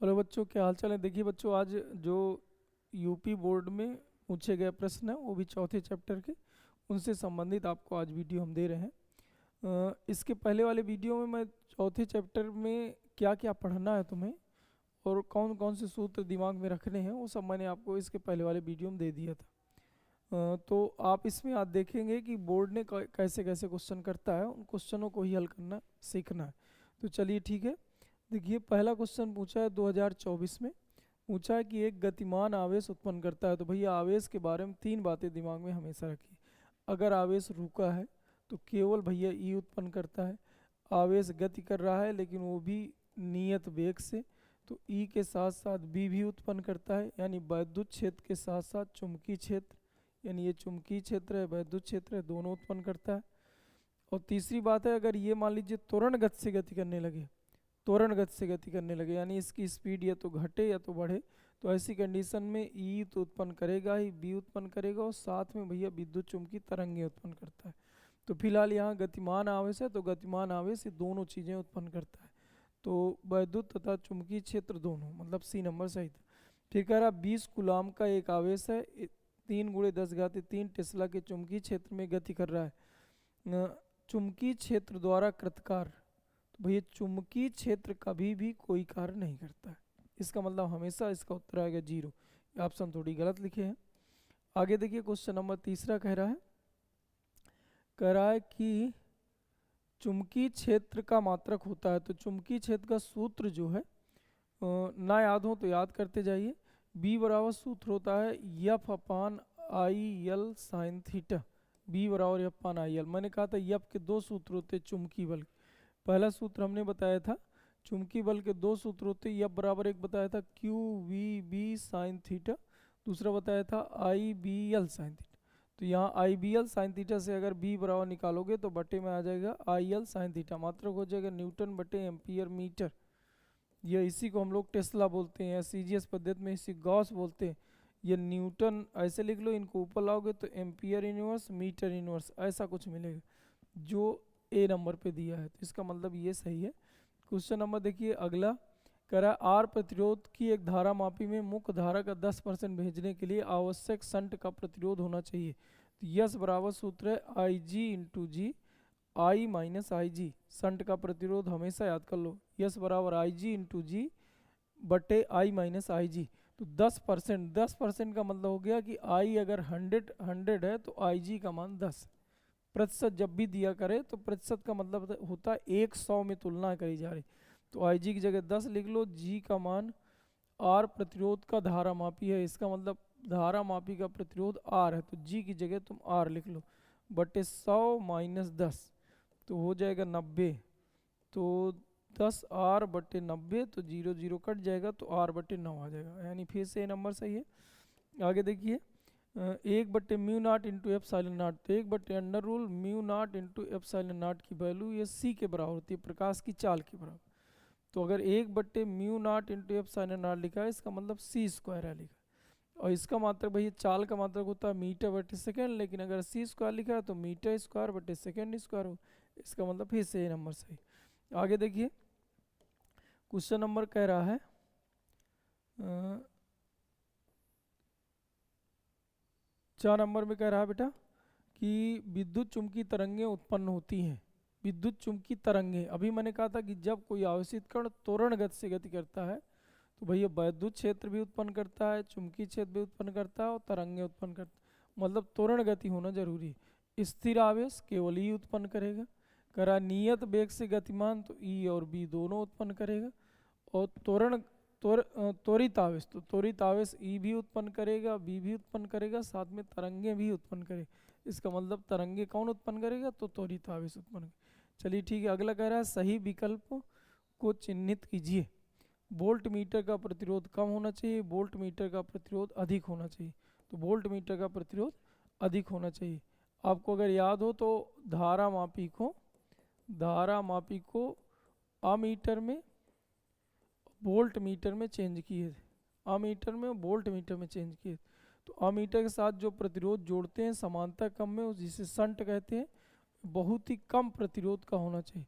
Hello बच्चों, क्या हाल चाल है। देखिए बच्चों, आज जो यूपी बोर्ड में पूछे गए प्रश्न हैं वो भी चौथे चैप्टर के, उनसे संबंधित आपको आज वीडियो हम दे रहे हैं। इसके पहले वाले वीडियो में मैं चौथे चैप्टर में क्या क्या पढ़ना है तुम्हें और कौन कौन से सूत्र दिमाग में रखने हैं वो सब मैंने आपको इसके पहले वाले वीडियो में दे दिया था। तो आप इसमें आज देखेंगे कि बोर्ड ने कैसे कैसे क्वेश्चन करता है, उन क्वेश्चनों को ही हल करना सीखना है। तो चलिए ठीक है। देखिए पहला क्वेश्चन पूछा है 2024 में, पूछा है कि एक गतिमान आवेश उत्पन्न करता है। तो भैया आवेश के बारे में तीन बातें दिमाग में हमेशा रखिए। अगर आवेश रुका है तो केवल भैया ई उत्पन्न करता है। आवेश गति कर रहा है लेकिन वो भी नियत वेग से, तो ई के साथ साथ बी भी उत्पन्न करता है, यानी वैद्युत क्षेत्र के साथ साथ चुंबकीय क्षेत्र, यानी ये चुंबकीय क्षेत्र है वैद्युत क्षेत्र है, दोनों उत्पन्न करता है। और तीसरी बात है, अगर ये मान लीजिए त्वरण गति से गति करने लगे, त्वरण गति से गति करने लगे यानी इसकी स्पीड या तो घटे या तो बढ़े, तो ऐसी कंडीशन में ई तो उत्पन्न करेगा ही, बी उत्पन्न करेगा और साथ में भैया विद्युत चुम्बकीय तरंगें उत्पन्न करता है। तो फिलहाल यहाँ गतिमान आवेश है तो गतिमान आवेश ये दोनों चीज़ें उत्पन्न करता है। तो वैद्युत तथा चुंबकीय क्षेत्र दोनों, मतलब सी नंबर सही था। फिर कह रहा 20 गुलाम का एक आवेश है, 3 × 10⁻³ टेस्ला के चुंबकीय क्षेत्र में गति कर रहा है। चुंबकीय क्षेत्र द्वारा कृत कार्य, तो भैया चुंबकीय क्षेत्र कभी भी कोई कार्य नहीं करता है, इसका मतलब हमेशा इसका उत्तर आएगा 0। ऑप्शन थोड़ी गलत लिखे हैं। आगे देखिए क्वेश्चन नंबर तीसरा कह रहा है कि चुंबकीय क्षेत्र का मात्रक होता है। तो चुंबकीय क्षेत्र का सूत्र जो है ना याद हो तो याद करते जाइए। बी बराबर सूत्र होता है F/IL साइन थीटा। बी बराबर F/IL। मैंने कहा था F के दो सूत्र होते हैं चुंबकीय बल। पहला सूत्र हमने बताया था चुंबकीय बल के दो सूत्र होते हैं, F बराबर एक बताया था QVB साइन थीटा, दूसरा बताया था IBL साइन थीटा। तो यहाँ IBL साइन थीटा से अगर B बराबर निकालोगे तो बटे में आ जाएगा IL साइन थीटा, मात्रक हो जाएगा न्यूटन बटे एम्पियर मीटर। ये इसी को हम लोग टेस्ला बोलते हैं या CGS पद्धति में इसी गॉस बोलते हैं। ये न्यूटन ऐसे लिख लो, इनको ऊपर लाओगे तो एम्पियर इनवर्स मीटर इनवर्स ऐसा कुछ मिलेगा जो ए नंबर पे दिया है, तो इसका मतलब ये सही है। क्वेश्चन नंबर देखिए अगला, कह रहा है आर प्रतिरोध की एक धारा मापी में मुख्य धारा का 10% भेजने के लिए आवश्यक शंट का प्रतिरोध होना चाहिए। तो यस बराबर सूत्र है IG×G, I-IG। शंट का प्रतिरोध हमेशा याद कर लो, यस बराबर IG×G बटे I-IG। तो 10% का मतलब हो गया कि I अगर 100 है तो IG का मान 10। प्रतिशत जब भी दिया करे तो प्रतिशत का मतलब होता है 100 में तुलना करी जा रही। तो IG की जगह 10 लिख लो। G का मान R प्रतिरोध का धारा मापी है, इसका मतलब धारा मापी का प्रतिरोध R है, तो G की जगह तुम R लिख लो बटे 100 - 10 तो हो जाएगा 90। तो 10R बटे 90, तो 0 0 कट जाएगा तो R बटे 9 आ जाएगा, यानी फिर से नंबर सही है। आगे देखिए 1/μ0 × ε0, तो 1/√μ0 × की वैल्यू ये C के बराबर होती है, प्रकाश की चाल के बराबर। तो अगर 1/μ0 × लिखा है इसका मतलब C² है लिखा, और इसका मात्रक भैया चाल का मात्रक होता है मीटर बटे सेकेंड, लेकिन अगर C² लिखा है तो मीटर² बटे सेकेंड² हो, इसका मतलब फिर से ये नंबर सही। आगे देखिए क्वेश्चन नंबर कह रहा है 4 नंबर में कह रहा है बेटा कि विद्युत चुम्बकीय तरंगें उत्पन्न होती हैं। विद्युत चुम्बकीय तरंगें, अभी मैंने कहा था कि जब कोई आवेशित कण त्वरण गति से गति करता है तो भैया वैद्युत क्षेत्र भी उत्पन्न करता है, चुम्बकीय क्षेत्र भी उत्पन्न करता है और तरंगें उत्पन्न करता है, मतलब त्वरण गति होना जरूरी है। स्थिर आवेश केवल ई उत्पन्न करेगा। करा नियत वेग से गतिमान, तो ई और बी दोनों उत्पन्न करेगा। और त्वरित आवेश, तो त्वरित आवेश ई भी उत्पन्न करेगा, बी भी उत्पन्न करेगा, साथ में तरंगें भी उत्पन्न करेगा। इसका मतलब तरंगे कौन उत्पन्न करेगा, तो त्वरित आवेश उत्पन्न। चलिए ठीक है, अगला कह रहा है सही विकल्प को चिन्हित कीजिए। वोल्ट मीटर का प्रतिरोध कम होना चाहिए, वोल्ट मीटर का प्रतिरोध अधिक होना चाहिए। तो वोल्ट मीटर का प्रतिरोध अधिक होना चाहिए। आपको अगर याद हो तो धारा मापी को अमीटर में वोल्ट मीटर में चेंज किए थे, अमीटर में वोल्ट मीटर में चेंज किए। तो अमीटर के साथ जो प्रतिरोध जोड़ते हैं समांतर क्रम में जिसे शंट कहते हैं, बहुत ही कम प्रतिरोध का होना चाहिए।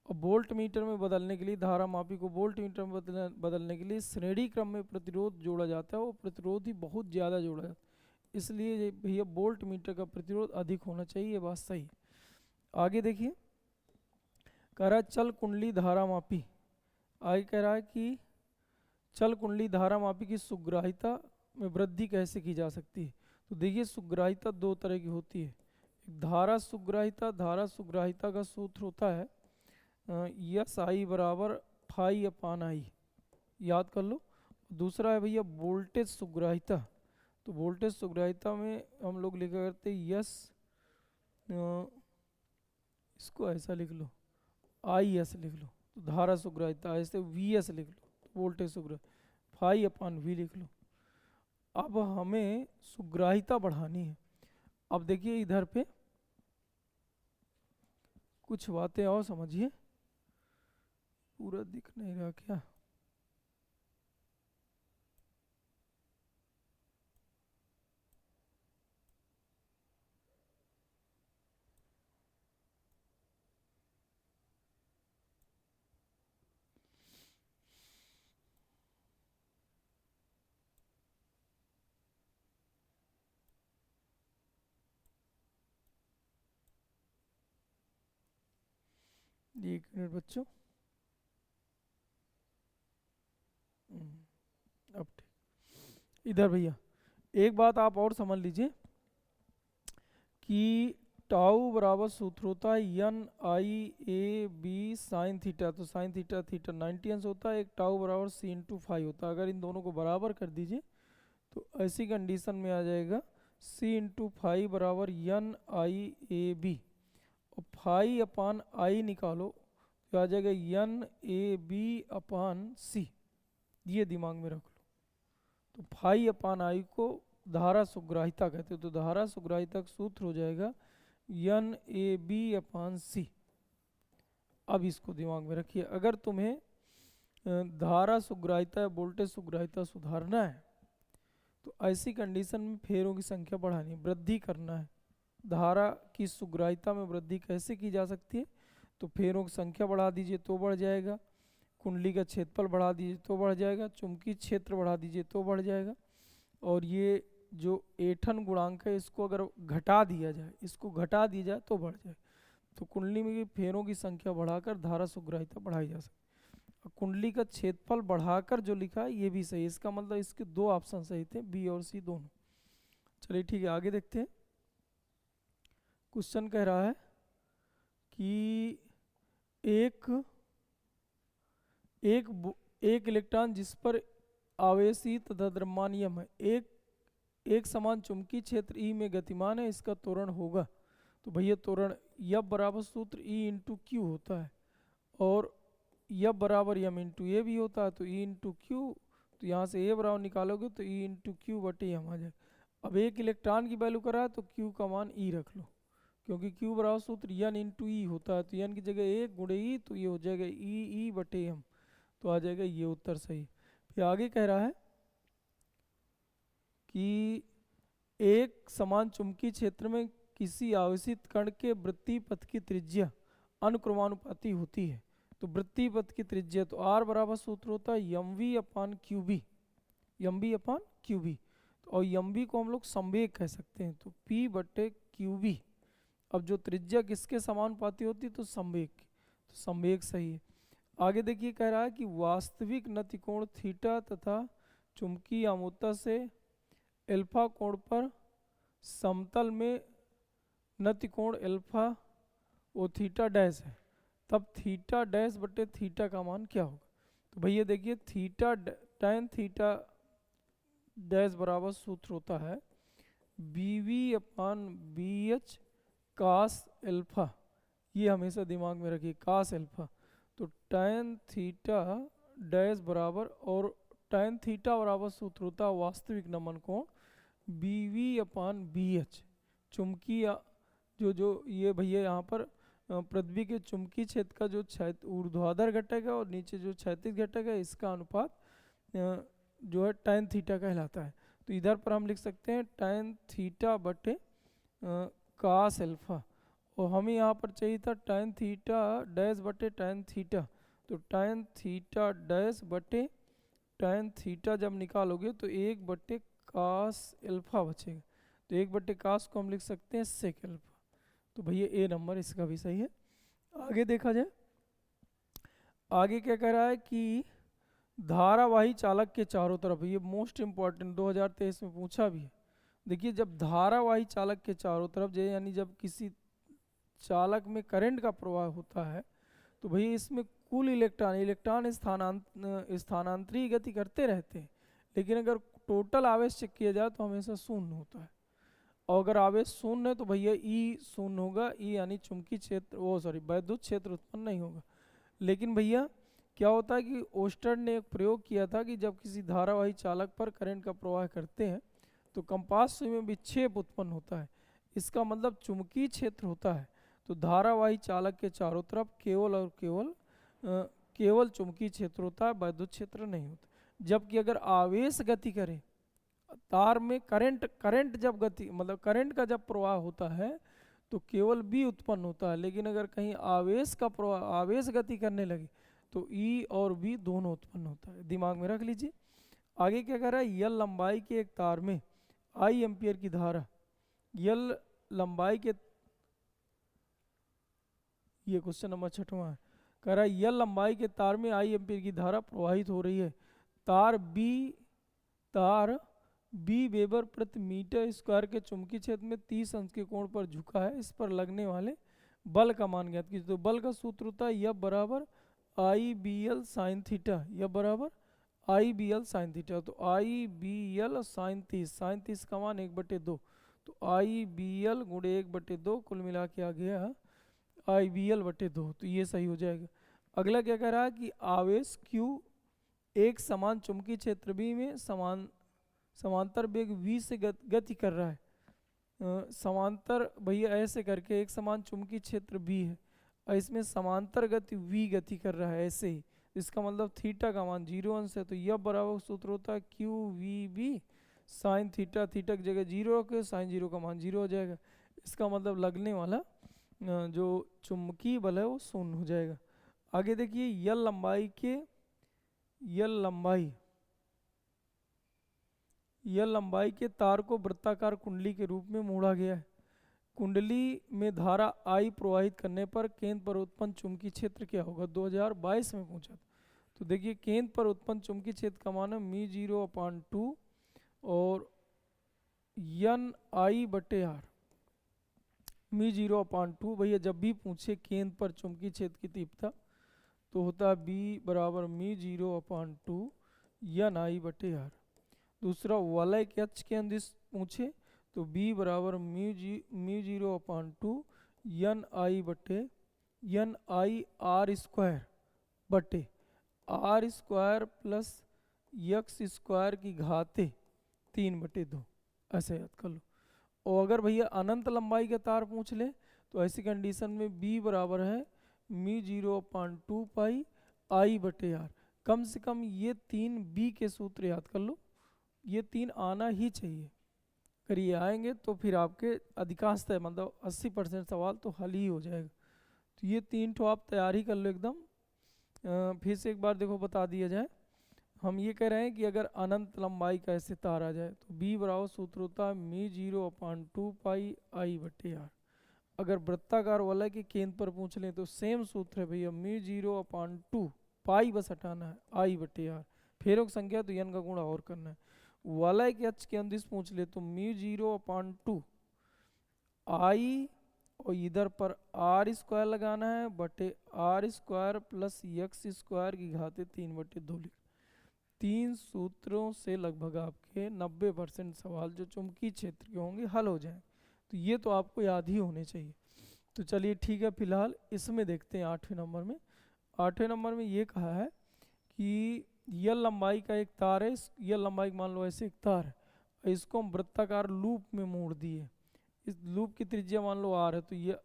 और वोल्ट मीटर में बदलने के लिए, धारा मापी को वोल्ट मीटर में बदलने के लिए श्रेणी क्रम में प्रतिरोध जोड़ा जाता है, वो प्रतिरोध ही बहुत ज़्यादा जोड़ा जाता है, इसलिए ये भैया वोल्ट मीटर का प्रतिरोध अधिक होना चाहिए, ये बात सही है। आगे देखिए, कह रहा है चल कुंडली धारा मापी। आगे कह रहा है कि चल कुंडली धारा मापी की सुग्राहिता में वृद्धि कैसे की जा सकती है। तो देखिए, सुग्राहिता दो तरह की होती है, एक धारा सुग्राहिता। धारा सुग्राहिता का सूत्र होता है यस आई बराबर फाई अपान आई, याद कर लो। दूसरा है भैया वोल्टेज सुग्राहिता। तो वोल्टेज सुग्राहिता में हम लोग लिखा करते यस, इसको ऐसा लिख लो, आई एस लिख लो, तो धारा सुग्राहिता, ऐसे वी एस लिख लो, तो वोल्टेज सुग्राहिता, फाई अपान वी लिख लो। अब हमें सुग्राहिता बढ़ानी है। अब देखिए इधर पे कुछ बातें और समझिए, पूरा दिख नहीं रहा क्या? एक मिनट बच्चों, अब ठीक। इधर भैया एक बात आप और समझ लीजिए कि टाउ बराबर सूत्र होता है N I A B sine theta. तो साइन थीटा थीटा 90 अंश होता है, एक टाउ बराबर सी इंटू फाइव होता है। अगर इन दोनों को बराबर कर दीजिए तो ऐसी कंडीशन में आ जाएगा सी इंटू फाइव बराबर एन आई ए बी, और फाइव अपान आई निकालो तो आ जाएगा एन ए बी अपान सी, ये दिमाग में रख लो। तो फाइव अपान आई को धारा सुग्राहिता कहते हैं, तो धारा सुग्राहिता का सूत्र हो जाएगा एन ए बी अपान सी। अब इसको दिमाग में रखिए, अगर तुम्हें धारा सुग्राहिता या वोल्टेज सुग्राहिता सुधारना है तो ऐसी कंडीशन में फेरों की संख्या बढ़ानी है, वृद्धि करना है। धारा की सुग्राहिता में वृद्धि कैसे की जा सकती है? तो फेरों की संख्या बढ़ा दीजिए तो बढ़ जाएगा, कुंडली का क्षेत्रफल बढ़ा दीजिए तो बढ़ जाएगा, चुंबकीय क्षेत्र बढ़ा दीजिए तो बढ़ जाएगा, और ये जो ऐंठन गुणांक है इसको अगर घटा दिया जाए, इसको घटा दिया जाए तो बढ़ जाए। तो कुंडली में फेरों की संख्या बढ़ाकर धारा सुग्राहिता बढ़ाई जा सकती है। कुंडली का क्षेत्रफल बढ़ाकर जो लिखा है ये भी सही है, इसका मतलब इसके दो ऑप्शन सही थे, बी और सी दोनों। चलिए ठीक है, आगे देखते हैं। क्वेश्चन कह रहा है कि एक इलेक्ट्रॉन जिस पर आवेशी तथा द्रव्यमानियम है, एक समान चुंबकीय क्षेत्र ई में गतिमान है, इसका त्वरण होगा। तो भैया त्वरण यफ बराबर सूत्र ई इंटू क्यू होता है, और यफ बराबर यम इंटू ए भी होता है, तो ई इंटू क्यू, तो यहाँ से ए बराबर निकालोगे तो ई इंटू क्यू बटे एम आ जाएगा। अब एक इलेक्ट्रॉन की वैल्यू करा है तो क्यू का मान ई रख लो, क्योंकि क्यू बराबर सूत्र एन इंटू ई होता है, तो एन की जगह एक गुणे ई, तो ये हो जाएगा ई बटे एम, तो आ जाएगा ये उत्तर सही। फिर आगे कह रहा है कि एक समान चुंबकीय क्षेत्र में किसी आवेशित कण के वृत्तीय पथ की त्रिज्या अनुक्रमानुपाती होती है। तो वृत्तीय पथ की त्रिज्या, तो आर बराबर सूत्र होता है एम वी अपान क्यू बी, एम बी अपान क्यू बी, और एम बी को हम लोग संवेग कह सकते हैं, तो पी बटे क्यू बी। अब जो त्रिज्या किसके समानुपाती होती है? तो संवेग की, तो संवेग सही है। आगे देखिए, कह रहा है कि वास्तविक नतिकोण थीटा तथा चुंबकीय आमुता से एल्फा कोण पर समतल में नतिकोण एल्फा वो थीटा डैश है, तब थीटा डैश बटे थीटा का मान क्या होगा? तो भैया देखिए, थीटा tan थीटा डैश बराबर सूत्र होता है बी वी अपान बी एच कास एल्फा, ये हमेशा दिमाग में रखिए, कास एल्फा। तो tan थीटा डैश बराबर, और tan थीटा बराबर सूत्र होता है वास्तविक नमन कोण बी वी अपान बी एच। चुंबकीय जो ये भैया यहाँ पर पृथ्वी के चुंबकीय क्षेत्र का जो ऊर्ध्वाधर घटक है और नीचे जो क्षैतिज घटक है, इसका अनुपात जो है tan थीटा कहलाता है। तो इधर पर हम लिख सकते हैं tan थीटा बटे कास एल्फा, और हमें यहाँ पर चाहिए था tan थीटा डैश बटे tan थीटा, तो tan थीटा डैश बटे tan थीटा जब निकालोगे तो 1 बटे cos अल्फा बचेगा, तो 1 बटे cos को हम लिख सकते हैं sec अल्फा। तो भैया ए नंबर इसका भी सही है। आगे देखा जाए, आगे क्या कह रहा है कि धारावाही चालक के चारों तरफ, ये मोस्ट इम्पॉर्टेंट 2023 में पूछा भी है। देखिए जब धारावाही चालक के चारों तरफ यानी जब किसी चालक में करंट का प्रवाह होता है तो भैया इसमें कुल इलेक्ट्रॉन स्थानांतरी गति करते रहते हैं, लेकिन अगर टोटल आवेश चेक किया जाए तो हमेशा शून्य होता है। और अगर आवेश शून्य है तो भैया ई शून्य होगा, ई यानी चुंबकीय क्षेत्र वैद्युत क्षेत्र उत्पन्न नहीं होगा। लेकिन भैया क्या होता है कि ओस्टर्ड ने एक प्रयोग किया था कि जब किसी धारावाही चालक पर करंट का प्रवाह करते हैं तो कंपास सुई में विक्षेप उत्पन्न होता है, इसका मतलब चुंबकीय क्षेत्र होता है। तो धारावाही चालक के चारों तरफ केवल और केवल चुंबकीय क्षेत्र होता है, वैद्युत क्षेत्र नहीं होता। जबकि अगर आवेश गति करे तार में, करंट जब गति मतलब करंट का जब प्रवाह होता है तो केवल बी उत्पन्न होता है, लेकिन अगर कहीं आवेश का प्रवाह, आवेश गति करने लगे तो ई और बी दोनों उत्पन्न होता है, दिमाग में रख लीजिए। आगे क्या कह रहा है, यल लंबाई के एक तार में आई एम्पियर की धारा, यल लंबाई के, ये क्वेश्चन नंबर 6वां है, कह रहा है यल लंबाई के तार में आई एम्पियर की धारा प्रवाहित हो रही है, तार बी वेबर प्रति मीटर स्क्वायर के चुंबकीय क्षेत्र में 30 अंश के कोण पर झुका है, इस पर लगने वाले बल का मान ज्ञात कीजिए। तो बल का सूत्र होता है F बराबर I B L sine theta, F बराबर I B L sine theta. तो आई बी एल साइन 30 का मान 1/2, तो आई बी एल गुणे 1/2 कुल मिला के आ गया आई बी एल बटे 2, तो ये सही हो जाएगा। अगला क्या कह रहा है कि आवेश Q एक समान चुंबकीय क्षेत्र B में समांतर वेग V से गति कर रहा है। समांतर भैया ऐसे करके एक समान चुंबकीय क्षेत्र B है और इसमें समांतर गति V गति कर रहा है ऐसे ही, इसका मतलब थीटा का मान 0 अंश है। तो यह बराबर सूत्र होता है Q V B sine theta, theta की जगह 0 रखे, साइन 0 का मान 0 हो जाएगा, इसका मतलब लगने वाला जो चुंबकीय बल है वो शून्य हो जाएगा। आगे देखिए यल लंबाई के तार को वृत्ताकार कुंडली के रूप में मोड़ा गया है। कुंडली में धारा आई प्रवाहित करने पर केंद्र पर उत्पन्न चुंबकीय क्षेत्र क्या होगा, 2022 में पूछा था। तो देखिए केंद्र पर उत्पन्न चुंबकीय क्षेत्र का मान है μ0/2 और यन आई बटे आर। μ0/2 भैया जब भी पूछे केंद्र पर चुंबकीय क्षेत्र की तीव्रता तो होता है B बराबर μ0/2 यन आई बटे आर। दूसरा वलय के अक्ष के अंदिश पूछे तो B बराबर μ0/2 यन आई आर स्क्वायर बटे R square plus x square की घाते 3/2, ऐसे याद कर लो। और अगर भैया अनंत लंबाई का तार पूछ ले तो ऐसी कंडीशन में B बराबर है μ0/2 पाई आई बटे आर। कम से कम ये 3 B के सूत्र याद कर लो, ये 3 आना ही चाहिए। अगर ये आएंगे तो फिर आपके अधिकांशतः मतलब 80% सवाल तो हल ही हो जाएगा। तो ये 3 ठो आप तैयार ही कर लो एकदम। फिर से एक बार देखो बता दिया जाए, हम ये कह रहे हैं कि अगर अनंत लंबाई का ऐसे तार आ जाए तो B बराबर सूत्र होता है μ0/2 पाई आई बटे आर। अगर वृत्ताकार वलय के केंद्र पर पूछ लें तो सेम सूत्र है भैया μ0/2 पाई बस हटाना है आई बटे आर, फेरों की संख्या तो n का गुणा और करना है। वलय के अक्ष के अंदिश पूछ ले तो μ0/2 आई और इधर पर आर स्क्वायर लगाना है बटे R square plus x square की घाते 3/2 लिख। 3 सूत्रों से लगभग आपके 90% सवाल जो चुंबकीय क्षेत्र के होंगे हल हो जाए, तो ये तो आपको याद ही होने चाहिए। तो चलिए ठीक है, फिलहाल इसमें देखते हैं 8वें नंबर में। 8वें नंबर में ये कहा है कि यल लंबाई का एक तार है, यल लंबाई मान लो ऐसे एक तार है, इसको हम वृत्ताकार लूप में मोड़ दिए, इस लूप की त्रिज्या मान लो r है, तो ये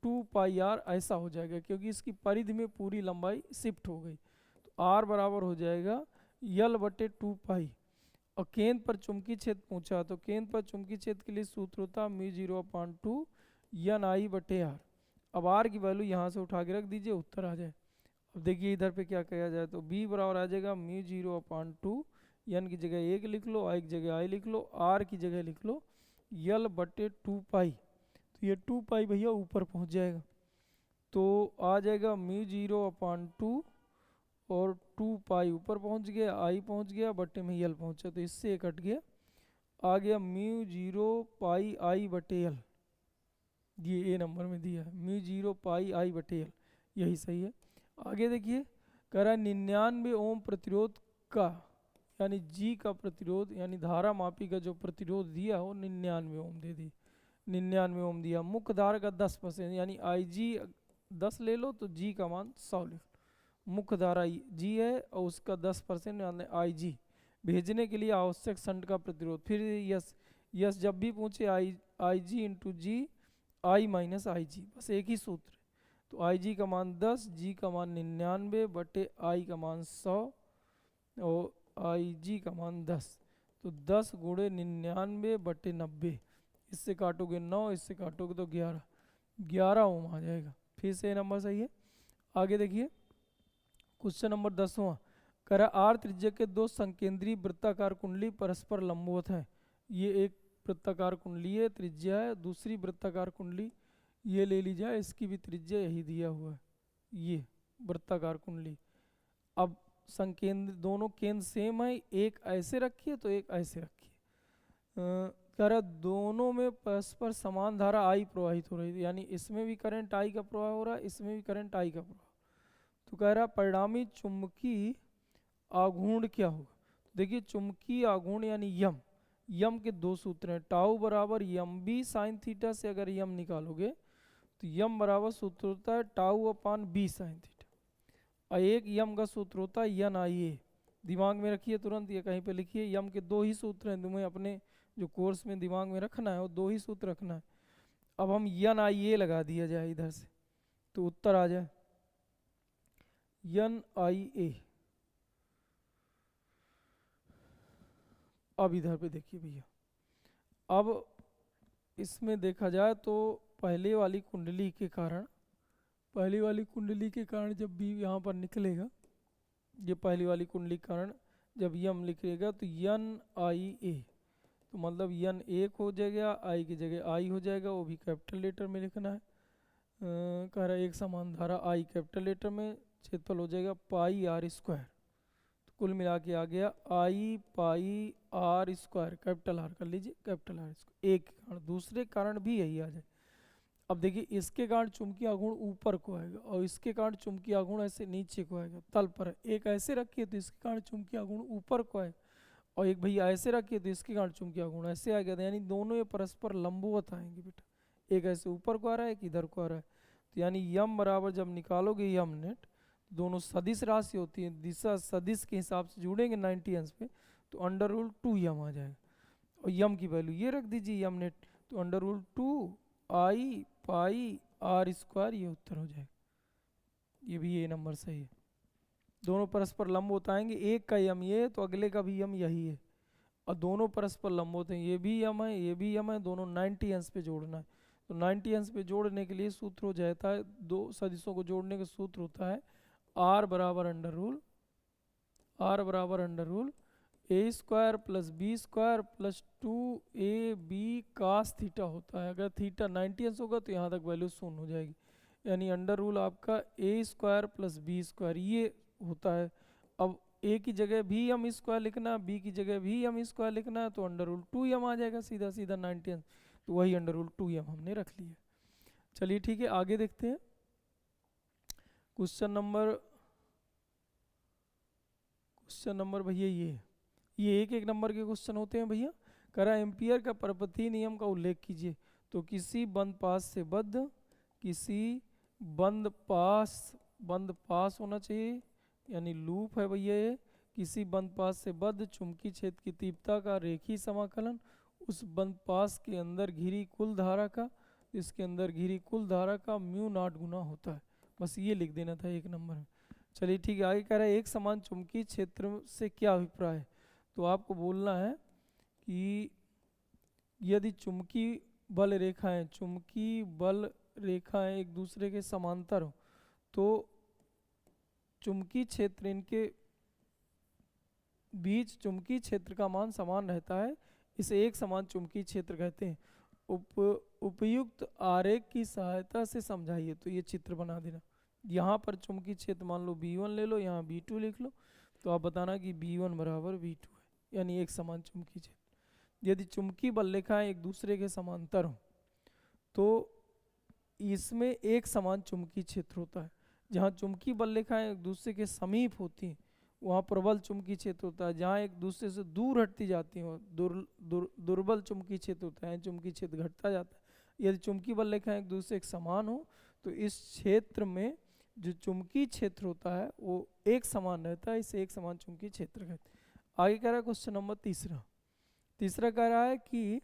2 पाई r ऐसा हो जाएगा क्योंकि इसकी परिधि में पूरी लंबाई शिफ्ट हो गई। तो r बराबर हो जाएगा यल बटे 2 पाई। और केंद्र पर चुंबकीय क्षेत्र पूछा तो केंद्र पर चुंबकीय क्षेत्र के लिए सूत्र होता है μ0/2 यन आई बटे आर। अब आर की वैल्यू यहाँ से उठा के रख दीजिए, उत्तर आ जाए। अब देखिए इधर पे क्या किया जाए, तो बी बराबर आ जाएगा म्यू 0/2, यन की जगह 1 लिख लो, आई की जगह आई लिख लो, आर की जगह लिख लो यल बटे 2 पाई। तो ये 2 पाई भैया ऊपर पहुँच जाएगा, तो आ जाएगा म्यू 0/2 और 2 पाई ऊपर पहुँच गया, आई पहुँच गया, बटे में यल पहुँचा, तो इससे ये कट गया, आ गया म्यू 0 पाई आई बटे यल। ये ए नंबर में दिया है म्यू 0 पाई आई बटे यल, यही सही है। आगे देखिए, कह रहा है 99 ओम प्रतिरोध का, यानी जी का प्रतिरोध, यानी धारा मापी का जो प्रतिरोध दिया हो 99 ओम दे दी, 99 ओम दिया, मुख्य धारा का 10%, यानी आई जी 10 ले लो तो जी का मान 100 लिख लो। मुख्य धारा जी है और उसका 10% यानी आई जी, भेजने के लिए आवश्यक शंट का प्रतिरोध। फिर यस, यस जब भी पूछे आई जी इंटू जी, आई माइनस आई जी, बस एक ही सूत्र। तो आई जी का मान 10, जी का मान 99 बटे आई का मान 100 और आई जी का मान 10, तो 10 गुणे 99 बटे 90, इससे काटोगे 9, इससे काटोगे तो 11, 11 ओम आ जाएगा। फिर से नंबर सही है। आगे देखिए क्वेश्चन नंबर 10वां, कह रहा आर त्रिज्या के दो संकेंद्रीय वृत्ताकार कुंडली परस्पर लंबवत हैं। ये एक वृत्ताकार कुंडली है, त्रिज्या है, दूसरी वृत्ताकार कुंडली ये ले ली जाए, इसकी भी त्रिज्या यही दिया हुआ है, ये वृत्ताकार कुंडली। अब संकेंद्र दोनों केंद्र सेम है, एक ऐसे रखिए तो एक ऐसे रखिए। कह रहा दोनों में परस्पर समान धारा आई प्रवाहित हो रही थी, यानी इसमें भी करंट आई का प्रवाह हो रहा है, इसमें भी करंट आई का प्रवाह। तो कह रहा परिणामी चुंबकीय आघूर्ण क्या होगा। देखिए चुंबकीय आघूर्ण यानी यम, यम के दो सूत्र हैं, टाउ बराबर यम बी साइन थीटा से अगर यम निकालोगे तो यम बराबर सूत्र होता है टाउ अपान बी साइन थीटा, और एक यम का सूत्र होता है यन आई ए। दिमाग में रखिए तुरंत, ये कहीं पे लिखिए, यम के दो ही सूत्र हैं, तुम्हें अपने जो कोर्स में दिमाग में रखना है वो दो ही सूत्र रखना है। अब हम यन आई ए लगा दिया जाए इधर से, तो उत्तर आ जाए यन आई ए। अब इधर पे देखिए भैया, अब इसमें देखा जाए तो पहले वाली कुंडली के कारण, पहली वाली कुंडली के कारण जब भी यहाँ पर निकलेगा, ये पहली वाली कुंडली के कारण जब यम लिखेगा तो यन आई ए, तो मतलब यन एक हो जाएगा, आई की जगह आई हो जाएगा, वो भी कैपिटल लेटर में लिखना है। कह रहा है एक समान धारा आई कैपिटल लेटर में, क्षेत्रफल हो जाएगा पाई आर स्क्वायर, तो कुल मिला के आ गया आई pi R square, capital R कर लीजिए, कैपिटल आर स्क्वायर। एक कारण, दूसरे कारण भी यही आ जाए। अब देखिए इसके कारण चुंबकीय आघूर्ण ऊपर को आएगा और इसके कारण चुंबकीय आघूर्ण ऐसे नीचे को आएगा, तल पर। एक ऐसे रखिए तो इसके कारण चुंबकीय आघूर्ण ऊपर को आएगा, और एक भैया ऐसे रखिए तो इसके कारण चुंबकीय आघूर्ण ऐसे आ गया, यानी दोनों ये परस्पर लंबवत आएंगे बेटा, एक ऐसे ऊपर को आ रहा है, एक इधर को आ रहा है। तो यानी यम बराबर जब निकालोगे यम नेट, दोनों सदिश राशि होती है, दिशा सदिश के हिसाब से जुड़ेंगे 90 अंश पे, तो अंडर रूल 2 यम आ जाएगा, और यम की वैल्यू ये रख दीजिए यम नेट, तो under root 2 I pi R square, ये उत्तर हो जाएगा। ये भी ये नंबर सही है, दोनों परस्पर लंब होता आएंगे, एक का यम ये है तो अगले का भी यम यही है, और दोनों परस्पर लंब होते हैं, ये भी यम है ये भी यम है, दोनों 90 अंश पे जोड़ना है। तो 90 अंश पे जोड़ने के लिए सूत्र हो जाता है, दो सदिशों को जोड़ने का सूत्र होता है आर बराबर अंडर रूल, आर बराबर अंडर रूल ए square plus b square plus 2ab cos theta होता है। अगर थीटा 90 अंश होगा तो यहाँ तक वैल्यू शून्य हो जाएगी, यानी अंडर रूल आपका ए स्क्वायर प्लस बी स्क्वायर ये होता है। अब ए की जगह भी हम स्क्वायर लिखना है, बी की जगह भी हम स्क्वायर लिखना है, तो अंडर रूल 2m आ जाएगा सीधा सीधा 90 अंश, तो वही अंडर रूल 2m हमने रख लिया। चलिए ठीक है, आगे देखते हैं क्वेश्चन नंबर भैया ये एक एक नंबर के क्वेश्चन होते हैं भैया। करा एम्पियर का परपथीय नियम का उल्लेख कीजिए। तो किसी बंद पास से बद्ध, किसी बंद पास होना चाहिए, यानी लूप है भैया ये। किसी बंद पास से बद्ध चुंबकीय क्षेत्र की तीव्रता का रेखीय समाकलन उस बंद पास के अंदर घिरी कुल धारा का, इसके अंदर घिरी कुल धारा का म्यू नॉट गुना होता है। बस ये लिख देना था एक नंबर में। चलिए ठीक है, आगे कह रहा है एक समान चुंबकीय क्षेत्र से क्या अभिप्राय है। तो आपको बोलना है कि यदि चुंबकीय बल रेखाएं, चुंबकीय बल रेखाएं एक दूसरे के समांतर हो तो चुंबकीय क्षेत्र इनके बीच चुंबकीय क्षेत्र का मान समान रहता है, इसे एक समान चुंबकीय क्षेत्र कहते हैं। उपयुक्त आरेख की सहायता से समझाइए, तो ये चित्र बना देना। यहाँ पर चुंबकीय क्षेत्र मान लो B1 ले लो, यहाँ B2 लिख लो, तो आप बताना कि B1 बराबर B2 है, यानी एक समान चुंबकीय क्षेत्र। यदि चुंबकीय बल रेखाएं एक दूसरे के समांतर हो तो इसमें एक समान चुंबकीय क्षेत्र होता है। जहाँ चुंबकीय बल रेखाएं एक दूसरे के समीप होती हैं वहाँ प्रबल चुंबकीय क्षेत्र होता है। जहाँ एक दूसरे से दूर हटती जाती हैं दुर्बल चुंबकीय क्षेत्र होता है, चुंबकीय क्षेत्र घटता जाता है। यदि चुंबकीय बल रेखाएं एक दूसरे के समान हो तो इस क्षेत्र में जो चुंबकीय क्षेत्र होता है वो एक समान रहता है, इसे एक समान चुंबकीय क्षेत्र कहते हैं। आगे कह रहा है क्वेश्चन नंबर तीसरा कह रहा है कि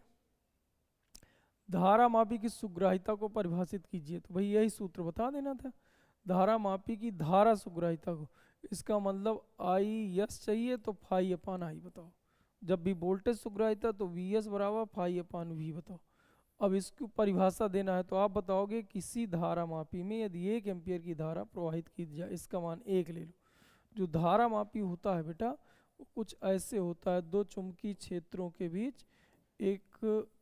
धारा मापी की सुग्राहिता को परिभाषित कीजिए। तो भाई यही सूत्र बता देना था, धारा मापी की धारा सुग्राहिता को। इसका मतलब आई एस चाहिए तो फाई अपान आई बताओ। जब भी वोल्टेज सुग्राहिता तो वी एस बराबर फाई अपान वी बताओ। अब इसकी परिभाषा देना है तो आप बताओगे किसी धारा मापी में यदि 1 एम्पियर की धारा प्रवाहित की जाए, इसका मान 1 ले लो। जो धारा मापी होता है बेटा वो कुछ ऐसे होता है, दो चुंबकीय क्षेत्रों के बीच एक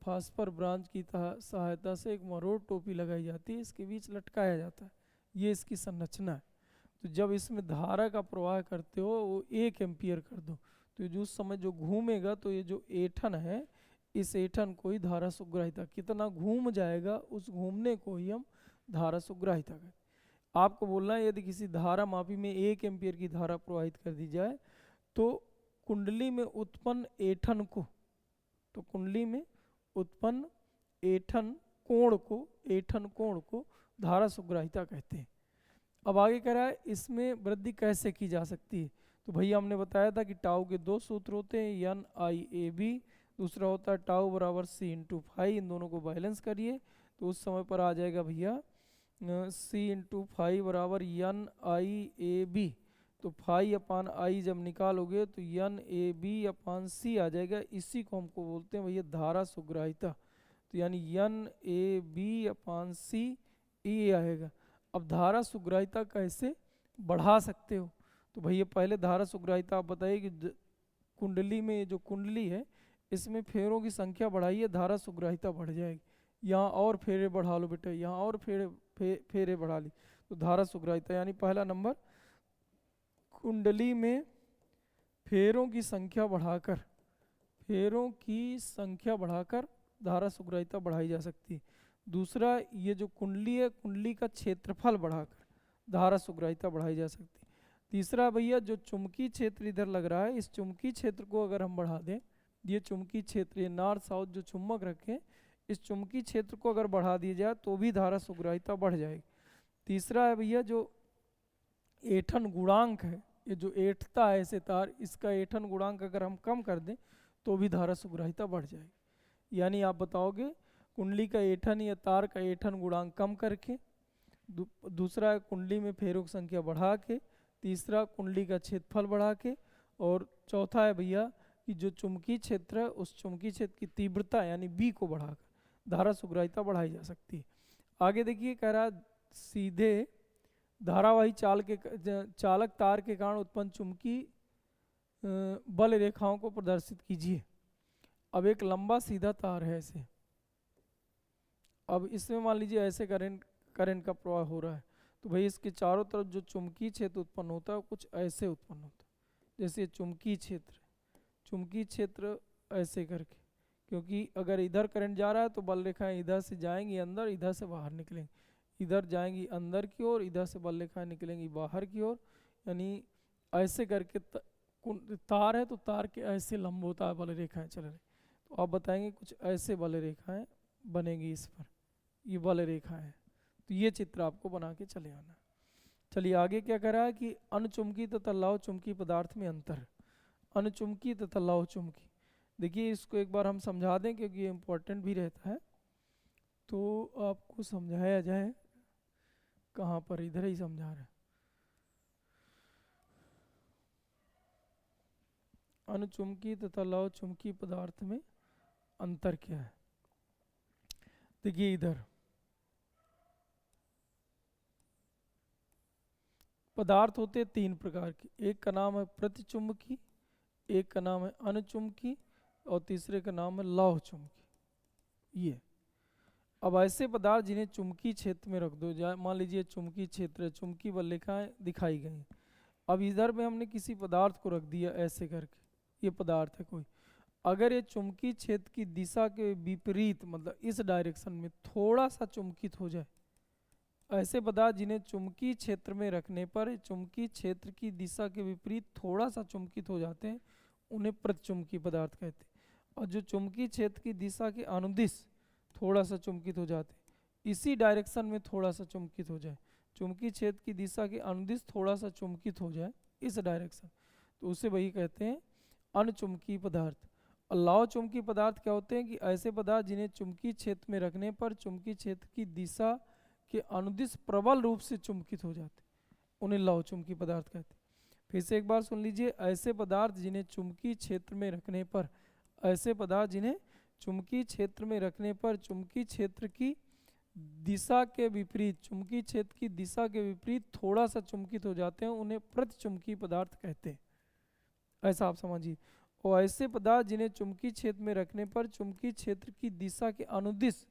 फास्फर ब्रांच की सहायता से एक मरोड़ टोपी लगाई जाती है, इसके बीच लटकाया जाता है, ये इसकी संरचना है। तो जब इसमें धारा का प्रवाह करते हो वो 1 एम्पियर कर दो तो जो उस समय जो घूमेगा तो ये जो ऐंठन है इस ऐंठन को ही धारा सुग्राहिता, कितना घूम जाएगा उस घूमने को ही हम धारा सुग्राहिता कहते हैं। आपको बोलना है यदि किसी धारा मापी में 1 एम्पियर की धारा प्रवाहित कर दी जाए तो कुंडली में उत्पन्न ऐंठन को, तो कुंडली में उत्पन्न ऐंठन कोण को धारा सुग्राहिता कहते हैं। अब आगे कह रहा है इसमें वृद्धि कैसे की जा सकती है। तो भैया हमने बताया था कि टाउ के दो सूत्र होते हैं, एन आई ए बी, दूसरा होता है टाउ बराबर सी इंटू फाई। इन दोनों को बैलेंस करिए तो उस समय पर आ जाएगा भैया सी इंटू फाई बराबर एन आई ए बी। तो फाई अपान आई जब निकालोगे तो एन ए बी अपान सी आ जाएगा। इसी को हमको बोलते हैं भैया धारा सुग्राहिता। तो यानी एन ए बी अपान सी ये आएगा। अब धारा सुग्राहिता कैसे बढ़ा सकते हो, तो भैया पहले धारा सुग्राहिता आप बताइए कि कुंडली में जो कुंडली है इसमें फेरों की संख्या बढ़ाइए, धारा सुग्राहिता बढ़ जाएगी। यहाँ और फेरे बढ़ा लो बेटा, यहाँ और फेरे बढ़ा ली तो धारा सुग्राहिता, यानी पहला नंबर कुंडली में फेरों की संख्या बढ़ाकर धारा सुग्राहिता बढ़ाई जा सकती है। दूसरा ये जो कुंडली है कुंडली का क्षेत्रफल बढ़ाकर धारा सुग्राहिता बढ़ाई जा सकती है। तीसरा भैया जो चुंबकीय क्षेत्र इधर लग रहा है इस चुंबकीय क्षेत्र को अगर हम बढ़ा दें, ये चुंबकीय क्षेत्र ये नॉर्थ साउथ जो चुंबक रखें इस चुंबकीय क्षेत्र को अगर बढ़ा दिया जाए तो भी धारा सुग्राहिता बढ़ जाएगी। तीसरा है भैया जो ऐंठन गुणांक है, ये जो ऐंठता है ऐसे तार, इसका ऐंठन गुणांक अगर हम कम कर दें तो भी धारा सुग्राहिता बढ़ जाएगी। यानी आप बताओगे कुंडली का ऐंठन या तार का ऐंठन गुणांक कम करके, दूसरा है कुंडली में फेरों की संख्या बढ़ा के, तीसरा कुंडली का क्षेत्रफल बढ़ा के, और चौथा है भैया कि जो चुंबकीय क्षेत्र है उस चुंबकीय क्षेत्र की तीव्रता यानी बी को बढ़ाकर धारा सुग्राहिता बढ़ाई जा सकती है। आगे देखिए कह रहा सीधे धारावाही चालक तार के कारण उत्पन्न चुंबकीय बल रेखाओं को प्रदर्शित कीजिए। अब एक लंबा सीधा तार है ऐसे, अब इसमें मान लीजिए ऐसे करंट का प्रवाह हो रहा है तो भाई इसके चारों तरफ जो चुंबकीय क्षेत्र उत्पन्न होता है कुछ ऐसे उत्पन्न होता है। जैसे चुंबकीय क्षेत्र ऐसे करके, क्योंकि अगर इधर करंट जा रहा है तो बल रेखाएं इधर से जाएंगी अंदर, इधर से बाहर निकलेंगी, इधर जाएंगी अंदर की ओर, इधर से बल रेखाएं निकलेंगी बाहर की ओर। यानी ऐसे करके तार है तो तार के ऐसे लंब होता है बल रेखाएं चल रही, तो आप बताएंगे कुछ ऐसे बल रेखाएं बनेगी इस पर, ये बल रेखा है। तो ये चित्र आपको बना के चले आना। चलिए आगे क्या कह रहा है कि अनचुंबकीय तथा लौह चुंबकीय पदार्थ में अंतर। अनचुंबकीय तथा लौह चुंबकीय, देखिए इसको एक बार हम समझा दें क्योंकि ये इम्पोर्टेंट भी रहता है, तो आपको समझाया जाए। कहाँ पर, इधर ही समझा रहे हैं। अनचुंबकीय तथा लौह चुंबकीय पदार्थ में अंतर क्या है। देखिए इधर पदार्थ होते हैं तीन प्रकार के, एक का नाम है प्रतिचुंबकी, एक का नाम है अनुचुंबकी और तीसरे का नाम है लौह चुंबकी। ये अब ऐसे पदार्थ जिन्हें चुंबकीय क्षेत्र में रख दो, मान लीजिए चुंबकीय क्षेत्र, चुंबकीय बल रेखाएं दिखाई गई। अब इधर में हमने किसी पदार्थ को रख दिया ऐसे करके, ये पदार्थ है कोई, अगर ये चुंबकीय क्षेत्र की दिशा के विपरीत मतलब इस डायरेक्शन में थोड़ा सा चुंबकित हो जाए, ऐसे पदार्थ जिन्हें चुंबकीय क्षेत्र में रखने पर चुंबकीय क्षेत्र की दिशा के विपरीत थोड़ा सा चुंबकित हो जाते हैं, उन्हें प्रतिचुंबकीय पदार्थ कहते हैं। और जो चुंबकीय क्षेत्र की दिशा के अनुदिश थोड़ा सा चुंबकित हो जाते हैं, इसी डायरेक्शन में थोड़ा सा चुंबकित हो जाए, चुंबकीय क्षेत्र की दिशा के अनुदिश थोड़ा सा चुंबकित हो जाए इस डायरेक्शन, तो उसे वही कहते हैं अनुचुंबकीय पदार्थ। और लौह चुंबकीय पदार्थ क्या होते हैं कि ऐसे पदार्थ जिन्हें चुंबकीय क्षेत्र में रखने पर चुंबकीय क्षेत्र की दिशा के अनुदिश प्रबल रूप से चुंबकित हो जाते, उन्हें लौह चुंबकीय पदार्थ कहते हैं। फिर से एक बार सुन लीजिए, ऐसे पदार्थ जिन्हें चुंबकीय क्षेत्र में रखने पर, ऐसे पदार्थ जिन्हें चुंबकीय क्षेत्र में रखने पर चुंबकीय क्षेत्र की दिशा के विपरीत, चुंबकीय क्षेत्र की दिशा के विपरीत थोड़ा सा चुंबकित हो जाते हैं, उन्हें प्रतिचुंबकीय पदार्थ कहते हैं। ऐसा आप समझिए। और ऐसे पदार्थ जिन्हें चुंबकीय क्षेत्र में रखने पर चुंबकीय क्षेत्र की दिशा के अनुदिश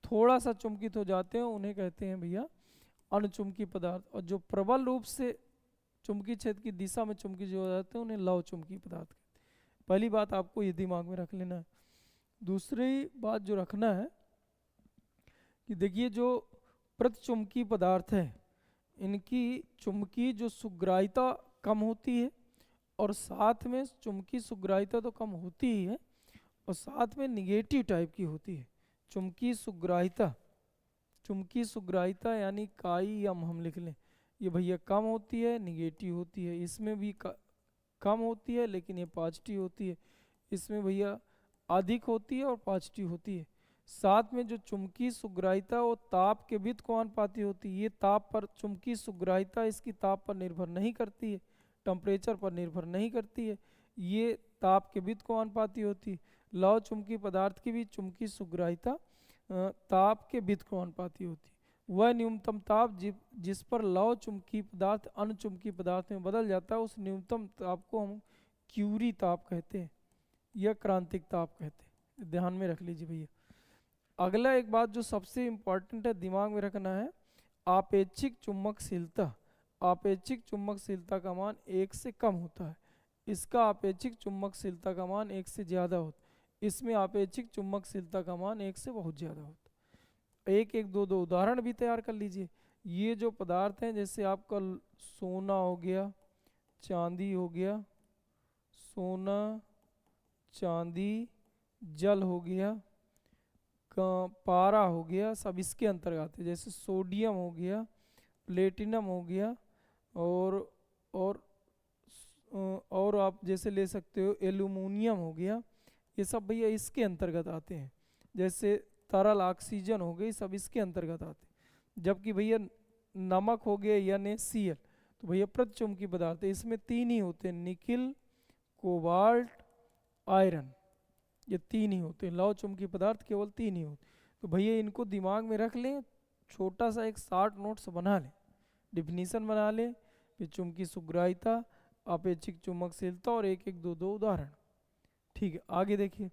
थोड़ा सा चुंबकित हो जाते हैं, उन्हें कहते हैं भैया अनुचुंबकीय पदार्थ। और जो प्रबल रूप से चुंबकीय क्षेत्र की दिशा में चुंबकित हो जाते हैं, उन्हें लौह चुंबकीय पदार्थ कहते हैं। पहली बात आपको ये दिमाग में रख लेना है। दूसरी बात जो रखना है कि देखिए जो प्रतिचुंबकीय पदार्थ है, इनकी चुंबकीय जो सुग्राहिता कम होती है, और साथ में चुंबकीय सुग्राहिता तो कम होती ही है और साथ में निगेटिव टाइप की होती है। चुंबकीय सुग्राहिता, चुंबकीय सुग्राहिता यानी काई यम हम लिख लें, ये भैया कम होती है, निगेटिव होती है। इसमें भी कम होती है लेकिन ये पॉजिटिव होती है, इसमें भैया अधिक होती है और पॉजिटिव होती है। साथ में जो चुंबकीय सुग्राहिता वो ताप के विद्युत को अनुपाती होती है। ये ताप पर, चुंबकीय सुग्राहिता इसकी ताप पर निर्भर नहीं करती है, टेम्परेचर पर निर्भर नहीं करती है, ये ताप के विद्युत को अनुपाती होती है। लौह चुंबकीय पदार्थ की भी चुंबकीय सुग्राहिता ताप के विद्युत को अनुपाती होती है। वह न्यूनतम ताप जिस पर लौह चुंबकीय पदार्थ अनुचुंबकीय पदार्थ में बदल जाता है, उस न्यूनतम ताप को हम क्यूरी ताप कहते हैं या क्रांतिक ताप कहते हैं। ध्यान में रख लीजिए भैया। अगला एक बात जो सबसे इम्पॉर्टेंट है, दिमाग में रखना है, आपेक्षिक चुंबकशीलता। आपेक्षिक चुंबकशीलता का मान 1 से कम होता है, इसका आपेक्षिक चुंबकशीलता का मान 1 से ज़्यादा होता है, इसमें आपेक्षिक चुंबकशीलता का मान 1 से बहुत ज़्यादा होता है। एक एक दो दो उदाहरण भी तैयार कर लीजिए। ये जो पदार्थ हैं, जैसे आपका सोना हो गया, चांदी हो गया, सोना, चांदी, जल हो गया, पारा हो गया, सब इसके अंतर्गत है। जैसे सोडियम हो गया, प्लेटिनम हो गया, और आप जैसे ले सकते हो एल्यूमिनियम हो गया, ये सब भैया इसके अंतर्गत आते हैं। जैसे तरल ऑक्सीजन हो गई, सब इसके अंतर्गत आते हैं। जबकि भैया नमक हो गया NaCl, तो भैया प्रतिचुंबकीय पदार्थ है, इसमें 3 ही होते हैं, निकिल, कोबाल्ट, आयरन, ये 3 ही होते हैं। लौह चुंबकीय पदार्थ केवल 3 ही होते हैं। तो भैया इनको दिमाग में रख लें, छोटा सा एक शॉर्ट नोट्स बना लें, डिफिनीशन बना लें, फिर चुंबकीय सुग्राहिता, आपेक्षिक चुंबकशीलता और एक एक दो दो उदाहरण। ठीक है, आगे देखिए।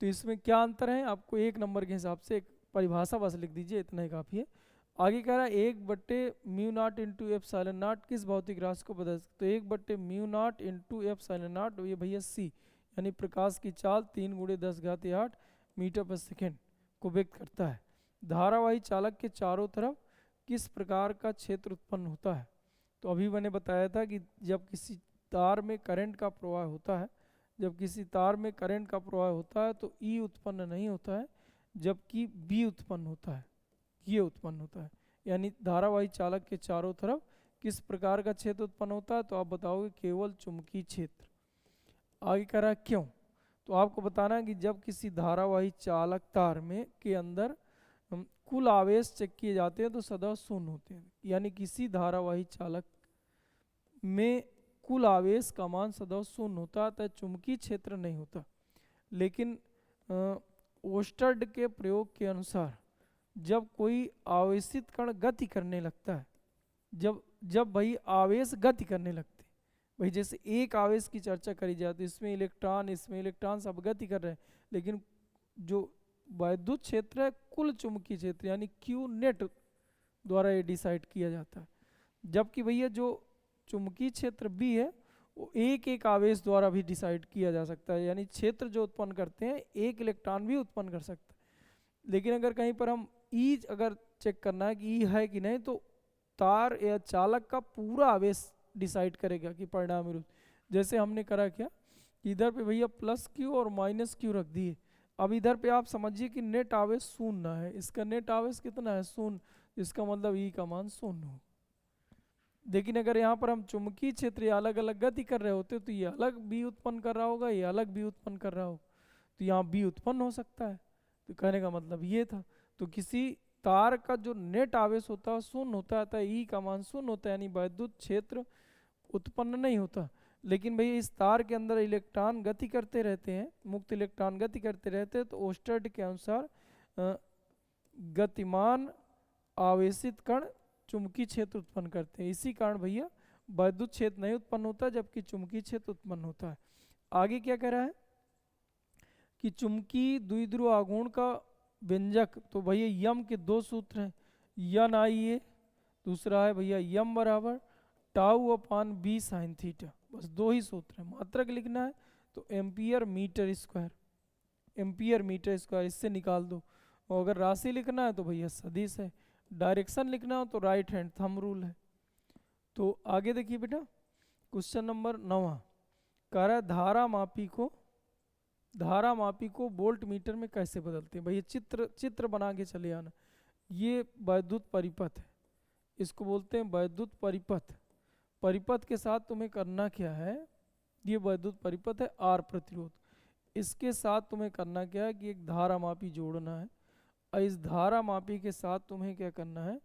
तो इसमें क्या अंतर है, आपको 1 नंबर के हिसाब से एक परिभाषा बस लिख दीजिए, इतना ही काफ़ी है। आगे कह रहा है 1/μ0 इंटू ε0 किस भौतिक राशि को बदल सकते, तो 1/μ0 इंटू ε0, ये भैया C यानी प्रकाश की चाल 3 × 10⁸ मीटर पर सेकेंड को व्यक्त करता है। धारावाही चालक के चारों तरफ किस प्रकार का क्षेत्र उत्पन्न होता है, तो अभी मैंने बताया था कि जब किसी तार में करंट का प्रवाह होता है, जब किसी तार में करंट का प्रवाह होता है तो E उत्पन्न नहीं होता है, जबकि B उत्पन्न होता है, ये उत्पन्न होता है। यानी धारावाही चालक के चारों तरफ किस प्रकार का क्षेत्र उत्पन्न होता है, तो आप बताओगे केवल चुंबकीय क्षेत्र। आगे कह रहा है क्यों, तो आपको बताना है कि जब किसी धारावाही चालक तार में के अंदर कुल आवेश चेक किए जाते हैं तो सदैव शून्य होते हैं। यानी किसी धारावाही चालक में कुल आवेश का मान सदैव शून्य होता है, तो चुंबकीय क्षेत्र नहीं होता। लेकिन ओस्टर्ड के प्रयोग के अनुसार जब कोई आवेशित कण गति करने लगता है, जब जब भाई आवेश गति करने लगते हैं, भाई जैसे एक आवेश की चर्चा करी जाती है, इसमें इलेक्ट्रॉन सब गति कर रहे हैं, लेकिन जो वैद्युत क्षेत्र है कुल चुंबकीय क्षेत्र यानी क्यू नेट द्वारा ये डिसाइड किया जाता है। जबकि भैया जो चुंबकीय क्षेत्र बी है वो एक एक आवेश द्वारा भी डिसाइड किया जा सकता है, यानी क्षेत्र जो उत्पन्न करते हैं एक इलेक्ट्रॉन भी उत्पन्न कर सकता है। लेकिन अगर कहीं पर हम ई अगर चेक करना है कि ई है कि नहीं, तो तार या चालक का पूरा आवेश डिसाइड करेगा कि परिणामी रूप। जैसे हमने करा क्या, इधर पे भैया प्लस क्यू और माइनस क्यू रख दिए। अब इधर पे आप समझिए कि नेट आवेश शून्य है, इसका नेट आवेश कितना है, शून्य, इसका मतलब ई का मान शून्य हो। लेकिन अगर यहाँ पर हम चुंबकीय क्षेत्र अलग अलग गति कर रहे होते तो ये अलग बी उत्पन्न कर रहा होगा, ये अलग बी उत्पन्न कर रहा होगा, तो यहाँ बी उत्पन्न हो सकता है। तो कहने का मतलब ये था। तो किसी तार का जो नेट आवेश होता है शून्य होता है, ई का मान शून्य होता है, यानी वैद्युत क्षेत्र उत्पन्न नहीं होता। लेकिन भैया इस तार के अंदर इलेक्ट्रॉन गति करते रहते हैं, मुक्त इलेक्ट्रॉन गति करते रहते हैं, तो ओस्टर्ड के अनुसार गतिमान आवेशित कण चुंबकीय क्षेत्र उत्पन्न करते हैं। इसी कारण भैया वैद्युत क्षेत्र नहीं उत्पन्न होता, जबकि चुंबकीय क्षेत्र उत्पन्न होता है। आगे क्या कह रहा है कि चुंबकीय द्विध्रुव आघूर्ण का व्यंजक, तो भैया यम के दो सूत्र हैं, यन आई ए, दूसरा है भैया यम बराबर टाउ अपान बी साइन थीटा, बस दो ही सूत्र हैं। मात्रक लिखना है तो ampere metre square, ampere metre square इससे निकाल दो। और अगर राशि लिखना है तो भैया सदिश है, डायरेक्शन लिखना हो तो राइट हैंड थंब रूल है। तो आगे देखिए बेटा, क्वेश्चन नंबर 9 कह रहा है धारा मापी को वोल्ट मीटर में कैसे बदलते हैं। भैया चित्र बना के चले आना। ये वैद्युत परिपथ है, इसको बोलते हैं वैद्युत परिपथ। परिपथ के साथ तुम्हें करना क्या है, ये वैद्युत परिपथ है आर प्रतिरोध, इसके साथ तुम्हें करना क्या है कि एक धारा मापी जोड़ना है, और इस धारा मापी के साथ तुम्हें क्या करना है,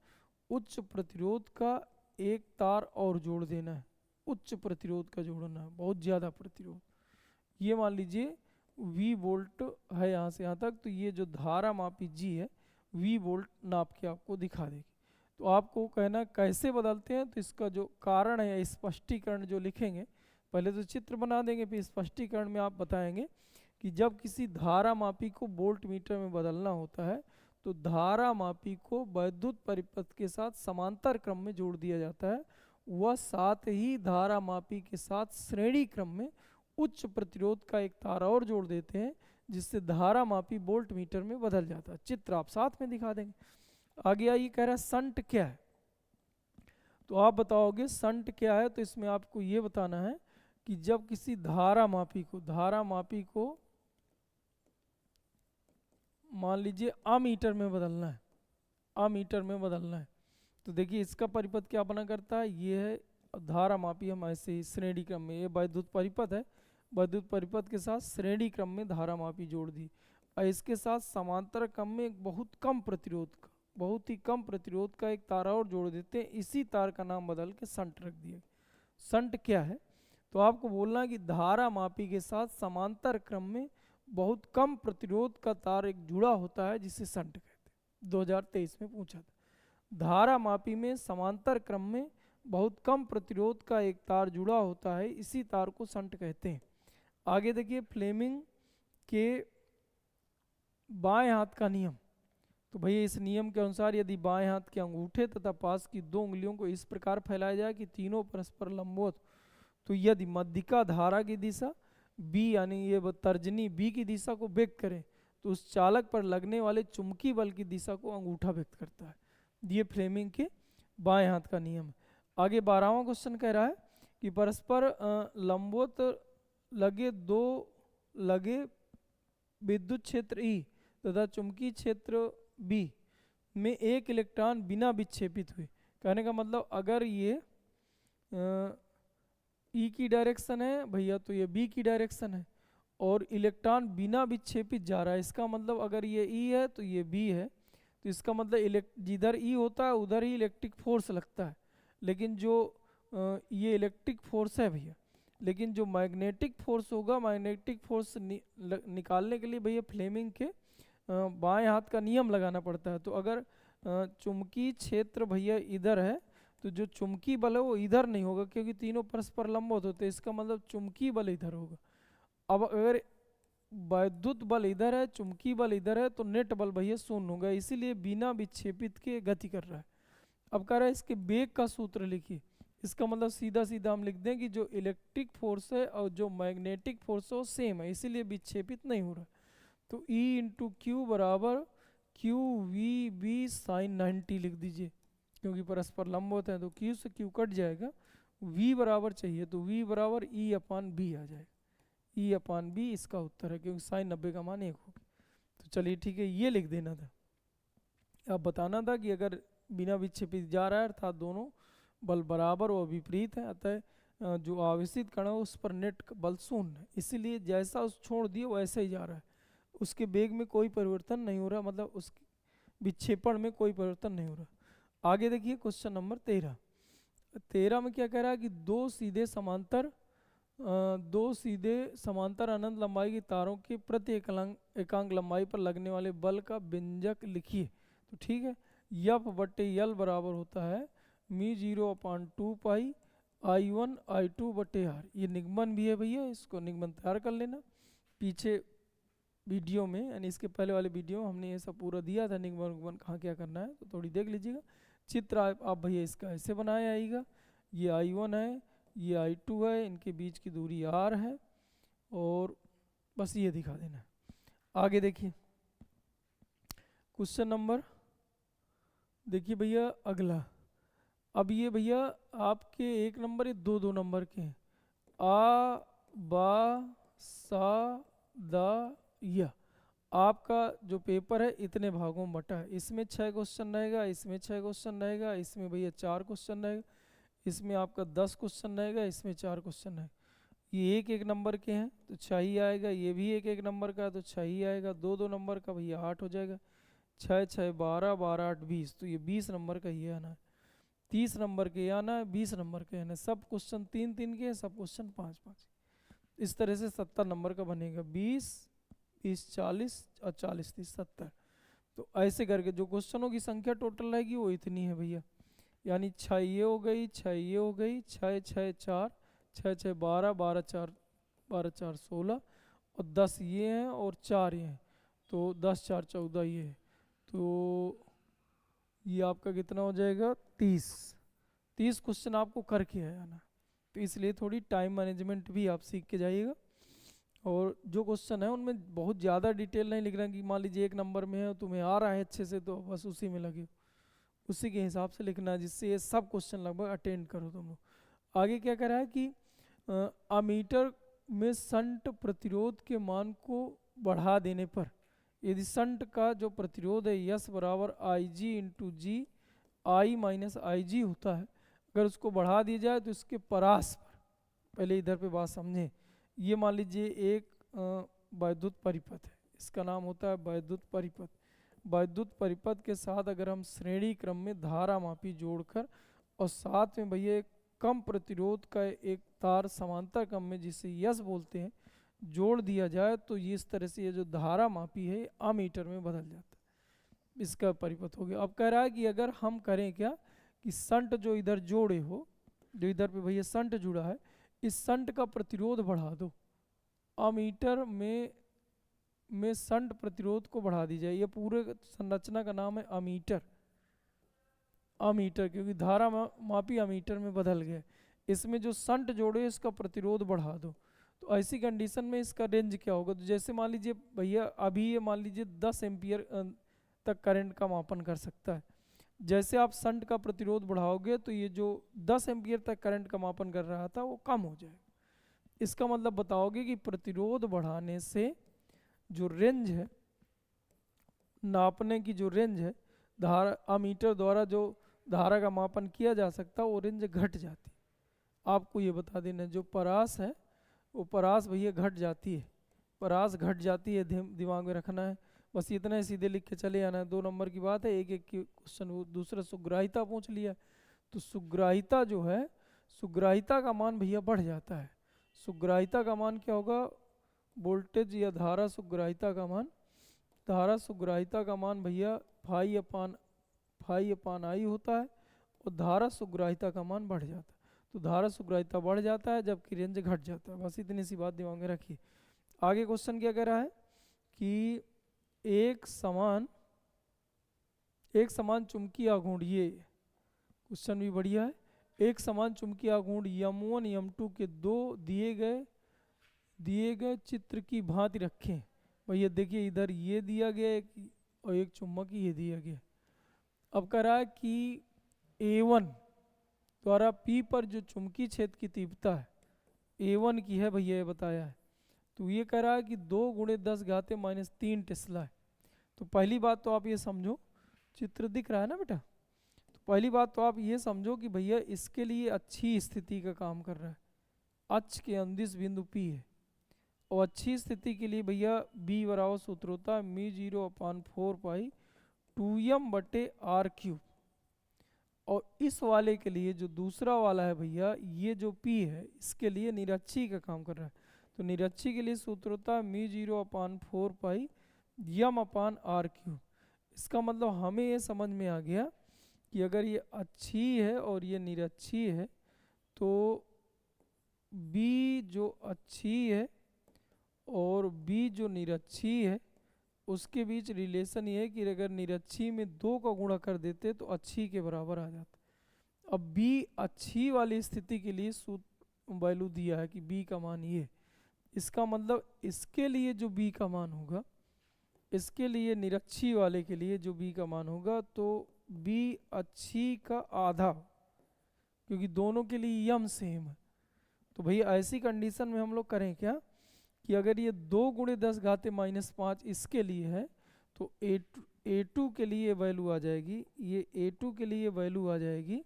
उच्च प्रतिरोध का एक तार और जोड़ देना है, उच्च प्रतिरोध का जोड़ना है, बहुत ज़्यादा प्रतिरोध। ये मान लीजिए V वोल्ट है यहाँ से यहाँ तक, तो ये जो धारा मापी G है V वोल्ट नाप के आपको दिखा देगी। तो आपको कहना कैसे बदलते हैं, तो इसका जो कारण है या स्पष्टीकरण जो लिखेंगे, पहले तो चित्र बना देंगे, फिर स्पष्टीकरण में आप बताएंगे कि जब किसी धारा मापी को वोल्ट मीटर में बदलना होता है तो धारा मापी को वैद्युत परिपथ के साथ समांतर क्रम में जोड़ दिया जाता है, वह साथ ही धारा मापी के साथ श्रेणी क्रम में उच्च प्रतिरोध का एक तार और जोड़ देते हैं, जिससे धारा मापी वोल्ट मीटर में बदल जाता है। चित्र आप साथ में दिखा देंगे। आगे आइए, कह रहा है संट क्या है, तो आप बताओगे संट क्या है। तो इसमें आपको ये बताना है कि जब किसी धारा मापी को मान लीजिए अमीटर में बदलना है, अमीटर में बदलना है, तो देखिए इसका परिपथ क्या बना करता है, ये है धारा मापी, हम ऐसे ही श्रेणी क्रम में, ये वैद्युत परिपथ है, वैद्युत परिपथ के साथ श्रेणी क्रम में धारा मापी जोड़ दी, और इसके साथ समांतर क्रम में एक बहुत ही कम प्रतिरोध का एक तार और जोड़ देते हैं। इसी तार का नाम बदल के संट रख दिया। संट क्या है, तो आपको बोलना है कि धारा मापी के साथ समांतर क्रम में बहुत कम प्रतिरोध का तार एक जुड़ा होता है, जिसे संट कहते हैं। 2023 में पूछा था, धारा मापी में समांतर क्रम में बहुत कम प्रतिरोध का एक तार जुड़ा होता है, इसी तार को संट कहते हैं। आगे देखिए, फ्लेमिंग के बाएं हाथ का नियम, तो भैया इस नियम के अनुसार यदि बाएं हाथ के अंगूठे तथा पास की दो उंगलियों को इस प्रकार फैलाया जाए कि तीनों परस्पर लंबवत, तो यदि मध्यिका धारा की दिशा बी यानी ये तर्जनी बी की दिशा को व्यक्त करें, तो उस चालक पर लगने वाले चुंबकीय बल की दिशा को अंगूठा व्यक्त करता है। ये फ्लेमिंग के बाएं हाथ का नियम है। आगे 12वां क्वेश्चन कह रहा है कि परस्पर लंबवत लगे विद्युत क्षेत्र ई तथा चुंबकीय क्षेत्र बी में एक इलेक्ट्रॉन बिना विक्षेपित हुए। कहने का मतलब अगर ये ई की डायरेक्शन है भैया, तो ये बी की डायरेक्शन है, और इलेक्ट्रॉन बिना विक्षेपित जा रहा है, इसका मतलब अगर ये ई है तो ये बी है, तो इसका मतलब जिधर ई होता है उधर ही इलेक्ट्रिक फोर्स लगता है। लेकिन जो ये इलेक्ट्रिक फोर्स है भैया, लेकिन जो मैग्नेटिक फोर्स होगा, मैग्नेटिक फोर्स निकालने के लिए भैया फ्लेमिंग के बाएं हाथ का नियम लगाना पड़ता है। तो अगर चुंबकीय क्षेत्र भैया इधर है तो जो चुंबकीय बल है वो इधर नहीं होगा, क्योंकि तीनों परस्पर लंबवत होते हैं, इसका मतलब चुंबकीय बल इधर होगा। अब अगर वैद्युत बल इधर है, चुंबकीय बल इधर है, तो नेट बल भैया शून्य होगा, इसीलिए बिना विक्षेपित के गति कर रहा है। अब कह रहा है इसके वेग का सूत्र लिखिए। इसका मतलब सीधा सीधा हम लिख दें कि जो इलेक्ट्रिक फोर्स है और जो मैग्नेटिक फोर्स है वो सेम है, इसीलिए विक्षेपित नहीं हो रहा। तो E इंटू क्यू बराबर क्यू वी बी साइन 90 लिख दीजिए, क्योंकि परस्पर लंबवत है तो Q से Q कट जाएगा। V बराबर चाहिए तो V बराबर E अपान बी आ जाएगा। E अपान बी इसका उत्तर है, क्योंकि साइन 90 का मान 1 होगा। तो चलिए ठीक है, ये लिख देना था। अब बताना था कि अगर बिना विक्षेपित जा रहा है अर्थात दोनों बल बराबर और विपरीत है, अतः जो आवेशित कण है उस पर नेट बल शून्य है, इसीलिए जैसा उस छोड़ दिए वैसे ही जा रहा है, उसके वेग में कोई परिवर्तन नहीं हो रहा, मतलब उस विक्षेपण में कोई परिवर्तन नहीं हो रहा। आगे देखिए क्वेश्चन नंबर 13। 13 में क्या कह रहा है कि दो सीधे समांतर अनंत लंबाई के तारों के प्रति एकांक लंबाई पर लगने वाले बल का व्यंजक लिखिए। तो ठीक है, यफ बटे यल बराबर होता है μ0/2 I1 I2 बटे आर। ये निगमन भी है भैया, इसको निगमन तैयार कर लेना। पीछे वीडियो में यानी इसके पहले वाले वीडियो में हमने ये सब पूरा दिया था, निगमन कहाँ क्या करना है, तो थोड़ी देख लीजिएगा। चित्र आप भैया इसका ऐसे बनाया आएगा, ये I1 है, ये I2 है, इनके बीच की दूरी R है, और बस ये दिखा देना है। आगे देखिए क्वेश्चन नंबर, देखिए भैया अगला। अब ये भैया आपके 1 नंबर ये 2 नंबर के हैं। आ बा सा दा या आपका जो पेपर है इतने भागों में बटा है, इसमें 6 क्वेश्चन रहेगा, इसमें 6 क्वेश्चन रहेगा, इसमें भैया 4 क्वेश्चन रहेगा, इसमें आपका 10 क्वेश्चन रहेगा, इसमें 4 क्वेश्चन है। ये 1 नंबर के हैं तो 6 ही आएगा, ये भी 1 नंबर का है तो 6 ही आएगा, 2 नंबर का भैया 8 हो जाएगा, 6 6 12 12 8 20, तो ये 20 नंबर का ये आना है। 30 नंबर के आना है, 20 नंबर के आना है, सब क्वेश्चन 3 3 के, सब क्वेश्चन 5 5। इस तरह से 70 नंबर का बनेगा, 20 20 40 और 40 30 70। तो ऐसे करके जो क्वेश्चनों की संख्या टोटल रहेगी वो इतनी है भैया, यानी 6 ये हो गई, 6 ये हो गई, 6 6 4 6 6 12 12 4 12 4 16 और 10 ये हैं और 4 ये हैं, तो 10 4 14 ये है, तो ये आपका कितना हो जाएगा 30 क्वेश्चन आपको करके आना। तो इसलिए थोड़ी टाइम मैनेजमेंट भी आप सीख के जाइएगा। और जो क्वेश्चन है उनमें बहुत ज़्यादा डिटेल नहीं लिखना कि मान लीजिए 1 नंबर में है तुम्हें आ रहा है अच्छे से तो बस उसी में लगे, उसी के हिसाब से लिखना है, जिससे ये सब क्वेश्चन लगभग अटेंड करो तुम लोग। आगे क्या कह रहा है कि अमीटर में शंट प्रतिरोध के मान को बढ़ा देने पर यदि शंट का जो प्रतिरोध है यस बराबर आई जी इंटू जी आई माइनस आई जी होता है, अगर उसको बढ़ा दिया जाए तो इसके परास पर, पहले इधर पे बात समझें, ये मान लीजिए एक वैद्युत परिपथ है, इसका नाम होता है वैद्युत परिपथ। वैद्युत परिपथ के साथ अगर हम श्रेणी क्रम में धारा मापी जोड़कर और साथ में भैया एक कम प्रतिरोध का एक तार समांतर क्रम में जिसे यस बोलते हैं जोड़ दिया जाए, तो ये इस तरह से ये जो धारा मापी है अमीटर में बदल जाता है, इसका परिपथ हो गया। अब कह रहा है कि अगर हम करें क्या कि शंट जो इधर जोड़े हो, जो इधर पे भैया शंट जुड़ा है, इस शंट का प्रतिरोध बढ़ा दो, अमीटर में शंट प्रतिरोध को बढ़ा दी जाए। ये पूरे संरचना का नाम है अमीटर, क्योंकि धारा मापी अमीटर में बदल गए। इसमें जो शंट जोड़े इसका प्रतिरोध बढ़ा दो, तो ऐसी कंडीशन में इसका रेंज क्या होगा, तो जैसे मान लीजिए भैया अभी ये मान लीजिए 10 एम्पियर तक करंट का मापन कर सकता है, जैसे आप शंट का प्रतिरोध बढ़ाओगे तो ये जो 10 एम्पियर तक करंट का मापन कर रहा था वो कम हो जाएगा। इसका मतलब बताओगे कि प्रतिरोध बढ़ाने से जो रेंज है, नापने की जो रेंज है, धारा अमीटर द्वारा जो धारा का मापन किया जा सकता है वो रेंज घट जाती है। आपको ये बता देना जो परास है वो परास भैया घट जाती है, परास घट जाती है, दिमाग में रखना है, बस इतना ही सीधे लिख के चले आना है। 2 नंबर की बात है, एक एक क्वेश्चन वो दूसरा सुग्राहिता पूछ लिया, तो सुग्राहिता जो है, सुग्राहिता का मान भैया बढ़ जाता है। सुग्राहिता का मान क्या होगा, वोल्टेज या धारा सुग्राहिता का मान धारा सुग्राहिता का मान भैया फाई अपान आई होता है, और धारा सुग्राहिता का मान बढ़ जाता है। तो धारा सुग्राहिता बढ़ जाता है जबकि रेंज घट जाता है। बस इतनी सी बात दिमाग में रखिए। आगे क्वेश्चन क्या कह रहा है कि एक समान चुंबकीय आघूर्ण, ये क्वेश्चन भी बढ़िया है। एक समान चुंबकीय आघूर्ण M1 M2 के दो दिए गए चित्र की भांति रखें। भैया देखिए इधर ये दिया गया और एक चुंबक ये दिया गया। अब कह रहा है कि A1 द्वारा P पर जो चुंबकीय क्षेत्र की तीव्रता है A1 की है भैया, ये बताया है। तो ये कह रहा है कि 2 × 10⁻³ टेस्ला है। तो पहली बात तो आप ये समझो, चित्र दिख रहा है ना बेटा, तो पहली बात तो आप ये समझो कि भैया इसके लिए अच्छी स्थिति का काम कर रहा है। अक्ष के अंदिश बिंदु P है, और अच्छी स्थिति के लिए भैया B बराबर सूत्र होता है μ0/4π2m/r³। और इस वाले के लिए जो दूसरा वाला है भैया, ये जो P है इसके लिए निरक्षी का काम कर रहा है। तो निरक्षी के लिए सूत्र होता है μ0/4πm/r³। इसका मतलब हमें ये समझ में आ गया कि अगर ये अच्छी है और ये निरक्षी है, तो B जो अच्छी है और B जो निरक्षी है उसके बीच रिलेशन ये है कि अगर निरक्षी में 2 का गुणा कर देते तो अच्छी के बराबर आ जाता। अब B अच्छी वाली स्थिति के लिए सूत्र वैल्यू दिया है कि B का मान ये, इसका मतलब इसके लिए जो B का मान होगा, इसके लिए निरक्षी वाले के लिए जो B का मान होगा, तो B अच्छी का आधा, क्योंकि दोनों के लिए यम सेम है। तो भैया ऐसी कंडीशन में हम लोग करें क्या कि अगर ये 2 × 10⁻⁵ इसके लिए है, तो A2 के लिए वैल्यू आ जाएगी, ये A2 के लिए वैल्यू आ जाएगी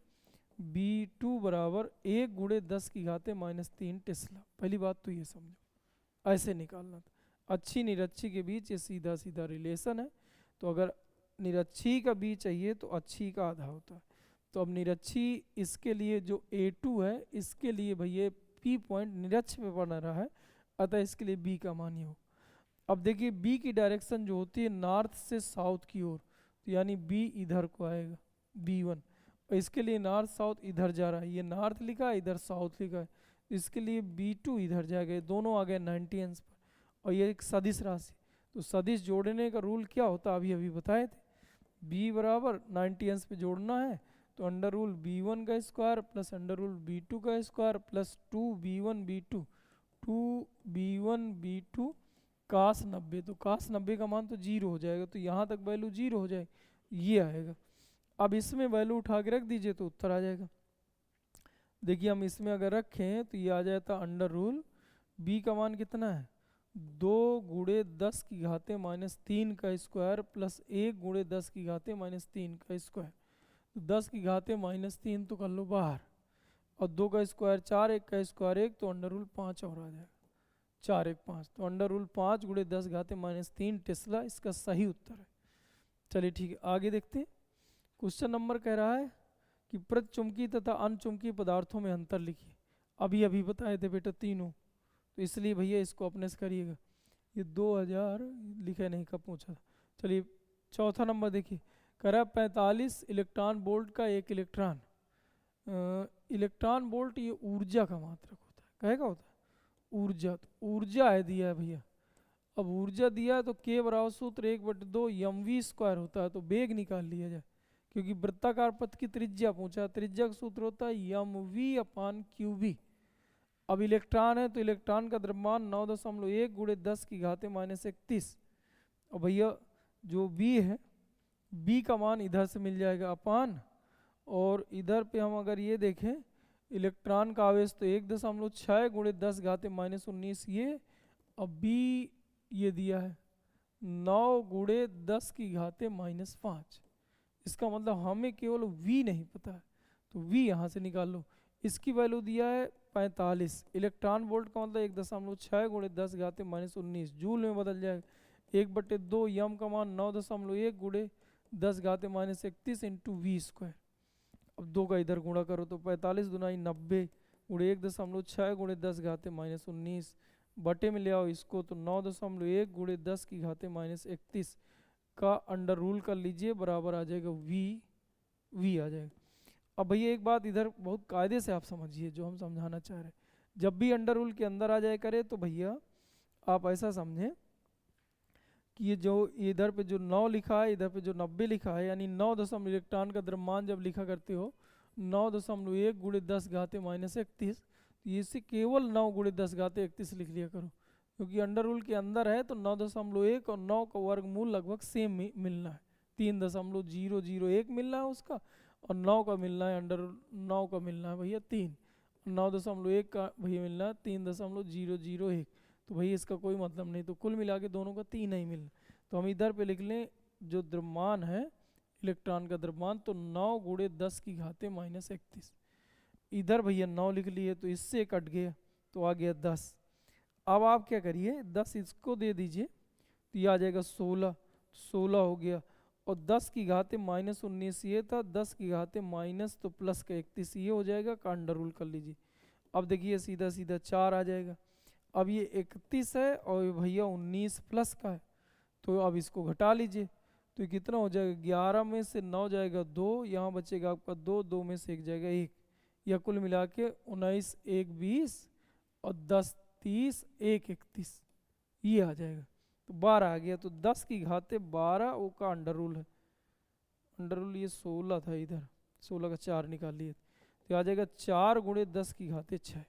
B2 बराबर 1 × 10⁻³ टेस्ला। पहली बात तो ये समझो, ऐसे निकालना था। अच्छी निरक्षी के बीच ये सीधा सीधा रिलेशन है। तो अगर निरक्षी का B चाहिए तो अच्छी का आधा होता है। तो अब निरक्षी इसके लिए जो A2 है, इसके लिए भैया P पॉइंट निरक्ष पे बना रहा है, अतः इसके लिए B का मान ये हो। अब देखिए B की डायरेक्शन जो होती है नॉर्थ से साउथ की ओर, तो यानी B इधर को आएगा B1, और इसके लिए नॉर्थ साउथ इधर जा रहा है, ये नॉर्थ लिखा है, इधर साउथ लिखा है, तो इसके लिए B2 इधर जाएगा। दोनों आ गए 90 अंश पर, और ये एक सदिश राशि। तो सदिश जोड़ने का रूल क्या होता है अभी बताए थे, B बराबर 90 अंश पे जोड़ना है, तो अंडर रूल B1 का square plus under rule B2 का square plus 2B1 B2 cos 90। तो cos 90 का मान तो 0 हो जाएगा, तो यहाँ तक वैल्यू 0 हो जाएगी, ये आएगा। अब इसमें वैल्यू उठा के रख दीजिए तो उत्तर आ जाएगा। देखिए हम इसमें अगर रखें तो ये आ जाता अंडर रूल B का मान कितना है 2 × 10⁻³ का स्क्वायर प्लस 1 × 10⁻³ का स्क्वायर। तो 10⁻³ तो कर लो बाहर, और 2 का स्क्वायर 4, 1 का स्क्वायर 1, तो अंडर रूल 5 और आ जाएगा, 4 1 5, तो अंडर रूल 5 × 10⁻³ टेस्ला इसका सही उत्तर है। चलिए ठीक है, आगे देखते हैं। क्वेश्चन नंबर कह रहा है कि प्रतिचुंबकीय तथा अनचुंबकीय पदार्थों में अंतर लिखिए। अभी बताए थे बेटा तीनों, तो इसलिए भैया इसको अपने से करिएगा। ये 2000 लिखे नहीं, कब पूछा था। चलिए चौथा नंबर देखिए, कह रहा है 45 इलेक्ट्रॉन वोल्ट का एक इलेक्ट्रॉन। इलेक्ट्रॉन वोल्ट ये ऊर्जा का मात्रक होता है, कहेगा होता है ऊर्जा, तो ऊर्जा है दिया है भैया। अब ऊर्जा दिया है तो K बराबर सूत्र 1/2 mv² होता है, तो वेग निकाल लिया जाए, क्योंकि वृत्ताकार पथ की त्रिज्या पूछा, त्रिज्या का सूत्र होता है mv/qb। अब इलेक्ट्रॉन है तो इलेक्ट्रॉन का द्रव्यमान 9.1 × 10⁻31। और भैया जो B है, B का मान इधर से मिल जाएगा अपान, और इधर पे हम अगर ये देखें इलेक्ट्रॉन का आवेश तो 1.6 × 10⁻19 ये, अब B ये दिया है 9 × 10⁻5। इसका मतलब हमें केवल V नहीं पता है, तो V यहाँ से निकाल लो। इसकी वैल्यू दिया है 45 इलेक्ट्रॉन वोल्ट का मतलब 1.6 × 10⁻19 जूल में बदल जाएगा। 1/2 यम का मान 9.1 × 10⁻31 इंटू V²। अब 2 का इधर गुणा करो तो 45 × 2 = 90 × 1.6 × 10⁻19 बटे में ले आओ इसको, तो 9.1 गुणे 10 की घाते -31 का अंडर रूल कर लीजिए, बराबर आ जाएगा v आ जाएगा। अब भैया एक बात इधर बहुत कायदे से आप समझिए जो हम समझाना चाह रहे हैं। जब भी अंडर रूल के अंदर आ जाए करे तो भैया आप ऐसा समझें कि ये जो इधर पे जो 9 लिखा है, इधर पे जो 90 लिखा है, यानी 9 दशमलव इलेक्ट्रॉन का द्रव्यमान जब लिखा करते हो 9.1 गुणे 10 घाते -31, तो इसे केवल 9 गुणे 10 घाते 31 लिख लिया करो, क्योंकि अंडर रूल के अंदर है तो 9.1 और 9 का वर्गमूल लगभग सेम मिलना है, 3.001 मिलना है उसका, और 9 का मिलना है अंडर 9 का मिलना है भैया 3, 9.1 का भैया मिलना है 3.001, तो भैया इसका कोई मतलब नहीं, तो कुल मिला के दोनों का 3 ही मिलना। तो हम इधर पे लिख लें जो द्रव्यमान है इलेक्ट्रॉन का द्रव्यमान, तो 9 गुणे 10 की घाते -31, इधर भैया 9 लिख लिए तो इससे कट गया तो आ गया 10। अब आप क्या करिए 10 इसको दे दीजिए तो ये आ जाएगा 16 हो गया, और 10 की घाते -19 ये था, 10 की घाते माइनस तो प्लस का 31 ये हो जाएगा, का अंडर रूल कर लीजिए। अब देखिए सीधा सीधा 4 आ जाएगा। अब ये 31 है और भैया 19 प्लस का है, तो अब इसको घटा लीजिए, तो ये कितना हो जाएगा, 11 में से 9 जाएगा 2, यहाँ बचेगा आपका 2, 2 में से 1 जाएगा 1, या कुल मिला के 19 1 20 और 10 30 1 31 ये आ जाएगा, तो 12 आ गया। तो 10 की घाते 12 वो का अंडर रूल है, अंडर रूल ये 16 था, इधर 16 का 4 निकाल लिए तो आ जाएगा 4 गुणे 10 की घाते 6,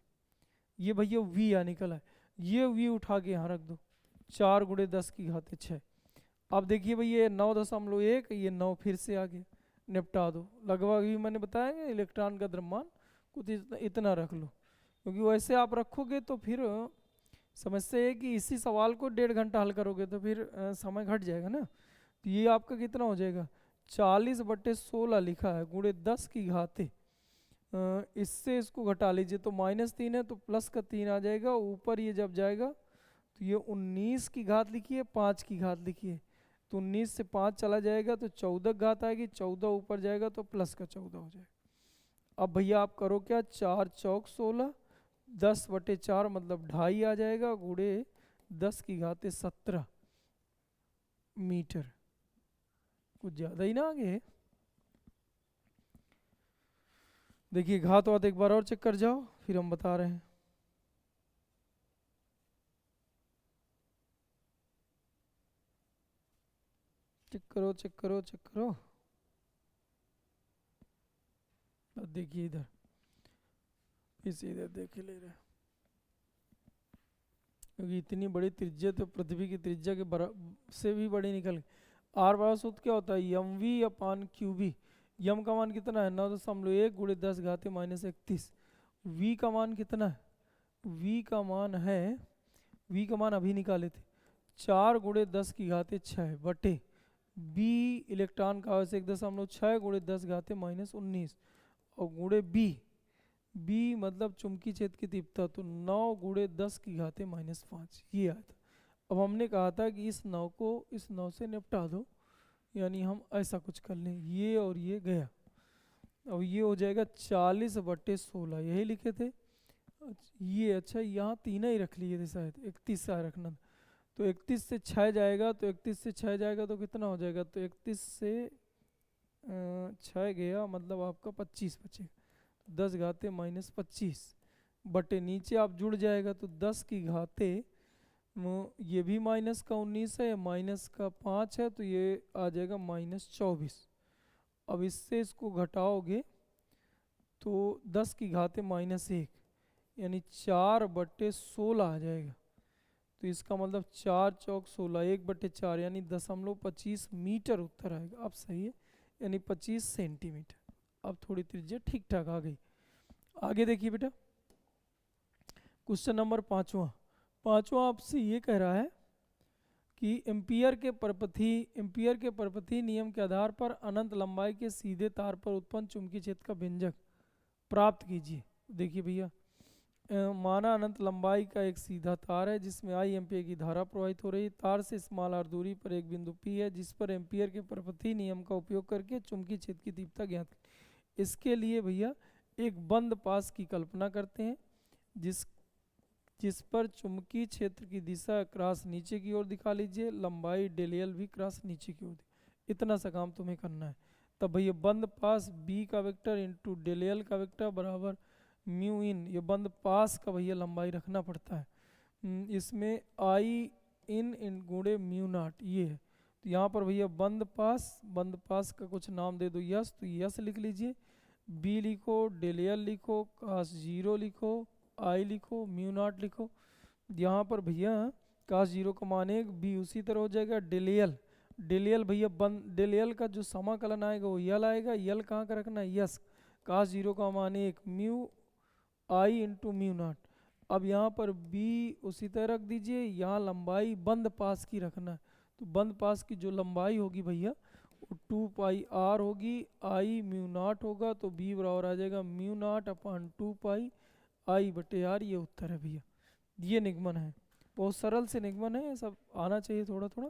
ये भैया v आ निकला है, ये v उठा के यहाँ रख दो, 4 गुणे 10 की घाते 6। अब देखिए भैया ये 9.1 ये 9 फिर से आ गया, निपटा दो, लगभग भी मैंने बताया इलेक्ट्रॉन का द्रव्यमान कुछ इतना रख लो, क्योंकि वैसे आप रखोगे तो फिर समस्या है कि इसी सवाल को 1.5 घंटा हल करोगे तो फिर समय घट जाएगा ना। तो ये आपका कितना हो जाएगा, 40/16 लिखा है गुणे 10 की घाते, इससे इसको घटा लीजिए तो -3 है तो प्लस का 3 आ जाएगा, ऊपर ये जब जाएगा तो ये 19 की घात लिखिए 5 की घात लिखिए, तो 19 से 5 चला जाएगा तो 14 घात आएगी, 14 ऊपर जाएगा तो प्लस का 14 हो जाएगा। अब भैया आप करो क्या, 4 चौक 16, 10/4 मतलब 2.5 आ जाएगा गुणे 10 की घाते 17 मीटर, कुछ ज़्यादा ही ना आगे है। देखिए घात वात एक बार और चेक कर जाओ फिर हम बता रहे हैं। चेक करो चेक करो चेक करो, देखिए इधर इसे इधर देख ले रहे, क्योंकि इतनी बड़ी त्रिज्या तो पृथ्वी की त्रिज्या के बराबर से भी बड़ी निकल गई। आर बराबर सूत्र क्या होता है, यम वी अपान क्यू बी, यम का मान कितना है 9.1 गुणे 10 घाते -31, वी का मान कितना है, वी का मान है, वी का मान अभी निकाले थे 4 गुणे 10 की घाते 6 बटे बी इलेक्ट्रॉन का आवश्यक 1.6 गुणे 10 घाते -19 और गुणे बी मतलब चुंबकीय क्षेत्र की तीव्रता, तो 9 गुणे 10 की घाते -5 ये आया था। अब हमने कहा था कि इस 9 को इस 9 से निपटा दो, यानी हम ऐसा कुछ कर लें, ये और ये गया, अब ये हो जाएगा 40/16 यही लिखे थे ये, अच्छा यहाँ 3 ही रख लिए थे शायद, 31 सा रखना था, तो 31 से 6 जाएगा, तो 31 से 6 जाएगा तो कितना हो जाएगा, तो 31 से 6 गया मतलब आपका 25 बचेगा, 10 घाते -25 बटे नीचे आप जुड़ जाएगा तो 10 की घाते ये भी माइनस का 19 है, माइनस का 5 है, तो ये आ जाएगा -24। अब इससे इसको घटाओगे तो 10 की घाते -1 यानी 4/16 आ जाएगा, तो इसका मतलब 4 चौक 16 1/4 यानी 0.25 मीटर उत्तर आएगा। अब सही है, यानी 25 सेंटीमीटर। अब थोड़ी त्रिज्या ठीक ठाक आ गई। आगे देखिए बेटा, क्वेश्चन नंबर 5वां आपसे ये कह रहा है कि एम्पियर के परपथी नियम के आधार पर अनंत लंबाई के सीधे तार पर उत्पन्न चुंबकीय क्षेत्र का व्यंजक प्राप्त कीजिए। देखिए भैया, माना अनंत लंबाई का एक सीधा तार है जिसमें I एम्पियर की धारा प्रवाहित हो रही है, तार से स्मॉल r दूरी पर एक बिंदु P है जिस पर एम्पियर के परपथी नियम का उपयोग करके चुंबकीय क्षेत्र की तीव्रता ज्ञात करें। इसके लिए भैया एक बंद पास की कल्पना करते हैं जिस जिस पर चुंबकीय क्षेत्र की दिशा क्रॉस नीचे की ओर दिखा लीजिए, लंबाई डेलियल भी क्रॉस नीचे की ओर। इतना सा काम तुम्हें करना है। तब भैया बंद पास बी का वेक्टर इंटू डेलियल का वेक्टर बराबर म्यू इन, ये बंद पास का भैया लंबाई रखना पड़ता है। इसमें आई इन गुणे म्यू नॉट ये है। तो यहाँ पर भैया बंद पास का कुछ नाम दे दो यस, तो यस लिख लीजिए, बी लिखो, डेलियल लिखो, कास जीरो लिखो, आई लिखो, म्यू नॉट लिखो। यहाँ पर भैया कास जीरो का मान एक, बी उसी तरह हो जाएगा डेलियल। डेलियल भैया डेलियल का जो समाकलन आएगा वो यल आएगा, यल कहाँ का रखना है यस, कास जीरो का मान एक, म्यू आई इंटू म्यू नॉट। अब यहाँ पर बी उसी तरह रख दीजिए, यहाँ लंबाई बंद पास की रखना है, तो बंद पास की जो लंबाई होगी भैया वो 2 पाई आर होगी, आई म्यू नॉट होगा, तो बी बराबर आ जाएगा म्यू नॉट अपॉन 2 पाई आई बटे आर। ये उत्तर है भैया, ये निगमन है, बहुत सरल से निगमन है, ये सब आना चाहिए थोड़ा थोड़ा।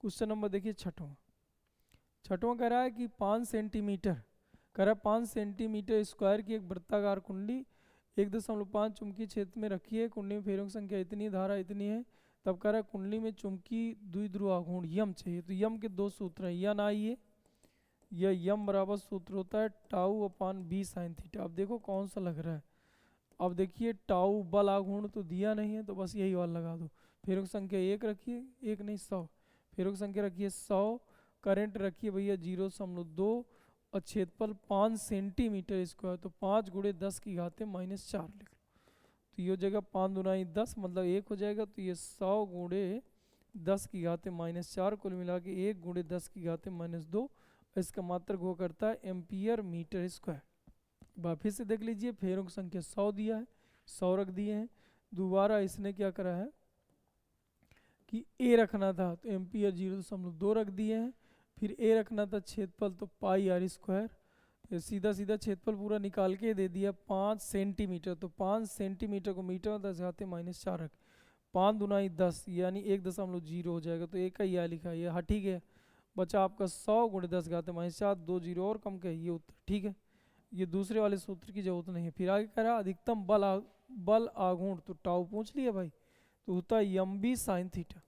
क्वेश्चन नंबर देखिए छठवां कह रहा है कि 5 सेंटीमीटर कह रहा है 5 सेंटीमीटर स्क्वायर की एक वृत्ताकार कुंडली 1.5 चुंबकीय क्षेत्र में रखी है, कुंडली में फेरों की संख्या इतनी, धारा इतनी है। तब कह रहा है कुंडली में चुंबकीय द्विध्रुव आघूर्ण यम चाहिए। तो यम के दो सूत्र हैं, यन आई है, यह यम बराबर सूत्र होता है टाउ अपान बी साइन थीटा। अब देखो कौन सा लग रहा है। अब देखिए टाउ बल आघूर्ण तो दिया नहीं है, तो बस यही वाला लगा दो। फेरों की संख्या एक रखिए, एक नहीं 100, फेरों की संख्या रखिए 100, करंट रखिए भैया 0.2 और क्षेत्रफल 5 सेंटीमीटर स्क्वायर, तो 5 गुणे 10 की घाते -4 लिख लो। तो ये हो जाएगा 5 दूनाई 10 मतलब 1 हो जाएगा, तो ये 100 गुणे 10 की घाते -4 कुल मिला के 1 गुणे 10 की घाते -2, इसका मात्रक वो करता है एम्पियर मीटर स्क्वायर। बार फिर से देख लीजिए, फेरों की संख्या 100 दिया है, 100 रख दिए हैं। दोबारा इसने क्या करा है कि ए रखना था, तो एम्पियर 0.2 रख दिए हैं। फिर ए रखना था क्षेत्रफल, तो पाई आर स्क्वायर, सीधा सीधा क्षेत्रफल पूरा निकाल के दे दिया 5 सेंटीमीटर, तो 5 सेंटीमीटर को मीटर में 10 घाते -4 रख, 5 दूनाई 10 यानी 1.0 हो जाएगा, तो एक का यह लिखा है। हाँ ठीक है, बचा आपका 100 गुणे 10 घाते -4, 2 जीरो और कम का ये उत्तर ठीक है। ये दूसरे वाले सूत्र की जरूरत नहीं है। फिर आगे कह रहा अधिकतम बल आघूर्ण, तो टाउ पूछ लिया भाई, तो होता है यम बी साइन थीटा,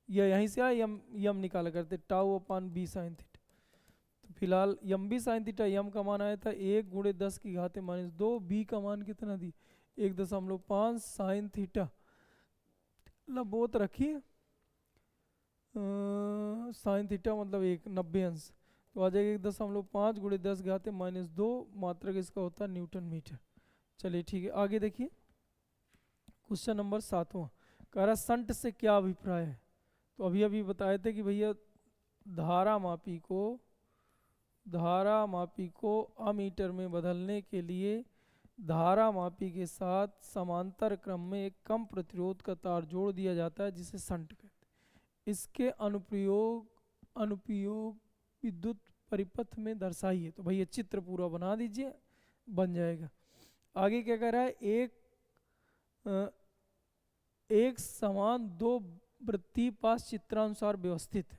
या यहीं से आया यम निकाला करते टाउ अपान बी साइन थीटा। तो फिलहाल यम बी साइन थीटा यम का मान आया था 1 गुणे 10 की घाते -2, बी का मान कितना दी 1.5 साइन थीटा, मतलब बहुत रखिए साइन थीटा मतलब 90 अंश, तो आ जाएगा 1.5 गुणे 10 घाते -2, मात्रक इसका होता है न्यूटन मीटर। चलिए ठीक है, आगे देखिए क्वेश्चन नंबर 7वां कह रहा संट से क्या अभिप्राय है। तो अभी बताए थे कि भैया धारा मापी को अमीटर में बदलने के लिए धारा मापी के साथ समांतर क्रम में एक कम प्रतिरोध का तार जोड़ दिया जाता है, जिसे संट कहते हैं। इसके अनुप्रयोग विद्युत परिपथ में दर्शाइए। तो भैया चित्र पूरा बना दीजिए, बन जाएगा। आगे क्या कह रहा है, एक समान दो वृत्तीय पास चित्रानुसार व्यवस्थित है,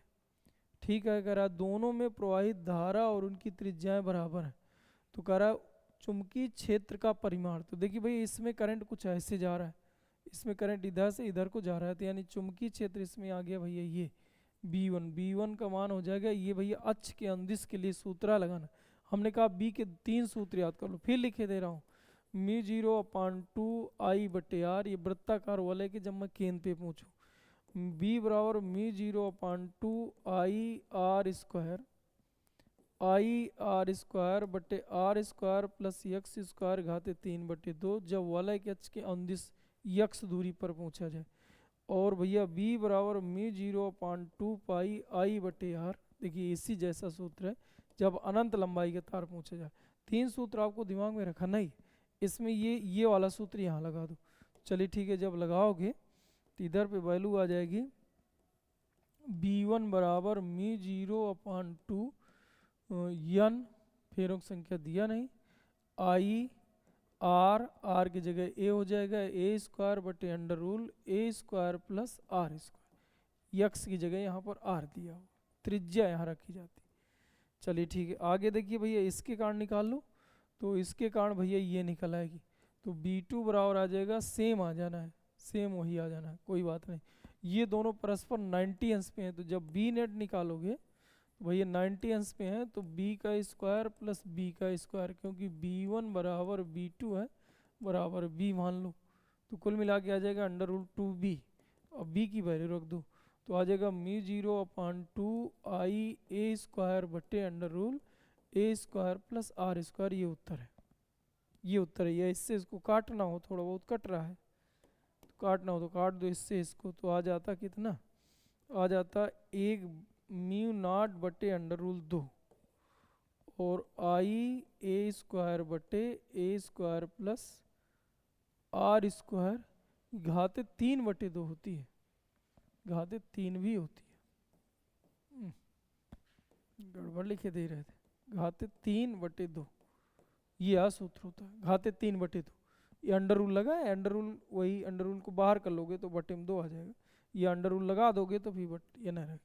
ठीक है। कह रहा है दोनों में प्रवाहित धारा और उनकी त्रिज्याएं बराबर हैं। तो कह रहा है चुंबकीय क्षेत्र का परिमाण, तो देखिए भाई इसमें करंट कुछ ऐसे जा रहा है, इसमें करंट इधर से इधर को जा रहा है, तो यानी चुंबकीय क्षेत्र इसमें आ गया भैया ये B1 का मान हो जाएगा ये भैया अक्ष के अंदिश के लिए सूत्र लगाना। हमने कहा बी के 3 सूत्र याद कर लो, फिर लिखे दे रहा हूँ μ0/2 आई बटे आर, ये वृत्ताकार वाले के जब मैं केंद्र पे पूछूँ, बी बराबर μ0/2 आई आर बटे R square plus x square घाते 3/2, जब वलय के अक्ष के अंदिश यक्स दूरी पर पूछा जाए। और भैया बी बराबर μ0/2 पाई आई बटे आर, देखिए इसी जैसा सूत्र है जब अनंत लंबाई का तार पूछा जाए। 3 सूत्र आपको दिमाग में रखना ही, इसमें ये वाला सूत्र यहाँ लगा दो। चलिए ठीक है, जब लगाओगे तो इधर पे वैल्यू आ जाएगी B1 बराबर μ0/2 यन, फेरों की संख्या दिया नहीं, आई आर की जगह ए हो जाएगा, ए स्क्वायर बटे अंडर रूल ए square plus R square, X की जगह यहाँ पर आर दिया हो, त्रिज्या यहाँ रखी जाती। चलिए ठीक है, आगे देखिए भैया इसके कारण निकाल लो। तो इसके कारण भैया ये निकल आएगी, तो B2 बराबर आ जाएगा, सेम आ जाना है, सेम वही आ जाना है, कोई बात नहीं। ये दोनों परस्पर 90 अंश पे हैं, तो जब बी नेट निकालोगे तो भैया 90 अंश पे हैं, तो बी का स्क्वायर प्लस बी का स्क्वायर, क्योंकि बी1 बराबर बी2 है बराबर बी मान लो, तो कुल मिला के आ जाएगा अंडर रूट 2b, और बी की वैल्यू रख दो तो आ जाएगा μ0/2 आई ए स्क्वायर बटे अंडर रूल ए स्क्वायर प्लस आर स्क्वायर। ये उत्तर है, ये उत्तर है। या इससे इसको काटना हो, थोड़ा बहुत कट रहा है तो काटना हो तो काट दो इससे इसको, तो आ जाता कितना, आ जाता 1 बटे अंडर रूल 2 और आई ए स्क्वायर बटे ए स्क्वायर प्लस आर स्क्वायर, घाते 3/2 होती है, घाते 3 भी होती है, गड़बड़ लिखे दे रहे थे, घाते 3/2 ये आ सूत्र होता है, घाते 3/2। ये अंडर रूल लगा है, अंडर रूल वही अंडर रूल को बाहर कर लोगे तो बटे में 2 आ जाएगा, ये अंडर रूल लगा दोगे तो फिर बट ये ना रहेगा।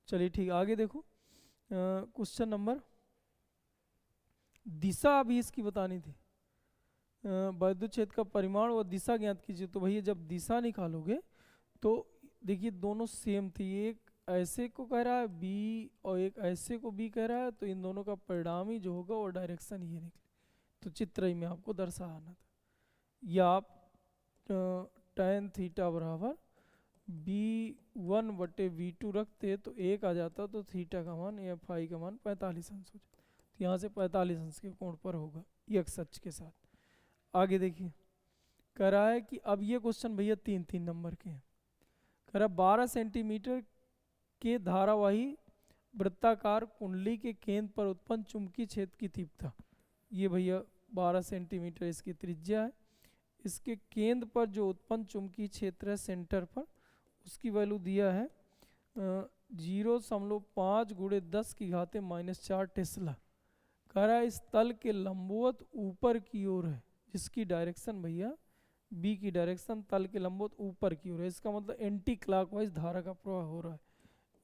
चलिए ठीक, आगे देखो क्वेश्चन नंबर, दिशा अभी इसकी बतानी थी। वैद्युत क्षेत्र का परिमाण व दिशा ज्ञात कीजिए। तो भैया जब दिशा निकालोगे तो देखिए दोनों सेम थी, एक ऐसे को कह रहा है बी और एक ऐसे को बी कह रहा है, तो इन दोनों का परिणाम ही जो होगा वो डायरेक्शन ये निकले, तो चित्र ही में आपको दर्शाना था। या आप tan थीटा बराबर b1/v2 रखते तो एक आ जाता, तो थीटा का मान या फाई का मान 45 अंश हो जाता, तो यहाँ से 45 अंश के कोण पर होगा x अक्ष के साथ। आगे देखिए कह रहा है कि अब ये क्वेश्चन भैया 3-3 नंबर के हैं। कह रहा है 12 सेंटीमीटर के धारावाही वृत्ताकार कुंडली के केंद्र पर उत्पन्न चुंबकीय क्षेत्र की तीव्रता, ये भैया 12 सेंटीमीटर इसकी त्रिज्या है, इसके केंद्र पर जो उत्पन्न चुंबकीय क्षेत्र है सेंटर पर, उसकी वैल्यू दिया है 0.5 × 10⁻⁻4 टेस्ला। कह रहा है इस तल के लंबवत ऊपर की ओर है, जिसकी डायरेक्शन भैया बी की डायरेक्शन तल के लंबवत ऊपर की ओर है, इसका मतलब एंटी क्लॉकवाइज धारा का प्रवाह हो रहा है,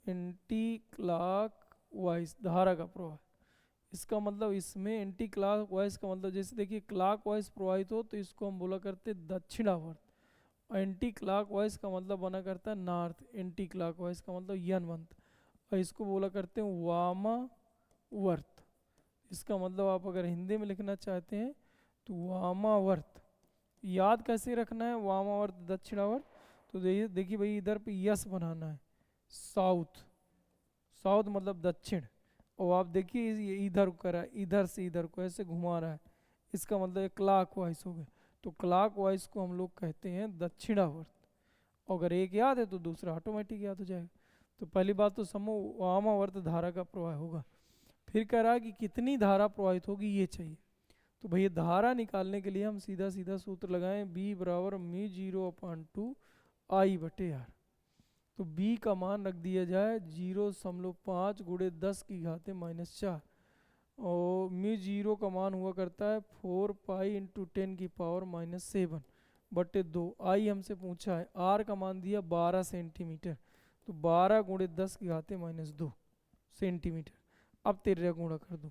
एंटी क्लॉकवाइज धारा का प्रवाह। इसका मतलब इसमें एंटी क्लॉकवाइज का मतलब जैसे देखिए क्लॉकवाइज प्रवाहित हो तो इसको हम बोला करते दक्षिणावर्त, एंटी क्लॉकवाइज का मतलब बना करता है नॉर्थ, एंटी क्लॉकवाइज का मतलब यनवंत, और इसको बोला करते हैं वामावर्त। इसका मतलब आप अगर हिंदी में लिखना चाहते हैं तो वामावर्त। याद कैसे रखना है वामावर्त दक्षिणावर्त, तो देखिए भाई इधर पे यस बनाना है, साउथ, साउथ मतलब दक्षिण, और आप देखिए ये इधर करा, इधर से इधर को ऐसे घुमा रहा है, इसका मतलब क्लॉकवाइज हो गया, तो क्लॉकवाइज को हम लोग कहते हैं दक्षिणावर्त। अगर एक याद है तो दूसरा ऑटोमेटिक याद हो जाएगा। तो पहली बात तो समूह वामावर्त धारा का प्रवाह होगा। फिर कह रहा है कि कितनी धारा प्रवाहित होगी ये चाहिए, तो भैया धारा निकालने के लिए हम सीधा सीधा सूत्र लगाएं, B बराबर μ0/2 I/R। तो B का मान रख दिया जाए 0.5 × 10⁻⁻4 और μ0 का मान हुआ करता है 4 पाई × 10⁻⁻7/2। I हमसे पूछा है, R का मान दिया 12 सेंटीमीटर, तो 12 × 10⁻⁻2 सेंटीमीटर। अब 13 गुणा कर दो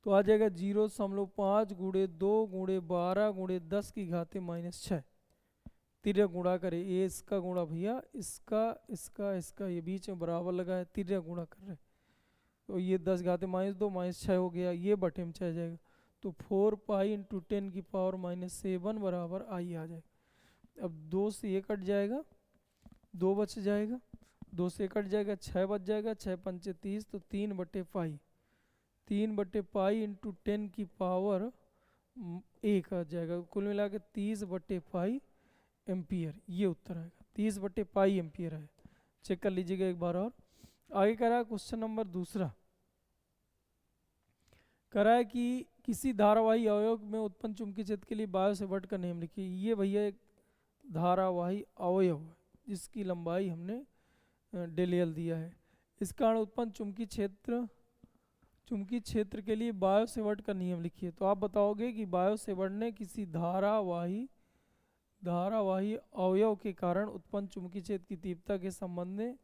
तो आ जाएगा 0.5 × 2 × 12 × 10⁻⁻6। 13 गुणा करे, ये इसका गुणा भैया इसका इसका इसका, ये बीच में बराबर लगा है, 13 गुणा कर रहे तो ये 10⁻2 -6 हो गया, ये बटे में चला जाएगा, तो 4 पाई × 10⁻⁷ बराबर आई आ जाएगा। अब 2 से ये कट जाएगा, 2 बच जाएगा, 2 से कट जाएगा, 6 बच जाएगा, 6 पंचे 30, तो 3/पाई, 3/पाई × 10⁻1 आ जाएगा, कुल मिला के 30/पाई एम्पियर, ये उत्तर आएगा, 30/पाई एम्पियर है। चेक कर लीजिएगा एक बार और। आगे कह रहा है क्वेश्चन नंबर दूसरा, कह रहा है कि किसी धारावाही अवयव में उत्पन्न चुंबकीय क्षेत्र के लिए बायो सेवर्ट का नियम लिखिए। ये भैया एक धारावाही अवयव है जिसकी लंबाई हमने डेलियल दिया है, इस कारण उत्पन्न चुंबकीय क्षेत्र के लिए बायो सेवर्ट का नियम लिखिए। तो आप बताओगे कि बायो सेवर्ट ने किसी धारावाही अवयव के कारण उत्पन्न चुंबकीय क्षेत्र की तीव्रता के संबंध में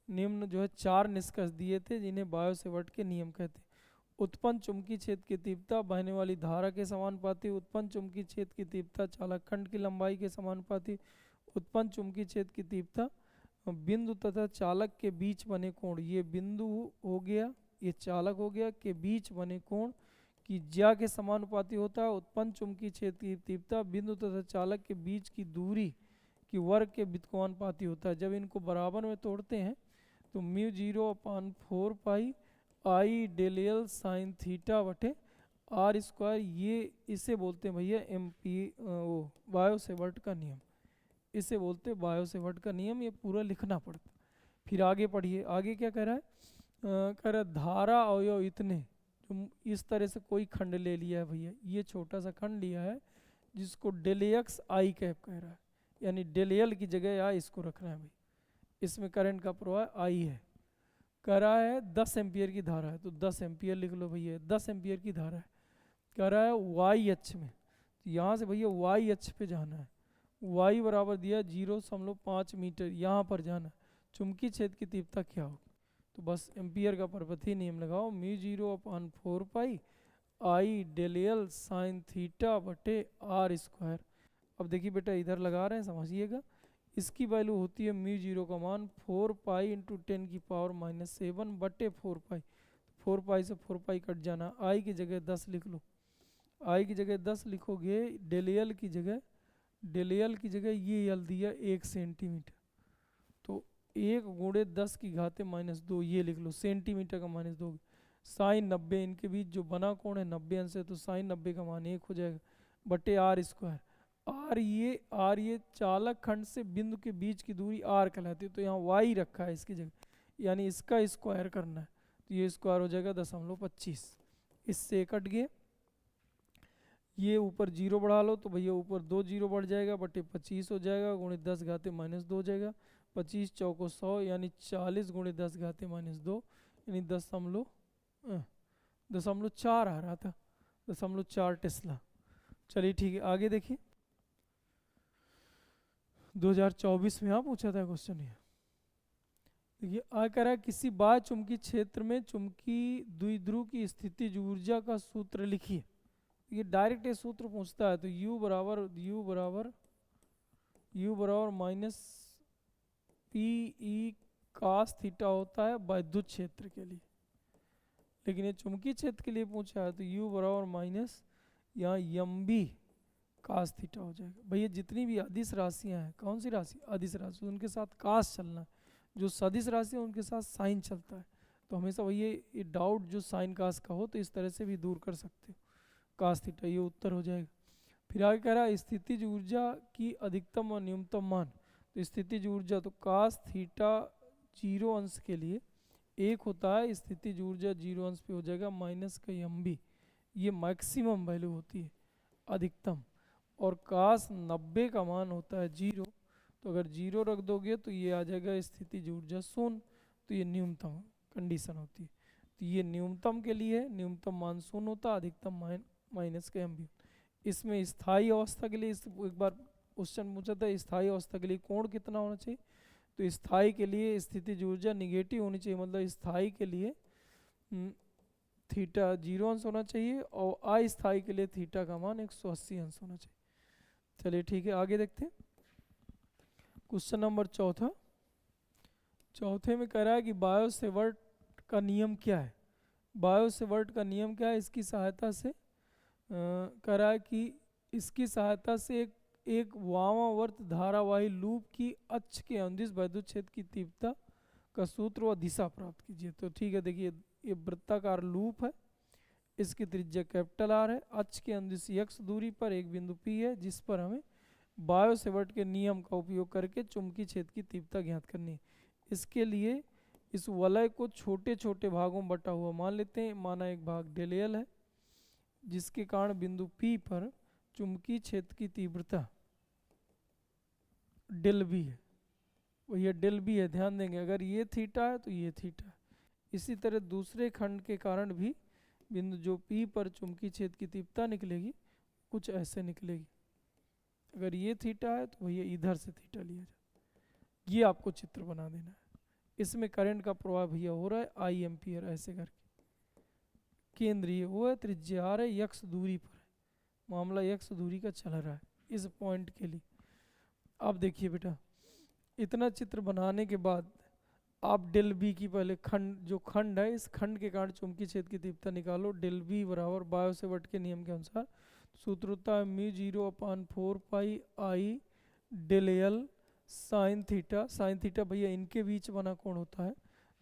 निम्न जो है 4 निष्कर्ष दिए थे, जिन्हें बायो सेवर्ट के नियम कहते हैं। उत्पन्न चुंबकीय क्षेत्र की तीव्रता बहने वाली धारा के समानुपाती, उत्पन्न चुंबकीय क्षेत्र की तीव्रता चालक खंड की लंबाई के समानुपाती, उत्पन्न चुंबकीय क्षेत्र की तीव्रता बिंदु तथा चालक के बीच बने कोण, ये बिंदु हो गया, ये चालक हो गया, के बीच बने कोण की ज्या के समानुपाती होता है। उत्पन्न चुंबकीय क्षेत्र की तीव्रता बिंदु तथा चालक के बीच की दूरी की वर्ग के व्युत्क्रमानुपाती होता है। जब इनको बराबर में तोड़ते हैं तो mu 0/4 pi I del L sine theta बटे आर स्क्वायर, ये इसे बोलते हैं भैया बायो सेवर्ट का नियम, इसे बोलते हैं बायो सेवर्ट का नियम। ये पूरा लिखना पड़ता। फिर आगे पढ़िए, आगे क्या कह रहा है, कह रहा है धारा अवयव इतने, तो इस तरह से कोई खंड ले लिया है भैया, ये छोटा सा खंड लिया है जिसको डेल एक्स आई कैप कह रहा है, यानी डेल एल की जगह आई इसको रखना है भाई। इसमें करंट का प्रवाह आई है, कह रहा है 10 एम्पियर की धारा है, तो 10 एम्पियर लिख लो भैया, 10 एम्पियर की धारा है। कह रहा है वाई अक्ष में, तो यहाँ से भैया वाई अक्ष पे जाना है, वाई बराबर दिया 0.5 मीटर, यहाँ पर जाना है। चुंबकीय क्षेत्र की तीव्रता क्या होगी, तो बस एम्पियर का परपथी नियम लगाओ, mu 0/4 pi I del L sine theta बटे आर स्क्वायर। अब देखिए बेटा इधर लगा रहे हैं, समझिएगा, इसकी वैल्यू होती है म्यू 0 का मान 4 पाई इंटू 10⁻⁷ बटे 4 पाई, 4 पाई से 4 पाई कट जाना, आई की जगह 10 लिख लो, आई की जगह 10 लिखोगे, डेल एल की जगह, डेल एल की जगह ये यल दिया 1 सेंटीमीटर, तो 1 गुणे 10 की घाते -2 ये लिख लो, सेंटीमीटर का -2, साइन 90, इनके बीच जो बना कोण है 90 अंश है, तो साइन 90 का मान 1 हो जाएगा बटे आर स्क्वायर। आर ये चालक खंड से बिंदु के बीच की दूरी आर कहलाती है, तो यहाँ वाई रखा है इसकी जगह, यानी इसका स्क्वायर करना है, तो ये स्क्वायर हो जाएगा 0.25, इससे कट गए, ये ऊपर 0 बढ़ा लो तो भैया ऊपर 2 0 बढ़ जाएगा बटे 25 हो जाएगा, गुणे 10 घाते -2 हो जाएगा, 25 चौको 100 यानी 40 गुणे 10 घाते -2 यानी 0.4 आ रहा था, 0.4 टेस्ला। चलिए ठीक है, आगे देखिए 2024 में पूछा था क्वेश्चन ये, देखिए आ कह रहा है किसी बाह्य चुंबकीय क्षेत्र में चुंबकीय द्विध्रुव की स्थितिज ऊर्जा का सूत्र लिखिए। ये डायरेक्ट ये सूत्र पूछता है, तो U बराबर माइनस PE cos थीटा होता है विद्युत क्षेत्र के लिए, लेकिन ये चुंबकीय क्षेत्र के लिए पूछा है, तो U बराबर माइनस यहाँ MB cos थीटा हो जाएगा। भैया जितनी भी अदिश राशियाँ हैं, कौन सी राशि, अदिश राशि, उनके साथ कास चलना है, जो सदिश राशि है उनके साथ साइन चलता है, तो हमेशा भैया ये डाउट जो साइन कास का हो तो इस तरह से भी दूर कर सकते हो, कास थीटा, ये उत्तर हो जाएगा। फिर आगे कह रहा है स्थितिज ऊर्जा की अधिकतम और न्यूनतम मान, तो स्थितिज ऊर्जा तो कास थीटा 0 अंश के लिए 1 होता है, स्थितिज ऊर्जा 0 अंश पे हो जाएगा माइनस का MB, ये मैक्सिमम वैल्यू होती है अधिकतम, और कास 90 का मान होता है 0, तो अगर 0 रख दोगे तो ये आ जाएगा स्थितिज ऊर्जा 0, तो ये न्यूनतम कंडीशन होती है, तो ये न्यूनतम के लिए न्यूनतम मान 0 होता है, अधिकतम माइनस का MB। इसमें स्थायी अवस्था के लिए एक बार क्वेश्चन पूछा था, स्थायी अवस्था के लिए कोण कितना होना चाहिए, तो स्थायी के लिए स्थितिज ऊर्जा निगेटिव होनी चाहिए, मतलब स्थायी के लिए थीटा 0 अंश होना चाहिए, और अस्थायी के लिए थीटा का मान 180 अंश होना चाहिए। चलिए ठीक है, आगे देखते हैं क्वेश्चन नंबर चौथे में कह रहा है कि बायो सेवर्ट का नियम क्या है, बायो सेवर्ट का नियम क्या है, इसकी सहायता से कह रहा है कि इसकी सहायता से एक वामावर्त धारावाही लूप की अक्ष के अनुदिश विद्युत क्षेत्र की तीव्रता का सूत्र व दिशा प्राप्त कीजिए। तो ठीक है, देखिए ये वृत्ताकार लूप है, इसकी त्रिज्या कैपिटल R है, अक्ष के अनुदिश x दूरी पर एक बिंदु P है, जिस पर हमें बायो सेवर्ट के नियम का उपयोग करके चुंबकीय क्षेत्र की तीव्रता ज्ञात करनी है। इसके लिए इस वलय को छोटे छोटे भागों में बटा हुआ मान लेते हैं, माना एक भाग डेल एल है, जिसके कारण बिंदु P पर चुंबकीय क्षेत्र की तीव्रता डेल बी है, वो ये डेल बी है, ध्यान देंगे, अगर ये थीटा है तो ये थीटा है। इसी तरह दूसरे खंड के कारण भी बिंदु जो P पर चुंबकीय क्षेत्र की तीव्रता निकलेगी कुछ ऐसे निकलेगी, अगर ये थीटा है तो भैया इधर से थीटा लिया जाए, ये आपको चित्र बना देना है। इसमें करंट का प्रवाह भैया हो रहा है I एम्पियर, ऐसे करके केंद्रीय वो है, त्रिज्या आर है, यक्स दूरी पर है, मामला यक्स दूरी का चल रहा है इस पॉइंट के लिए। अब देखिए बेटा, इतना चित्र बनाने के बाद आप डेल बी की पहले खंड, जो खंड है इस खंड के कारण चुंबकीय क्षेत्र की तीव्रता निकालो। डेल बी बराबर बायो सेवर्ट के नियम के अनुसार सूत्र होता है mu 0/4 pi I del L sine theta. Sine theta भैया इनके बीच बना कोण होता है,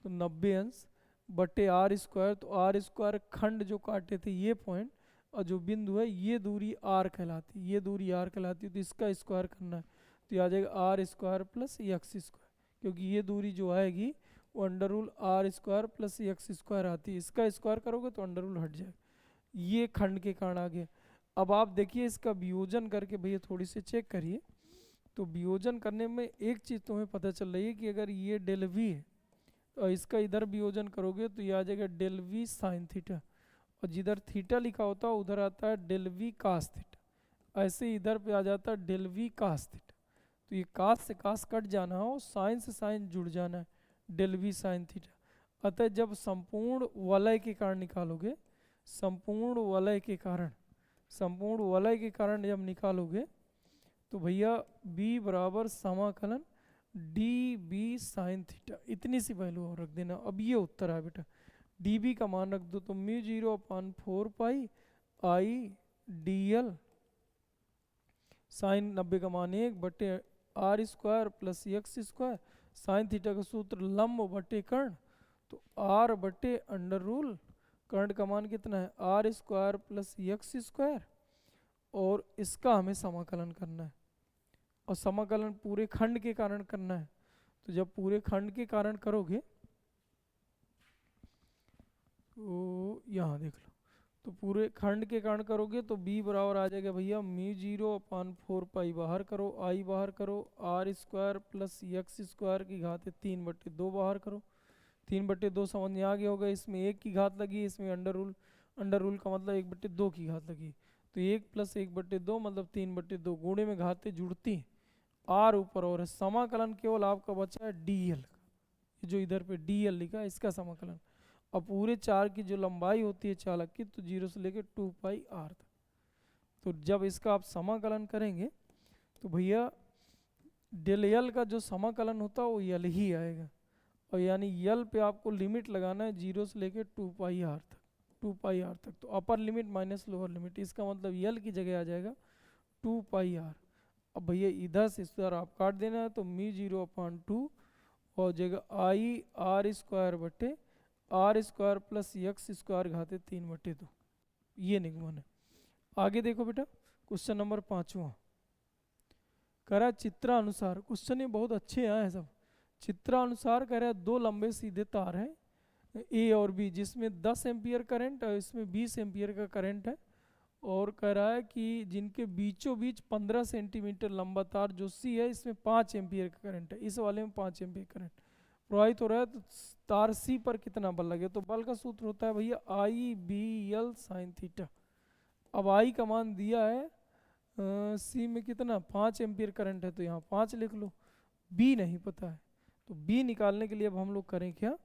तो 90 अंश बटे आर स्क्वायर। तो आर स्क्वायर खंड जो काटे थे ये पॉइंट, और जो बिंदु है ये दूरी आर कहलाती है, ये दूरी आर कहलाती है, तो इसका स्क्वायर करना है। तो ये आ जाएगा R square plus x square, क्योंकि ये दूरी जो आएगी वो under root R square plus x square आती है, इसका स्क्वायर करोगे तो अंडर रूल हट जाएगा। ये खंड के कारण आ गया। अब आप देखिए इसका वियोजन करके भैया थोड़ी सी चेक करिए, तो वियोजन करने में एक चीज़ तुम्हें पता चल रही है कि अगर ये डेल वी है और इसका इधर वियोजन करोगे तो ये आ जाएगा डेल वी साइन थीटा, और जिधर थीटा लिखा होता है उधर आता है डेल वी कास थीटा, ऐसे इधर पे आ जाता है डेल वी कास थीटा। तो ये कास से कास कट जाना हो, साइन से साइन जुड़ जाना है, डेल वी साइन थीटा। अतः जब संपूर्ण वलय के कारण निकालोगे, संपूर्ण वलय के कारण, संपूर्ण वलय के कारण जब निकालोगे तो भैया b बराबर समाकलन डी बी साइन थीटा, इतनी सी वैल्यू और रख देना। अब ये उत्तर है बेटा, डी बी का मान रख दो तो mu 0/4 pi I D L sine 90 का मान 1 बटे R square plus x square. Sine theta का सूत्र लंब बटे कर्ण, तो आर बटे अंडर रूल कर्ण का मान कितना है R square plus x square, और इसका हमें समाकलन करना है, और समाकलन पूरे खंड के कारण करना है। तो जब पूरे खंड के कारण करोगे तो यहाँ देख लो, तो पूरे खंड के कारण करोगे तो b बराबर आ जाएगा भैया म्यू 0/4 पाई बाहर करो, आई बाहर करो, R square plus x square की घात 3/2 बाहर करो। 3/2 समझ में आ गया होगा, इसमें 1 की घात लगी, इसमें अंडर रूल का मतलब 1/2 की घात लगी, तो 1 + 1/2 मतलब 3/2, गुणे में घातें जुड़ती हैं, आर ऊपर और समाकलन केवल आपका बचा है डी एल का, जो इधर पे डी एल लिखा है इसका समाकलन। और पूरे चार की जो लंबाई होती है चालक की, तो 0 से लेकर 2 पाई आर तक। तो जब इसका आप समाकलन करेंगे तो भैया डेल एल का जो समाकलन होता है वो यल ही आएगा, और यानी यल पे आपको लिमिट लगाना है 0 से लेकर 2 पाई आर तक, 2 पाई आर तक। तो upper limit minus lower limit, इसका मतलब यल की जगह आ जाएगा 2 पाई आर। अब भैया इधर से इस तरह आप काट देना है, तो म्यू 0/2 हो जाएगा आई आर स्क्वायर बटे R square plus x square घाते 3/2, ये निगमन है। आगे देखो बेटा, क्वेश्चन नंबर 5वां कह रहा है चित्रानुसार, क्वेश्चन ये बहुत अच्छे आए हैं सब। चित्रानुसार कह रहा है दो लंबे सीधे तार हैं ए और बी, जिसमें 10 एम्पियर करंट और इसमें 20 एम्पियर का करंट है, और कह रहा है कि जिनके बीचों बीच 15 सेंटीमीटर लंबा तार जो सी है इसमें 5 एम्पियर का करंट है, इस वाले में 5 एम्पियर करंट प्रवाहित हो रहा है। तो तार सी पर कितना बल लगे, तो बल का सूत्र होता है भैया आई बी एल साइन थीटा। अब आई का मान दिया है सी में कितना 5 एम्पियर करंट है, तो यहाँ 5 लिख लो। बी नहीं पता है, तो बी निकालने के लिए अब हम लोग करें क्या,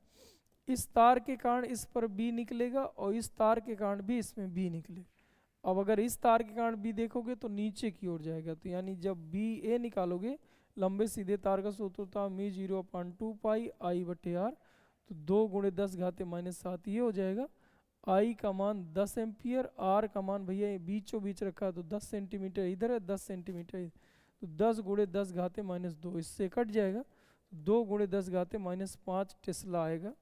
इस तार के कारण इस पर बी निकलेगा और इस तार के कारण भी इसमें बी निकलेगा। अब अगर इस तार के कारण बी देखोगे तो नीचे की ओर जाएगा, तो यानी जब बी ए निकालोगे लंबे सीधे तार का सूत्र होता है म्यू 0/2 पाई आई बटे आर, तो 2 × 10 घाते -7 ये हो जाएगा। आई का मान 10 एम्पियर, आर का मान भैया बीचों बीच रखा है तो 10 सेंटीमीटर इधर है 10 सेंटीमीटर इधर, तो 10 × 10 घाते -2 इससे कट जाएगा, 2 × 10 घाते -5 टेस्ला आएगा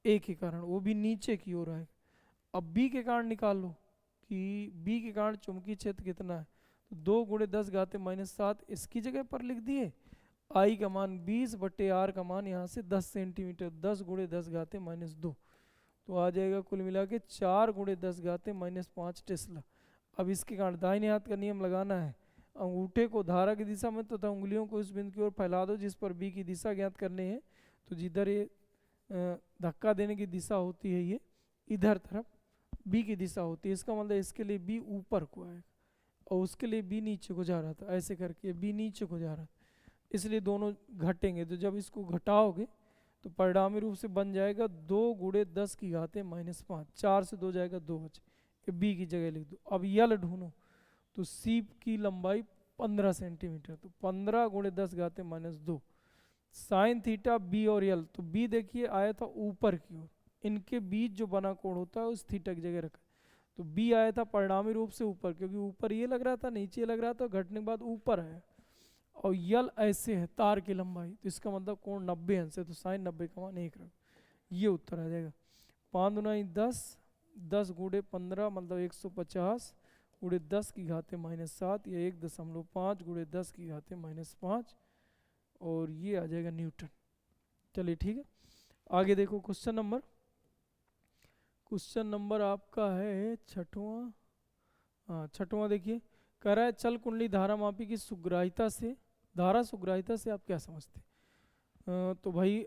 ए के कारण, वो भी नीचे की ओर आएगा। अब बी के कारण निकाल लो कि बी के कारण चुंबकीय क्षेत्र कितना है, तो 2 × 10 घाते -7 इसकी जगह पर लिख दिए, आई का मान 20 बटे आर का मान यहाँ से 10 सेंटीमीटर, 10 × 10 घाते -2, तो आ जाएगा कुल मिला के 4 × 10 घाते -5 टेस्ला। अब इसके कारण दाहिने हाथ का नियम लगाना है, अंगूठे को धारा की दिशा में तथा उंगलियों को इस बिंदु की ओर फैला दो जिस पर बी की दिशा ज्ञात करनी है। तो जिधर ये धक्का देने की दिशा होती है ये इधर तरफ बी की दिशा होती है, इसका मतलब इसके लिए बी ऊपर को आएगा और उसके लिए बी नीचे को जा रहा था, ऐसे करके बी नीचे को जा रहा था, इसलिए दोनों घटेंगे। तो जब इसको घटाओगे तो परिणामी रूप से बन जाएगा 2 गुणे 10 की घाते -5, 4 से 2 जाएगा 2 बचे, ये बी की जगह लिख दो। अब यल ढूंढो, तो सीप की लंबाई 15 सेंटीमीटर, तो 15 गुणे 10 घाते -2 साइन थीटा बी और यल, तो बी देखिए आया था ऊपर की ओर, इनके बीच जो बना कोण होता है उस थीटा की जगह रखा, तो बी आया था परिणामी रूप से ऊपर, क्योंकि ऊपर ये लग रहा था नीचे लग रहा था, घटने के बाद ऊपर आया। और यल ऐसे है तार की लंबाई, तो इसका मतलब कोण 90 अंश है, तो साइन 90 का मान 1 रख, ये उत्तर आ जाएगा। 5 दूना 10, 10 गुणे 15 मतलब 150 गुणे 10 की घाते -7 या 1.5 गुणे 10 की घाते -5, और ये आ जाएगा न्यूटन। चलिए ठीक है, आगे देखो क्वेश्चन नंबर आपका है छठवां। हाँ छठवां देखिए, कह रहा है चल कुंडली धारा मापी की सुग्राहिता से, धारा सुग्राहिता से आप क्या समझते हैं? तो भाई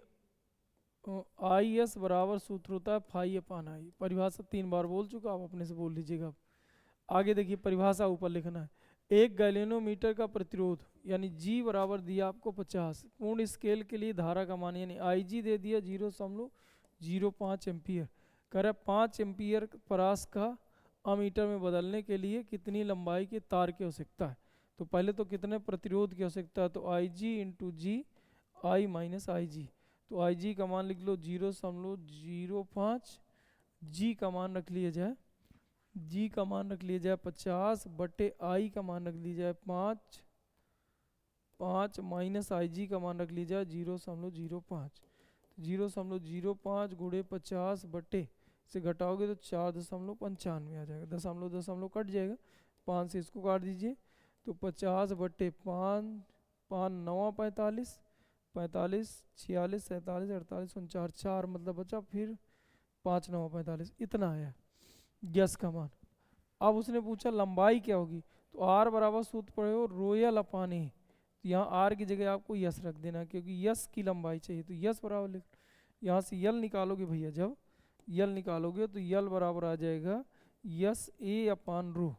आई एस बराबर सूत्र होता है फाई अपान आई, परिभाषा 3 बार बोल चुका, आप अपने से बोल लीजिएगा। अब आगे देखिए परिभाषा ऊपर लिखना है, एक गैलेनोमीटर का प्रतिरोध यानी जी बराबर दिया आपको 50, पूर्ण स्केल के लिए धारा का मान यानी आई जी दे दिया 0.05 एम्पियर, कह रहा है 5 एम्पियर परास का अमीटर में बदलने के लिए कितनी लंबाई के तार की आवश्यकता है। तो पहले तो कितने प्रतिरोध की आवश्यकता है, तो आई जी इंटू जी आई माइनस आई जी, तो आई जी का मान लिख लो 0.05, जी का मान रख लिया जाए, जी का मान रख लिया जाए 50 बटे आई का मान रख लिया जाए 5 माइनस आई जी का मान रख लिया जाए 0.05, 0.05 गुणे 50 बटे से घटाओगे तो 4.95 आ जाएगा, दशमलव दशमलव कट जाएगा, 5 से इसको काट दीजिए, तो 50 बटे 5, 5 9 45, 45 46 47 48 49, 4 मतलब बचा, फिर 5 9 45, इतना आया गैस का मान। अब उसने पूछा लंबाई क्या होगी, तो आर बराबर सूत्र पड़े हो रोयल अपान ए, तो यहाँ आर की जगह आपको यस रख देना, क्योंकि यस की लंबाई चाहिए, तो यस बराबर लिख, यहाँ से यल निकालोगे भैया, जब यल निकालोगे तो यल बराबर आ जाएगा यस ए अपान रो,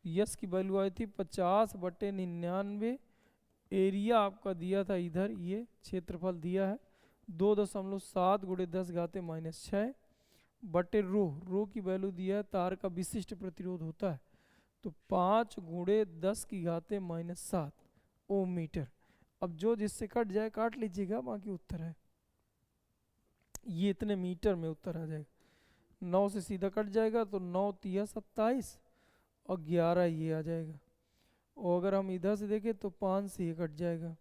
यस की वैल्यू आई थी 50 बटे 99, एरिया आपका दिया था इधर, ये क्षेत्रफल दिया है 2.7 गुणे 10 घाते -6 बटे रो की वैल्यू दिया है, तार का विशिष्ट प्रतिरोध होता है तो 5 गुणे 10 की घाते -7 ओम मीटर। अब जो जिससे कट जाए काट लीजिएगा, बाकी उत्तर है ये इतने मीटर में उत्तर आ जाएगा। 9 से सीधा कट जाएगा तो 9 तिया 27 और 11 ये आ जाएगा, और अगर हम इधर से देखें तो 5 से ये कट जाएगा,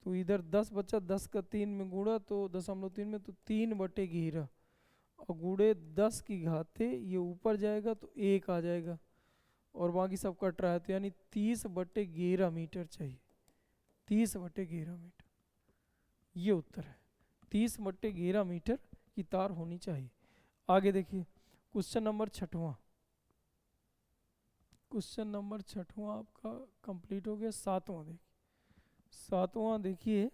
तो इधर 10 बचा, 10 का 3 में गुणा तो 0.3 में, तो 3 बटे 11 और गुणे 10 की घाते ये ऊपर जाएगा तो 1 आ जाएगा, और बाकी सब कट रहा है, तो यानी 30 बटे 11 मीटर चाहिए, 30 बटे 11 मीटर ये उत्तर है, 30 बटे 11 मीटर की तार होनी चाहिए। आगे देखिए क्वेश्चन नंबर छठवां, क्वेश्चन नंबर छठवां आपका कंप्लीट हो गया। सातवां देखिए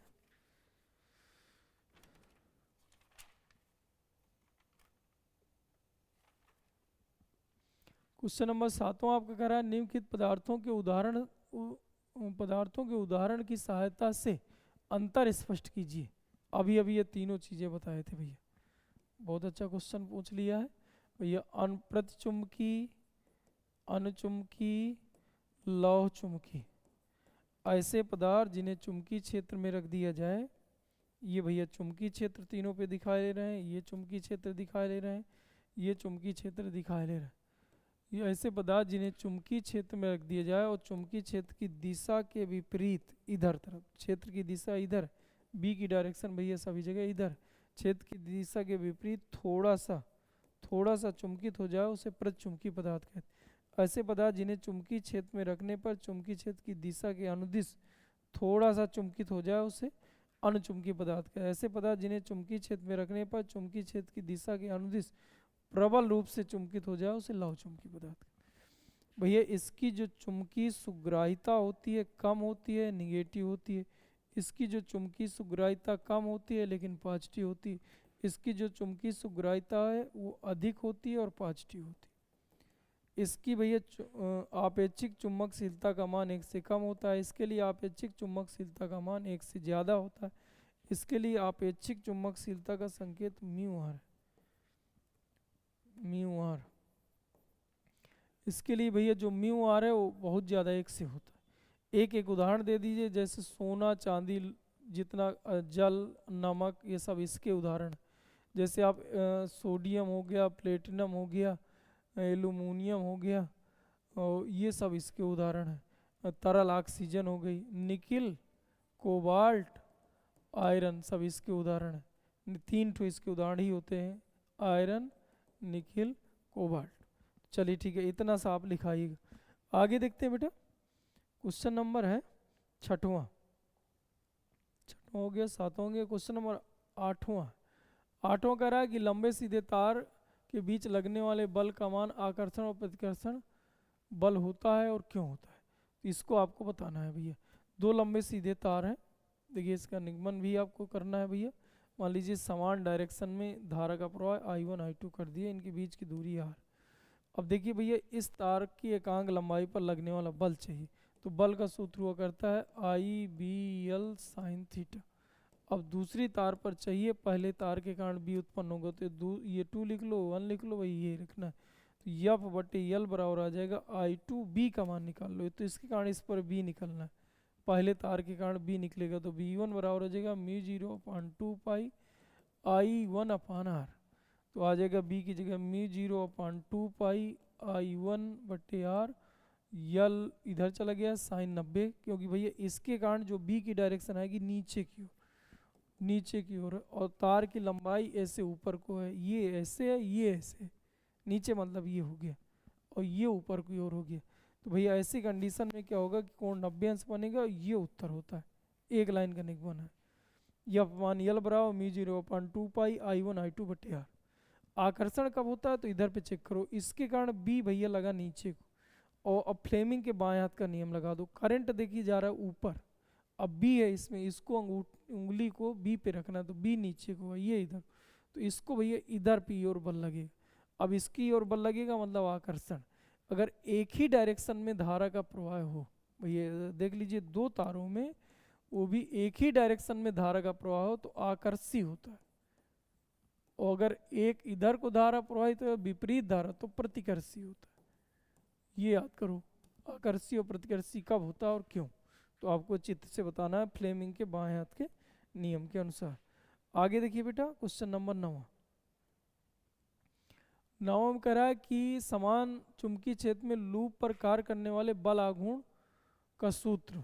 क्वेश्चन नंबर 7वां आपका कह रहा है निम्नलिखित पदार्थों के उदाहरण की सहायता से अंतर स्पष्ट कीजिए। अभी अभी ये तीनों चीज़ें बताए थे भैया, बहुत अच्छा क्वेश्चन पूछ लिया है भैया। प्रतिचुंबकी, अनुचुंबकी, लौह चुंबकी, ऐसे पदार्थ जिन्हें चुंबकीय क्षेत्र में रख दिया जाए, ये भैया चुंबकीय क्षेत्र तीनों पे दिखाई दे रहे हैं, ये चुंबकीय क्षेत्र दिखाई दे रहे हैं, ये चुंबकीय क्षेत्र दिखाई दे रहा है। ये ऐसे पदार्थ जिन्हें चुंबकीय क्षेत्र में रख दिया जाए और चुंबकीय क्षेत्र की दिशा के विपरीत इधर तरफ, क्षेत्र की दिशा इधर, बी की डायरेक्शन भैया सभी जगह इधर, क्षेत्र की दिशा के विपरीत थोड़ा सा चुंबकित हो जाए उसे प्रतिचुंबकीय पदार्थ कहते हैं। ऐसे पदार्थ जिन्हें चुंबकीय क्षेत्र में रखने पर चुंबकीय क्षेत्र की दिशा के अनुदिश थोड़ा सा चुंबकित हो जाए उसे अनुचुंबकीय पदार्थ कहते हैं। ऐसे पदार्थ जिन्हें चुंबकीय क्षेत्र में रखने पर चुंबकीय क्षेत्र की दिशा के अनुदिश प्रबल रूप से चुंबकित हो जाए उसे लौह चुंबकीय पदार्थ। भैया इसकी जो चुंबकीय सुग्राहिता होती है कम होती है, निगेटिव होती है। इसकी जो चुंबकीय सुग्राहिता कम होती है लेकिन पॉजिटिव होती है। इसकी जो चुंबकीय सुग्राहिता है वो अधिक होती है और पॉजिटिव होती है। इसकी भैया आपेक्षिक चुंबकशीलता का मान 1 से कम होता है, इसके लिए आपेक्षिक चुंबकशीलता का मान 1 से ज़्यादा होता है। इसके लिए आपेक्षिक चुंबकशीलता का संकेत म्यू आर, म्यू आर। इसके लिए भैया जो म्यू आर है वो बहुत ज़्यादा एक से होता है। एक उदाहरण दे दीजिए, जैसे सोना चांदी जितना जल नमक ये सब इसके उदाहरण। जैसे आप सोडियम हो गया, प्लेटिनम हो गया, एल्यूमिनियम हो गया, और ये सब इसके उदाहरण हैं। तरल ऑक्सीजन हो गई, निकिल, कोबाल्ट, आयरन, सब इसके उदाहरण हैं। 3 ठो इसके उदाहरण ही होते हैं, आयरन, निकिल, कोबाल्ट। चलिए ठीक है, इतना सा आप लिखाइएगा। आगे देखते हैं बेटा, क्वेश्चन नंबर है 6वां, 6वां हो गया, 7वां हो गया, क्वेश्चन नंबर 8वां। 8वां कह रहा है कि लंबे सीधे तार के बीच लगने वाले बल का मान आकर्षण और प्रतिकर्षण बल होता है और क्यों होता है, तो इसको आपको बताना है भैया। 2 लंबे सीधे तार हैं, देखिए इसका निगमन भी आपको करना है भैया। मान लीजिए समान डायरेक्शन में धारा का प्रवाह I1 I2 कर दिए, इनके बीच की दूरी r। अब देखिए भैया, इस तार की एकांक लंबाई पर लगने वाला बल चाहिए, तो बल का सूत्र हुआ करता है IBL sin थीटा। अब दूसरी तार पर चाहिए, पहले तार के कारण B उत्पन्न होगा, तो ये 2 लिख लो, 1 लिख लो, वही ये लिखना है। तो F/L बराबर आ जाएगा I2B का मान निकाल लो, तो इसके कारण इस पर B निकलना है, पहले तार के कारण B निकलेगा, तो B1 बराबर हो जाएगा μ0/2 पाई I1/r। तो आ जाएगा B की जगह μ0/2 पाई I1/r। यल इधर चला गया sin 90, क्योंकि भैया इसके कारण जो B की डायरेक्शन आएगी नीचे की ओर, नीचे की ओर, और तार की लंबाई ऐसे ऊपर को है, ये ऐसे है, ये ऐसे, नीचे मतलब ये हो गया, और ये ऊपर की ओर हो गया। तो भैया ऐसी कंडीशन में क्या होगा कि कोण 90 अंश बनेगा, ये उत्तर होता है, एक लाइन का निगमन है। यह मान यल बराबर μ0/2 पाई I1 I2/r। आकर्षण कब होता है, तो इधर पे चेक करो, इसके कारण B भैया लगा नीचे को, और अब फ्लेमिंग के बाएं हाथ का नियम लगा दो, करंट देखिए जा रहा है ऊपर, अब B है इसमें, इसको उंगली को B पे रखना, तो B नीचे को है, ये इधर, तो इसको भैया इधर पे और बल लगेगा। अब इसकी ओर बल लगेगा मतलब आकर्षण। अगर एक ही डायरेक्शन में धारा का प्रवाह हो, भैया देख लीजिए 2 तारों में, वो भी एक ही डायरेक्शन में धारा का प्रवाह हो, तो आकर्षी होता है, और अगर एक इधर को धारा प्रवाहित हो, विपरीत धारा, तो प्रतिकर्षी होता है। ये याद करो, आकर्षी और प्रतिकर्षी कब होता है और क्यों, तो आपको चित्र से बताना है फ्लेमिंग के बाएं हाथ के नियम के अनुसार। आगे देखिए बेटा, क्वेश्चन नंबर 9। 9 में कह रहा है कि समान चुंबकीय क्षेत्र में लूप पर कार्य करने वाले बल आघूर्ण का सूत्र।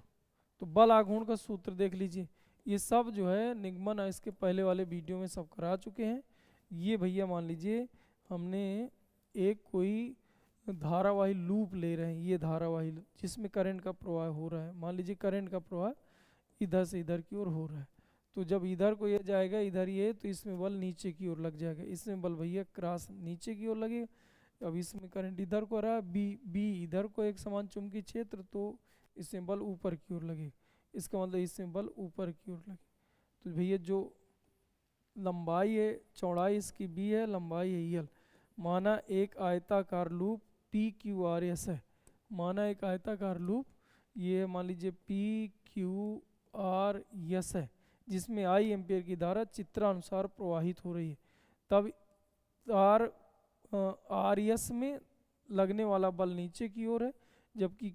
तो बल आघूर्ण का सूत्र देख लीजिए, ये सब जो है निगमन इसके पहले वाले वीडियो में सब करा चुके हैं। ये भैया मान लीजिए हमने एक कोई धारावाही लूप ले रहे हैं, ये धारावाही जिसमें करंट का प्रवाह हो रहा है, मान लीजिए करंट का प्रवाह इधर से इधर की ओर हो रहा है, तो जब इधर को ये जाएगा इधर ये, तो इसमें बल नीचे की ओर लग जाएगा, इसमें बल भैया क्रॉस नीचे की ओर लगेगा। अब इसमें करंट इधर को आ रहा है, बी इधर को एक समान चुंबकीय क्षेत्र, तो इसमें बल ऊपर की ओर लगेगा, इसका मतलब इसमें बल ऊपर की ओर लगे। तो भैया जो लंबाई है, चौड़ाई इसकी B है, लंबाई है L, माना एक आयताकार लूप PQRS है, माना एक आयताकार लूप, ये मान लीजिए PQRS है, जिसमें I एम्पियर की धारा चित्रानुसार प्रवाहित हो रही है। तब RS में लगने वाला बल नीचे की ओर है, जबकि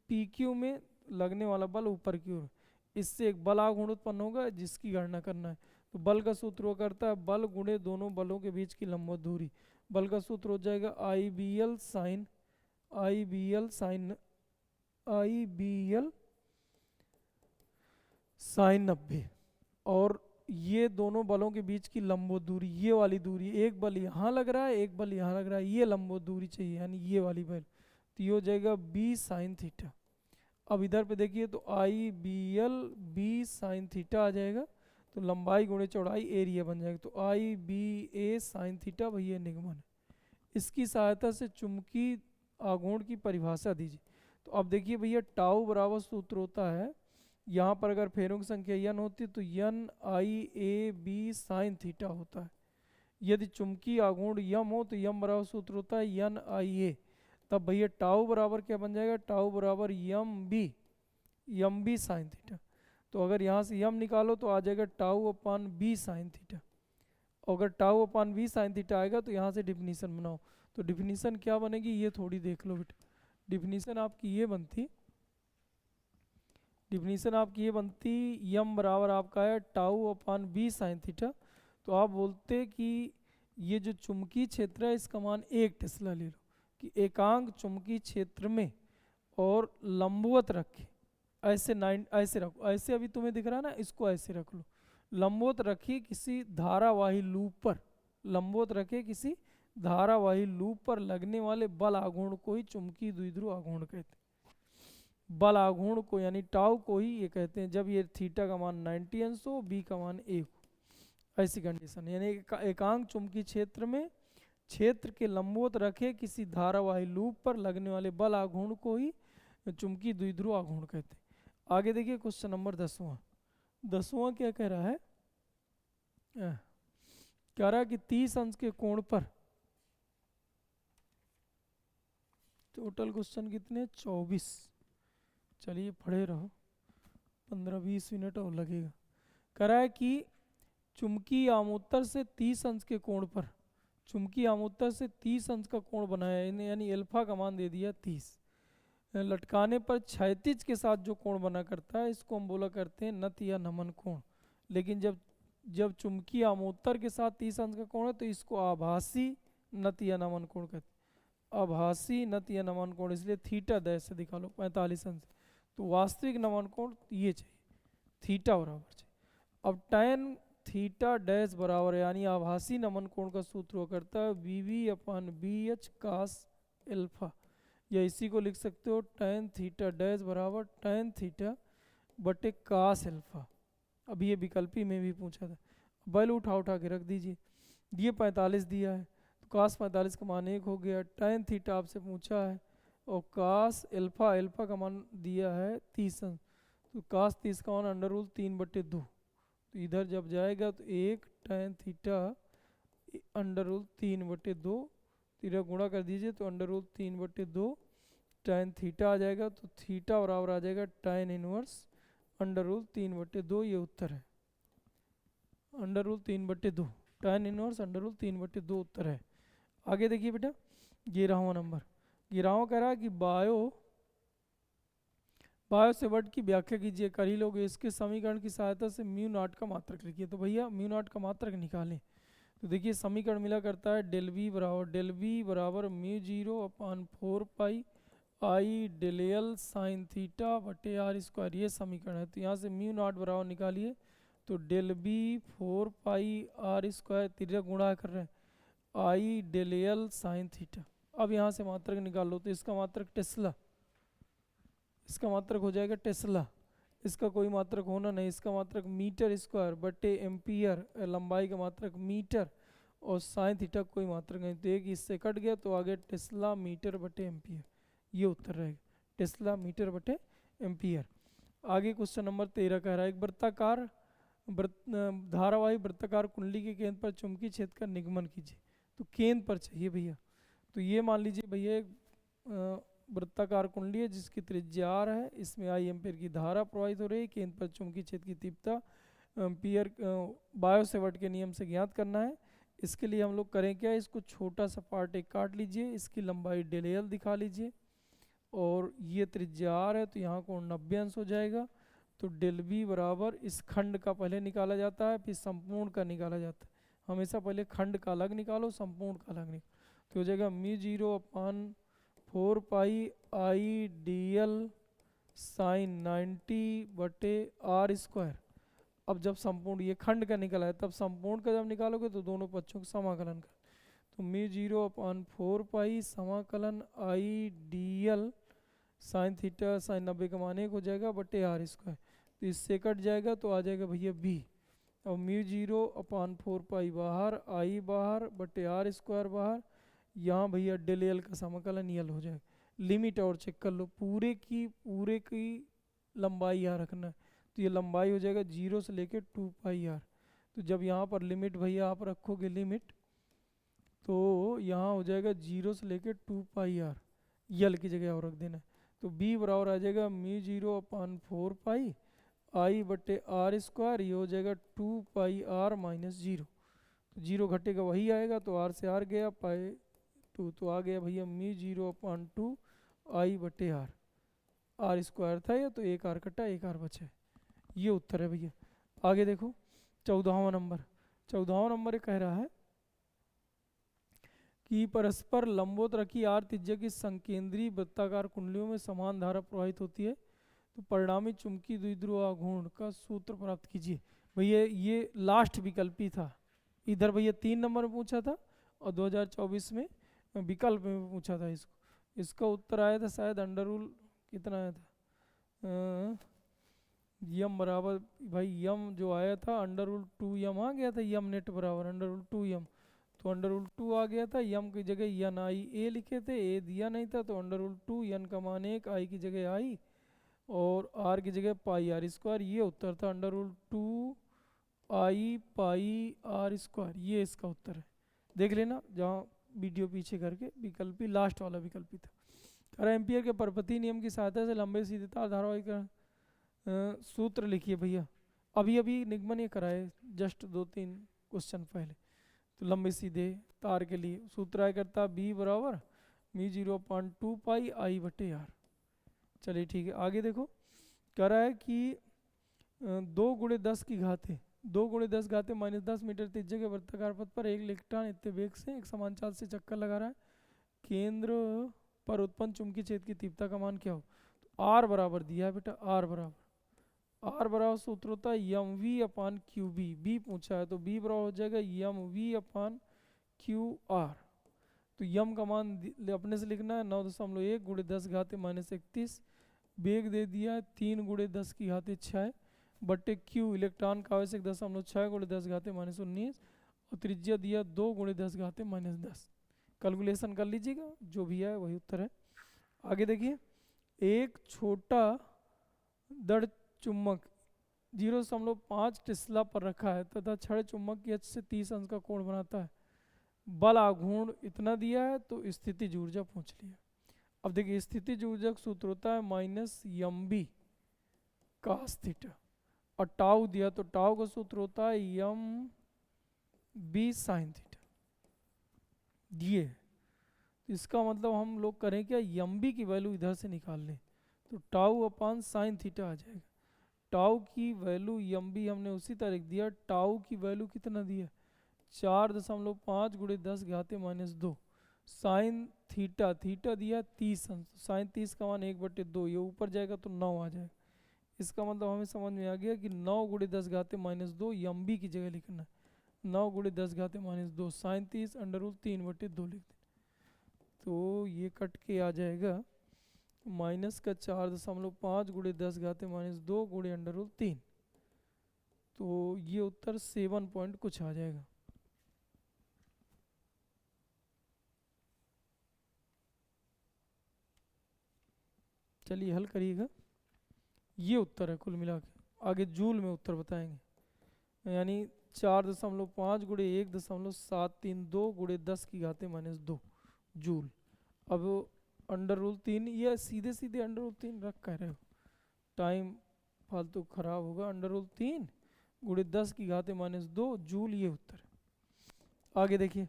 PQ में लगने वाला बल ऊपर की ओर है। इससे एक बल आघूर्ण उत्पन्न होगा, जिसकी गणना करना है। तो बल का सूत्र हुआ करता है बल गुणे दोनों बलों के बीच की लंबवत दूरी। बल का सूत्र हो जाएगा IBL sin 90, और ये दोनों बलों के बीच की लंबवत दूरी, ये वाली दूरी, एक बल यहाँ लग रहा है, एक बल यहाँ लग रहा है, ये लंबवत दूरी चाहिए, यानी ये वाली बल, तो ये हो जाएगा B sin थीटा। अब इधर पे देखिए तो IBL B sin थीटा आ जाएगा, तो लंबाई गुणे चौड़ाई एरिया बन जाएगा, तो IBA sin थीटा भैया निगमन है। इसकी सहायता से चुंबकीय आघूर्ण की परिभाषा दीजिए। तो अब देखिए भैया टाउ बराबर सूत्र होता है, यहाँ पर अगर फेरों की संख्या n होती तो NIAB sin थीटा होता है। यदि चुंबकीय आघूर्ण m हो तो m बराबर सूत्र होता है NIA। तब भैया टाउ बराबर क्या बन जाएगा, टाउ बराबर MB sin थीटा। तो अगर यहाँ से यम निकालो तो आ जाएगा टाउ अपान बी साइन थीटा। अगर टाउ अपान बी साइन थीटा आएगा तो यहाँ से डिफिनीसन बनाओ। तो डिफिनीसन क्या बनेगी ये थोड़ी देख लो बेटा। डिफिनीसन आपकी ये बनती, डिफिनीसन आपकी ये बनती, यम बराबर आपका है टाउ अपान बी साइन थीटा। तो आप बोलते कि ये जो चुंबकीय क्षेत्र है इसका मान 1 टेस्ला ले लो, कि एकांक चुंबकीय क्षेत्र में और लंबवत रखे, ऐसे 9 ऐसे रखो, ऐसे अभी तुम्हें दिख रहा है ना, इसको ऐसे रख लो, लंबवत रखिए किसी धारावाही लूप पर, लंबवत रखे किसी धारावाही लूप पर लगने वाले बल आघूर्ण को ही चुंबकीय द्विध्रुव आघूर्ण कहते हैं। बल आघूर्ण को यानी टाउ को ही ये कहते हैं जब ये थीटा का मान 90 अंश हो, बी का मान 1 हो, ऐसी कंडीशन। यानी एकांक चुंबकीय क्षेत्र में क्षेत्र के लंबवत रखे किसी धारावाही लूप पर लगने वाले बल आघूर्ण को ही चुंबकीय द्विध्रुव आघूर्ण कहते हैं। आगे देखिए क्वेश्चन नंबर 10वां। 10वां क्या कह रहा है, कह रहा है कि 30 अंश के कोण पर, टोटल क्वेश्चन कितने 24, चलिए पढ़े रहो, 15-20 मिनट और लगेगा। कह रहा है कि चुंबकीय आमोत्तर से 30 अंश के कोण पर, चुंबकीय आमोत्तर से 30 अंश का कोण बनाया है, यानी अल्फा का मान दे दिया 30, लटकाने पर क्षैतिज के साथ जो कोण बना करता है इसको हम बोला करते हैं नत या नमन कोण। लेकिन जब चुंबकीय आमोत्तर के साथ 30 अंश का कोण है तो इसको आभासी नत या नमन कोण कहते हैं, आभासी नत या नमन कोण, इसलिए थीटा डैश से दिखा लो 45 अंश। तो वास्तविक नमन कोण ये चाहिए, थीटा बराबर चाहिए। अब tan थीटा डैश बराबर यानी आभासी नमन कोण का सूत्र हुआ करता है BB अपान BH कास अल्फा, या इसी को लिख सकते हो tan थीटा डैश बराबर tan थीटा बटे कास अल्फा। अभी ये विकल्पी में भी पूछा था, वैल्यू उठा के रख दीजिए। ये 45 दिया है तो कास 45 का मान 1 हो गया, tan थीटा आपसे पूछा है और कास अल्फा, अल्फा का मान दिया है 30, तो कास 30 का मान √3/2, तो इधर जब जाएगा तो 1 tan थीटा √3/2, इधर गुणा कर दीजिए तो √3/2 tan थीटा आ जाएगा, तो थीटा बराबर आ जाएगा tan इनवर्स √3/2, ये उत्तर है, √3/2, tan इनवर्स √3/2 उत्तर है। आगे देखिए बेटा 11वां नंबर, 11वां कह रहा है कि बायो सेवर्ट की व्याख्या कीजिए, कर ही लोगे, इसके समीकरण की सहायता से म्यू नॉट का मात्रक लिखिए। तो भैया म्यू नॉट का मात्रक निकालें, तो देखिए समीकरण मिला करता है डेल वी बराबर μ0 अपान 4 पाई डेल साइन थीटा बटे आर स्क्वायर, ये समीकरण है। तो यहाँ से म्यू नॉट बराबर निकालिए, तो del B 4 pi R square, तिरक गुणा कर रहे हैं आई डेल साइन थीटा। अब यहाँ से मात्रक निकाल लो, तो इसका मात्रक टेस्ला, इसका मात्रक हो जाएगा टेस्ला, इसका कोई मात्रक होना नहीं, इसका मात्रक मीटर स्क्वायर बटे एम्पियर, लंबाई का मात्रक मीटर, और साइन थीटा कोई मात्रक नहीं, तो एक इससे कट गया, तो आगे टेस्ला मीटर बटे एम्पियर, ये उत्तर रहेगा, टेस्ला मीटर बटे एम्पियर। आगे क्वेश्चन नंबर 13 कह रहा है एक वृत्ताकार धारावाही वृत्ताकार कुंडली के केंद्र पर चुंबकीय क्षेत्र का निगमन कीजिए। तो केंद्र पर चाहिए भैया, तो ये मान लीजिए भैया एक वृत्ताकार कुंडली है जिसकी त्रिज्या r है, इसमें I एम्पियर की धारा प्रवाहित हो रही है, केंद्र पर चुंबकीय क्षेत्र की तीव्रता एम्पियर बायो सेवर्ट के नियम से ज्ञात करना है। इसके लिए हम लोग करें क्या, इसको छोटा सा पार्ट एक काट लीजिए, इसकी लंबाई डेल दिखा लीजिए, और ये त्रिज्या r है, तो यहाँ कोण 90 अंश हो जाएगा। तो डेल बी बराबर इस खंड का पहले निकाला जाता है, फिर संपूर्ण का निकाला जाता है, हमेशा पहले खंड का अलग निकालो, संपूर्ण का अलग निकालो, तो हो जाएगा μ0 अपान 4 पाई आई DL साइन 90 बटे आर स्क्वायर। अब जब संपूर्ण ये खंड का निकला है, तब संपूर्ण का जब निकालोगे तो दोनों पक्षों का समाकलन कर, तो μ0 अपान 4 पाई समाकलन आई DL साइन थीटा साइन 90 का मान 1 हो जाएगा बटे आर स्क्वायर, तो इससे कट जाएगा तो आ जाएगा भैया बी। अब μ0 अपान 4 पाई बाहर, आई बाहर बटे आर स्क्वायर बाहर, यहाँ भैया डेल एल का समाकलन यल हो जाएगा। लिमिट और चेक कर लो, पूरे की लंबाई यहाँ रखना है, तो ये लंबाई हो जाएगा 0 से लेके 2 पाई आर। तो जब यहाँ पर लिमिट भैया आप रखोगे लिमिट, तो यहाँ हो जाएगा 0 से लेके 2 पाई आर, यल की जगह और रख देना है। तो बी बराबर आ जाएगा μ0 अपान 4 पाई आई बटे आर स्क्वायर, ये हो जाएगा 2 पाई आर माइनस 0। तो 0 घटेगा वही आएगा, तो आर से आर गया, पाई 2 तो आ गया भैया μ0/2 आई बटे आर। आर स्क्वायर था ये, तो एक आर कटा, एक आर बचा है। ये उत्तर है भैया। आगे देखो 14वां नंबर। 14वां नंबर ये कह रहा है कि परस्पर लंबवत रखी आर त्रिज्या की संकेंद्रीय वृत्ताकार कुंडलियों में समान धारा प्रवाहित होती है, तो परिणामी चुंबकीय द्विध्रुव आघूर्ण का सूत्र प्राप्त कीजिए। भैया ये लास्ट विकल्प ही था, इधर भैया 3 नंबर में पूछा था और 2024 में विकल्प में पूछा था इसको। इसका उत्तर आया था शायद अंडर रूल कितना आया था, यम बराबर भाई यम जो आया था अंडर रूल 2 यम आ गया था, यम नेट बराबर अंडर रूल 2 यम, तो अंडर रूल 2 आ गया था। यम की जगह यन आई ए लिखे थे, ए दिया नहीं था, तो अंडर रूल 2 यन का मान 1, आई की जगह आई और आर की जगह पाई आर स्क्वायर। ये उत्तर था under root 2 I pi R square, ये इसका उत्तर है। देख लेना जहाँ वीडियो पीछे करके, विकल्पी लास्ट वाला विकल्पी था। अरे एम्पियर के परपति नियम की सहायता से लंबे सीधे तार धारावाहिक सूत्र लिखिए भैया। अभी अभी निगमन ये कराए जस्ट 2-3 क्वेश्चन पहले। तो लंबे सीधे तार के लिए सूत्र आया करता बी बराबर μ0/2 पाई आई बटे आर। चलिए ठीक है, आगे देखो कह रहा है कि 2 × 10 की घाते 2 × 10 घाते -10 मीटर त्रिज्या के वृत्ताकार पथ पर एक इलेक्ट्रॉन इतने वेग से एक समान चाल से चक्कर लगा रहा है। केंद्र पर उत्पन्न चुंबकीय क्षेत्र की तीव्रता का मान क्या हो? तो आर बराबर दिया है बेटा, आर बराबर सूत्र होता है एम वी अपान क्यू बी। बी पूछा है तो बी बराबर हो जाएगा एम वी अपान क्यू आर। तो यम का मान अपने से लिखना है 9.1 × 10 घाते -31, वेग दे दिया है 3 × 10 की घाते 6 बटे क्यू इलेक्ट्रॉन का आवेश 1.6 × 10 घाते -19 और त्रिज्या दिया 2 × 10 घाते -10। कैलकुलेशन कर लीजिएगा, जो भी है वही उत्तर है। आगे देखिए, एक छोटा दड़ चुम्बक 0.5 टेस्ला पर रखा है तथा छड़ चुम्बक की अक्ष से 30 अंश का कोण बनाता है। बल आघूर्ण इतना दिया है तो स्थितिज ऊर्जा पूछ लिया। अब देखिए स्थितिज ऊर्जा का सूत्र होता है -mb cos थीटा और टाउ दिया तो टाउ का सूत्र होता है mb sin थीटा। दिए इसका मतलब हम लोग करें क्या, mb की वैल्यू इधर से निकाल लें तो टाउ अपान साइन थीटा आ जाएगा। टाउ की वैल्यू mb हमने उसी तारीख दिया, टाउ की वैल्यू कितना दिया 4.5 × 10 घाते -2 साइन थीटा, थीटा दिया 30 अंश, साइन 30 का मान 1/2, ये ऊपर जाएगा तो 9 आ जाएगा। इसका मतलब हमें समझ में आ गया कि 9 × 10 घाते -2 mb की जगह लिखना है, 9 × 10 घाते -2 साइन 30 अंडर रूट 3/2 लिख दें। तो ये कट के आ जाएगा माइनस का 4.5 × 10 घाते -2 × अंडर रूट 3। तो ये उत्तर 7 पॉइंट कुछ आ जाएगा। चलिए हल करिएगा, ये उत्तर है कुल मिला के। आगे जूल में उत्तर बताएंगे, यानी 4.5 × 1.732 × 10 की घाते -2 जूल। अब अंडर रूल 3, ये सीधे सीधे अंडर रूल 3 रख कह रहे हो, टाइम फालतू खराब होगा। अंडर रूल 3 × 10 की घाते -2 जूल, ये उत्तर। आगे देखिए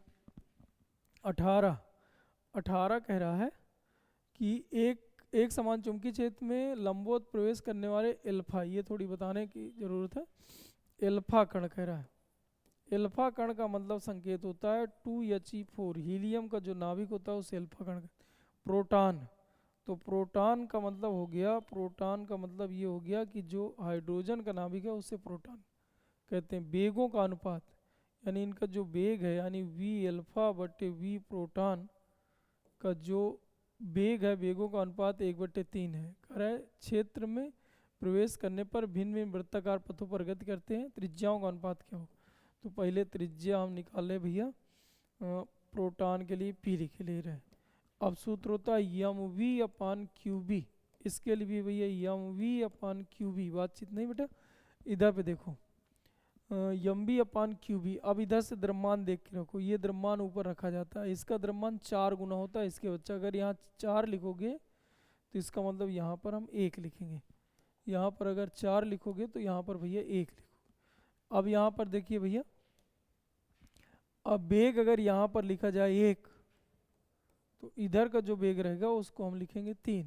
18 कह रहा है कि एक समान चुंबकीय क्षेत्र में लंबवत प्रवेश करने वाले एल्फा, ये थोड़ी बताने की ज़रूरत है। एल्फा कण कह रहा है, एल्फा कण का मतलब संकेत होता है 2He4, हीलियम का जो नाभिक होता है उस एल्फा कण का। प्रोटॉन, तो प्रोटॉन का मतलब हो गया, प्रोटॉन का मतलब ये हो गया कि जो हाइड्रोजन का नाभिक है उससे प्रोटॉन कहते हैं। वेगों का अनुपात, यानी इनका जो वेग है यानी v अल्फा बटे v प्रोटॉन का जो वेग है, वेगों का अनुपात 1/3 है। कह रहा है क्षेत्र में प्रवेश करने पर भिन्न भिन्न वृत्ताकार पथों पर गति करते हैं, त्रिज्याओं का अनुपात क्या हो? तो पहले त्रिज्या हम निकाल ले भैया, प्रोटॉन के लिए p लिख ले रहे हैं। अब सूत्र होता है mv/qb, इसके लिए भी भैया mv/qb, बातचीत नहीं बेटा। इधर पे देखो mv/qb। अब इधर से द्रव्यमान देख के रखो, ये द्रव्यमान ऊपर रखा जाता है, इसका द्रव्यमान 4 गुना होता है इसके बच्चा। अगर यहाँ 4 लिखोगे तो इसका मतलब यहाँ पर हम 1 लिखेंगे, यहाँ पर अगर 4 लिखोगे तो यहाँ पर भैया 1 लिखोगे। अब यहाँ पर देखिए भैया, अब वेग अगर यहाँ पर लिखा जाए 1, तो इधर का जो वेग रहेगा उसको हम लिखेंगे 3,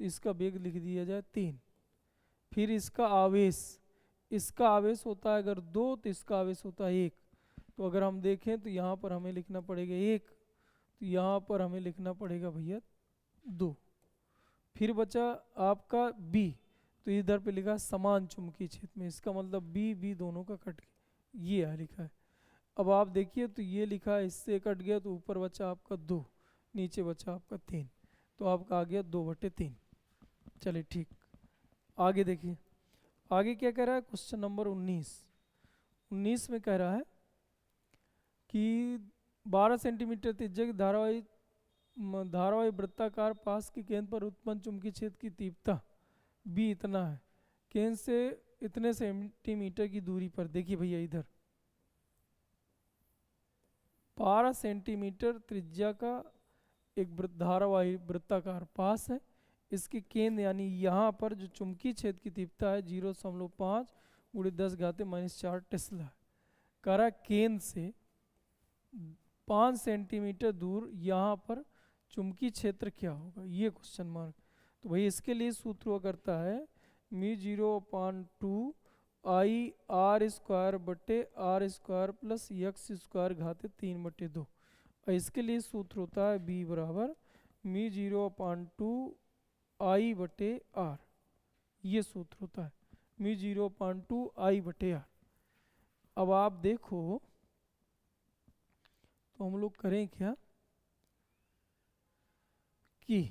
तो इसका वेग लिख दिया जाए 3। फिर इसका आवेश होता है अगर 2, तो इसका आवेश होता है 1। तो अगर हम देखें तो यहाँ पर हमें लिखना पड़ेगा 1, तो यहाँ पर हमें लिखना पड़ेगा भैया 2। फिर बचा आपका बी, तो इधर पे लिखा है समान चुंबकीय क्षेत्र में, इसका मतलब बी बी दोनों का कट गया, ये है लिखा है। अब आप देखिए तो ये लिखा है इससे कट गया, तो ऊपर बचा आपका 2, नीचे बचा आपका 3, तो आपका आ गया 2/3। चलिए ठीक, आगे देखिए आगे क्या कह रहा है। क्वेश्चन नंबर 19 में कह रहा है कि 12 सेंटीमीटर त्रिज्या की धारावाही वृत्ताकार पास के केंद्र पर उत्पन्न चुंबकीय क्षेत्र की तीव्रता बी इतना है, केंद्र से इतने सेंटीमीटर की दूरी पर। देखिए भैया इधर 12 सेंटीमीटर त्रिज्या का एक धारावाही वृत्ताकार पास है, इसके केंद्र यानी यहाँ पर जो चुंबकीय क्षेत्र की तीव्रता है 0.5 × 10⁻⁴ टेस्ला है। कह रहा केंद्र से 5 सेंटीमीटर दूर यहाँ पर चुंबकीय क्षेत्र क्या होगा, ये क्वेश्चन मार्क। तो भाई इसके लिए सूत्र हुआ करता है μ0/2 I/r² प्लस x² 3/2। और इसके लिए सूत्र होता है b बराबर μ0/2 I/r, ये सूत्र होता है μ0/2 I/r। अब आप देखो तो हम लोग करें क्या कि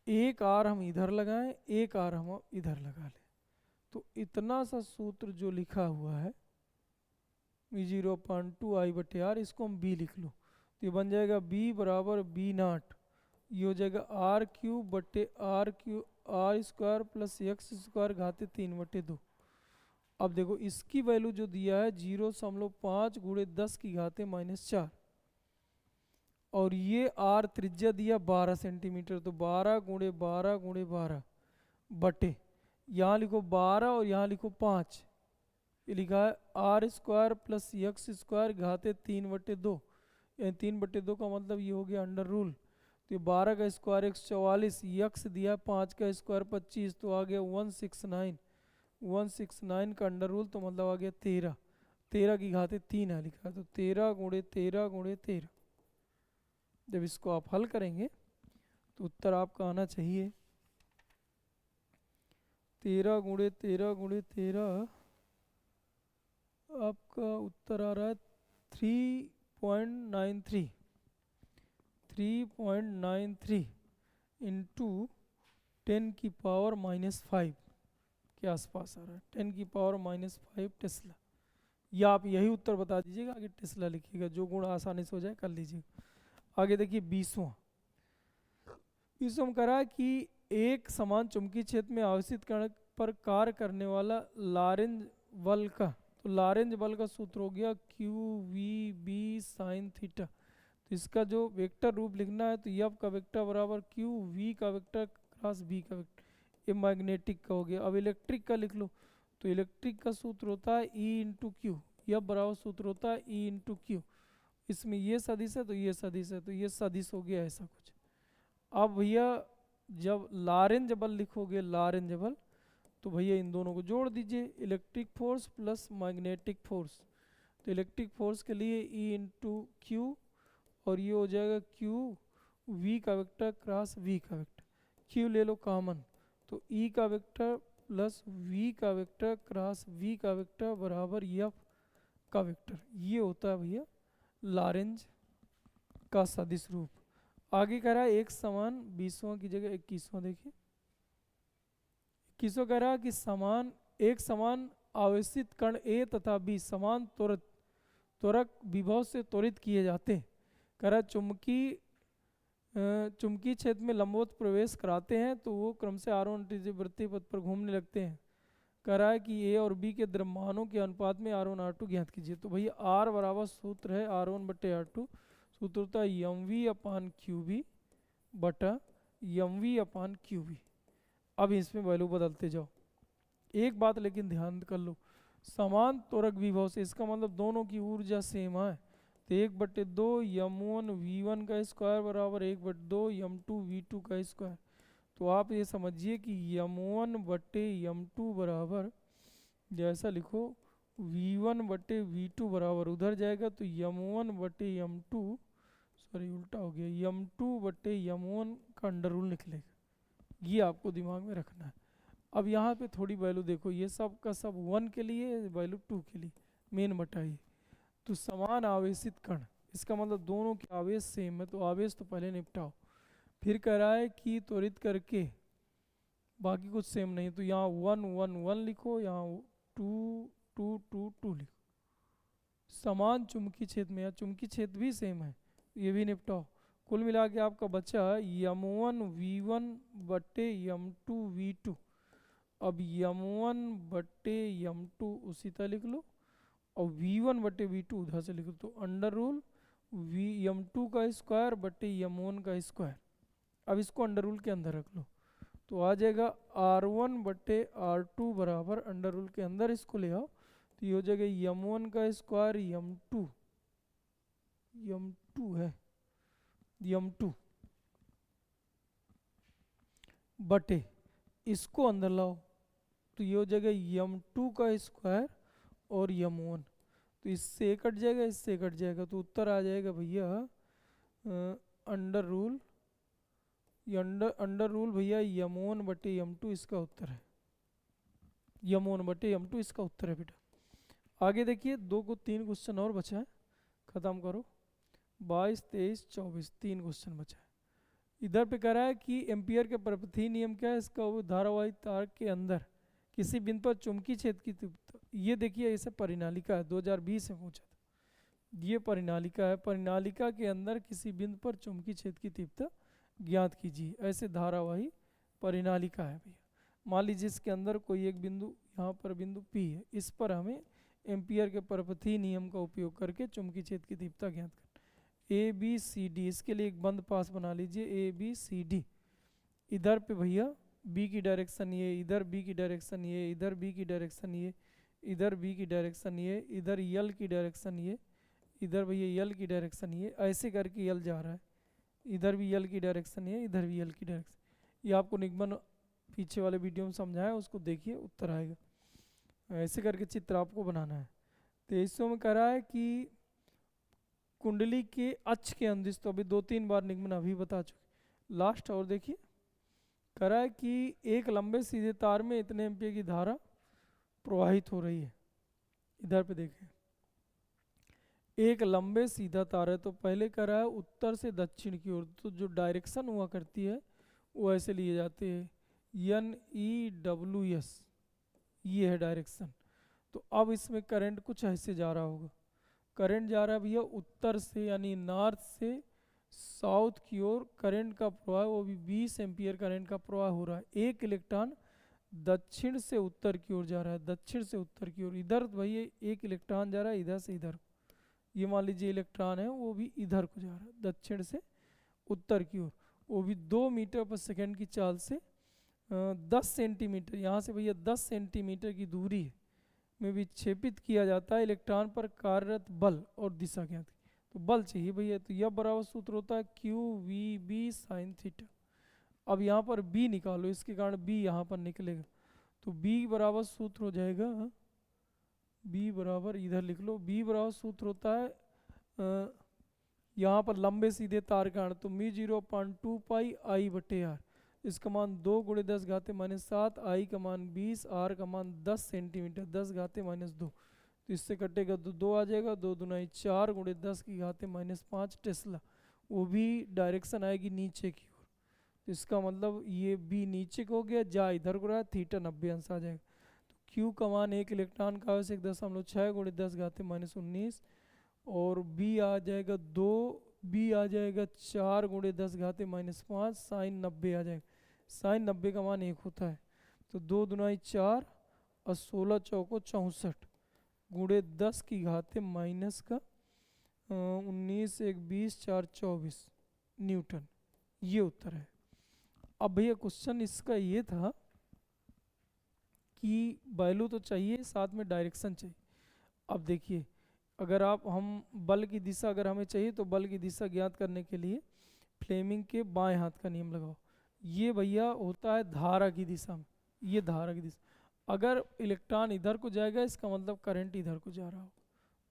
एक आर हम इधर लगाएं, एक आर हम इधर लगा लें, तो इतना सा सूत्र जो लिखा हुआ है μ0/2 I/r, इसको हम b लिख लो, तो ये बन जाएगा b बराबर b0, ये हो जाएगा r³ प्लस x² 3/2। अब देखो इसकी वैल्यू जो दिया है 0.5 × 10⁻⁴, और ये आर त्रिज्या दिया 12 सेंटीमीटर, तो 12 × 12 × 12 बटे, यहाँ लिखो 12 और यहाँ लिखो 5, ये लिखा है r² प्लस x² 3/2, यानी 3/2 का मतलब ये हो गया अंडर रूल। तो ये 12 का स्क्वायर 144, यक्स दिया 5 का स्क्वायर 25, तो आ गया 169 का अंडर रूल, तो मतलब आ गया 13 की घाते 3 है लिखा है, तो 13 × 13 × 13। जब इसको आप हल करेंगे तो उत्तर आपका आना चाहिए 13 × 13 × 13, आपका उत्तर आ रहा है 3.93 इंटू 10⁻⁵ के आसपास आ रहा है, 10⁻⁵ टेस्ला। या आप यही उत्तर बता दीजिएगा, आगे टेस्ला लिखिएगा, जो गुण आसानी से हो जाए कर लीजिएगा। आगे देखिए 20वां कह रहा है कि एक समान चुंबकीय क्षेत्र में आवेशित कण पर कार्य करने वाला लॉरेंज बल का, तो लॉरेंज बल का सूत्र हो गया QVB sin θ। तो इसका जो वेक्टर रूप लिखना है तो F का वेक्टर बराबर Q, V का वेक्टर क्रॉस B का वेक्टर, ये मैग्नेटिक का हो गया। अब इलेक्ट्रिक का लिख लो, तो इलेक्ट्रिक का सूत्र होता है E × Q, F बराबर सूत्र होता है E × Q, इसमें ये सदिश है तो ये सदिश है, तो ये सदिश हो गया ऐसा कुछ। अब भैया जब लॉरेंज बल लिखोगे, लॉरेंज बल, तो भैया इन दोनों को जोड़ दीजिए, electric force plus magnetic force. तो इलेक्ट्रिक फोर्स के लिए E × Q, और ये हो जाएगा Q V का वेक्टर क्रॉस V का वेक्टर, Q ले लो कॉमन, तो E का वेक्टर प्लस V का वेक्टर क्रॉस V का वेक्टर बराबर F का वेक्टर, ये होता है भैया लॉरेंज का सदिश रूप। आगे कह रहा है एक समान 20वां की जगह 21वां देखिए, 21वां कह रहा है कि एक समान आवेशित कण A तथा B समान त्वरक विभव से त्वरित किए जाते हैं। कह रहा है चुंबकीय क्षेत्र में लंबवत प्रवेश कराते हैं तो वो क्रम से r1 वृत्तीय पथ पर घूमने लगते हैं। कह रहा है कि A और B के द्रव्यमानों के अनुपात में r1 r2 ज्ञात कीजिए। तो भैया r बराबर सूत्र है r1/r2, सूत्र होता है mv/qb बटा mv/qb। अब इसमें वैल्यू बदलते जाओ। एक बात लेकिन ध्यान कर लो, समान त्वरक विभव से, इसका मतलब दोनों की ऊर्जा सेम है। तो 1/2 m1v1 का स्क्वायर बराबर 1/2 m2v2 का स्क्वायर। तो आप ये समझिए कि m1/m2 बराबर, जैसा लिखो v1/v2 बराबर उधर जाएगा तो m1/m2, सॉरी उल्टा हो गया, m2/m1 का अंडर रूल निकलेगा। ये आपको दिमाग में रखना है। अब यहाँ पे थोड़ी वैल्यू देखो, ये सब का सब 1 के लिए, वैल्यू 2 के लिए, मेन बटाइए। तो समान आवेशित कण, इसका मतलब दोनों के आवेश सेम है, तो आवेश तो पहले निपटाओ। फिर कह रहा है कि त्वरित करके बाकी कुछ सेम नहीं, तो यहाँ 1 1 1 लिखो, यहाँ 2 2 2 2 लिखो। समान चुंबकीय क्षेत्र में, या चुंबकीय क्षेत्र भी सेम है, ये भी निपटाओ। कुल मिला के आपका बचा m1v1/m2v2। अब m1/m2 उसी तरह लिख लो, और v1/v2 उधर से लिख लो। तो अंडर रूल m2 का स्क्वायर बटे m1 का स्क्वायर। अब इसको अंडर रूल के अंदर रख लो, तो आ जाएगा r1/r2 बराबर, अंडर रूल के अंदर इसको ले आओ, तो ये हो जाएगा m1 का स्क्वायर m2 है m2 बटे, इसको अंदर लाओ तो ये हो जाएगा m2 का स्क्वायर और m1। तो इससे कट जाएगा, इससे कट जाएगा, तो उत्तर आ जाएगा भैया अंडर रूल, अंडर रूल भैया m1/m2 इसका उत्तर है। m1/m2 इसका उत्तर है बेटा। आगे देखिए, 2 को 3 क्वेश्चन और बचा है, ख़त्म करो। 22 23 24 3 क्वेश्चन बचा है। इधर पे कह रहा है कि एम्पियर के परपथीय नियम क्या है, इसका वो धारावाही तार के अंदर किसी बिंदु पर चुंबकीय क्षेत्र की तीव्रता। ये देखिए, इसे परिनालिका है, 2020 में पूछा था। ये परिनालिका है, परिनालिका के अंदर किसी बिंदु पर चुंबकीय क्षेत्र की तीव्रता ज्ञात कीजिए। ऐसे धारावाही परिनालिका है भैया। मान लीजिए इसके अंदर कोई एक बिंदु, यहाँ पर बिंदु P है, इस पर हमें एम्पियर के परपथीय नियम का उपयोग करके चुंबकीय क्षेत्र की तीव्रता ज्ञात करना। ABCD, इसके लिए एक बंद पास बना लीजिए, ABCD। इधर पे भैया B की डायरेक्शन ये, इधर B की डायरेक्शन ये, इधर B की डायरेक्शन ये, इधर B की डायरेक्शन ये, इधर L की डायरेक्शन ये, इधर भैया L की डायरेक्शन ये, ऐसे करके L जा रहा है। इधर भी L की डायरेक्शन है, इधर भी L की डायरेक्शन। ये आपको निगमन पीछे वाले वीडियो में समझाया, उसको देखिए, उत्तर आएगा। ऐसे करके चित्र आपको बनाना है। तो इसमें में कह रहा है कि कुंडली के अक्ष के अंदिश, तो अभी 2-3 बार निगमन अभी बता चुके। लास्ट और देखिए, कह रहा है कि एक लंबे सीधे तार में इतने एम्पियर की धारा प्रवाहित हो रही है। इधर पे देखें, एक लंबे सीधा तार है, तो पहले कह रहा है उत्तर से दक्षिण की ओर, तो जो डायरेक्शन हुआ करती है वो ऐसे लिए जाते हैं, NEWS, ये है डायरेक्शन। तो अब इसमें करंट कुछ ऐसे जा रहा होगा, करंट जा रहा है भैया उत्तर से, यानी नॉर्थ से साउथ की ओर करंट का प्रवाह, वो भी 20 एम्पियर करंट का प्रवाह हो रहा है। एक इलेक्ट्रॉन दक्षिण से उत्तर की ओर जा रहा है, दक्षिण से उत्तर की ओर। इधर भैया एक इलेक्ट्रॉन जा रहा है इधर से इधर, ये मान लीजिए इलेक्ट्रॉन है, वो भी इधर को जा रहा है, दक्षिण से उत्तर की ओर, वो भी 2 मीटर पर सेकंड की चाल से 10 सेंटीमीटर, यहाँ से भैया 10 सेंटीमीटर की दूरी में विक्षेपित किया जाता है इलेक्ट्रॉन पर कार्यरत बल और दिशा ज्ञात। तो बल चाहिए भैया, तो यह बराबर सूत्र होता है QVB sin थीटा। अब यहाँ पर B निकालो, इसके कारण B यहाँ पर निकलेगा, तो B बराबर सूत्र हो जाएगा, B बराबर इधर लिख लो, B बराबर सूत्र होता है यहाँ पर लंबे सीधे तार कारण, तो μ0.2 पाई I/R। इसका मान 2 × 10⁻⁷, I का मान 20, R का मान 10 सेंटीमीटर, 10⁻⁻2। तो इससे कटेगा तो 2 आ जाएगा, 2 दूना 4 × 10⁻⁵ टेस्ला। वो भी डायरेक्शन आएगी नीचे की ओर, तो इसका मतलब ये B नीचे को हो गया, जा इधर को रहा, थीटा 90 अंश आ जाएगा। तो Q का मान एक इलेक्ट्रॉन का आवेश 1.6 × 10⁻⁻19, और B आ जाएगा 2, B आ जाएगा 4 × 10⁻⁵, साइन 90 आ जाएगा। साइन 90 का मान 1 होता है, तो 2 दूना 4 और 16 चौको 64 × 10⁻⁻19 1 20 4 24 न्यूटन। ये उत्तर है। अब भैया क्वेश्चन इसका ये था की वैल्यू तो चाहिए, साथ में डायरेक्शन चाहिए। अब देखिए, अगर आप हम बल की दिशा अगर हमें चाहिए तो बल की दिशा ज्ञात करने के लिए फ्लेमिंग के बाएं हाथ का नियम लगाओ। ये भैया होता है धारा की दिशा में, ये धारा की दिशा। अगर इलेक्ट्रॉन इधर को जाएगा इसका मतलब करंट इधर को जा रहा हो,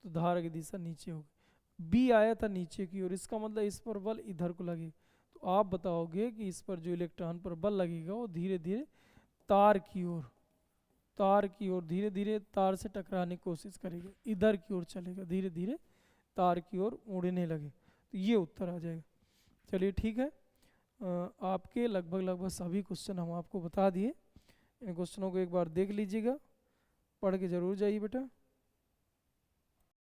तो धारा की दिशा नीचे होगी। बी आया था नीचे की ओर, इसका मतलब इस पर बल इधर को लगेगा। तो आप बताओगे कि इस पर जो इलेक्ट्रॉन पर बल लगेगा वो धीरे धीरे तार की ओर, तार की ओर धीरे धीरे तार से टकराने की कोशिश करेगा, इधर की ओर चलेगा, धीरे धीरे तार की ओर उड़ने लगे। तो ये उत्तर आ जाएगा। चलिए ठीक है, आपके लगभग लगभग सभी क्वेश्चन हम आपको बता दिए। इन क्वेश्चनों को एक बार देख लीजिएगा, पढ़ के ज़रूर जाइए बेटा।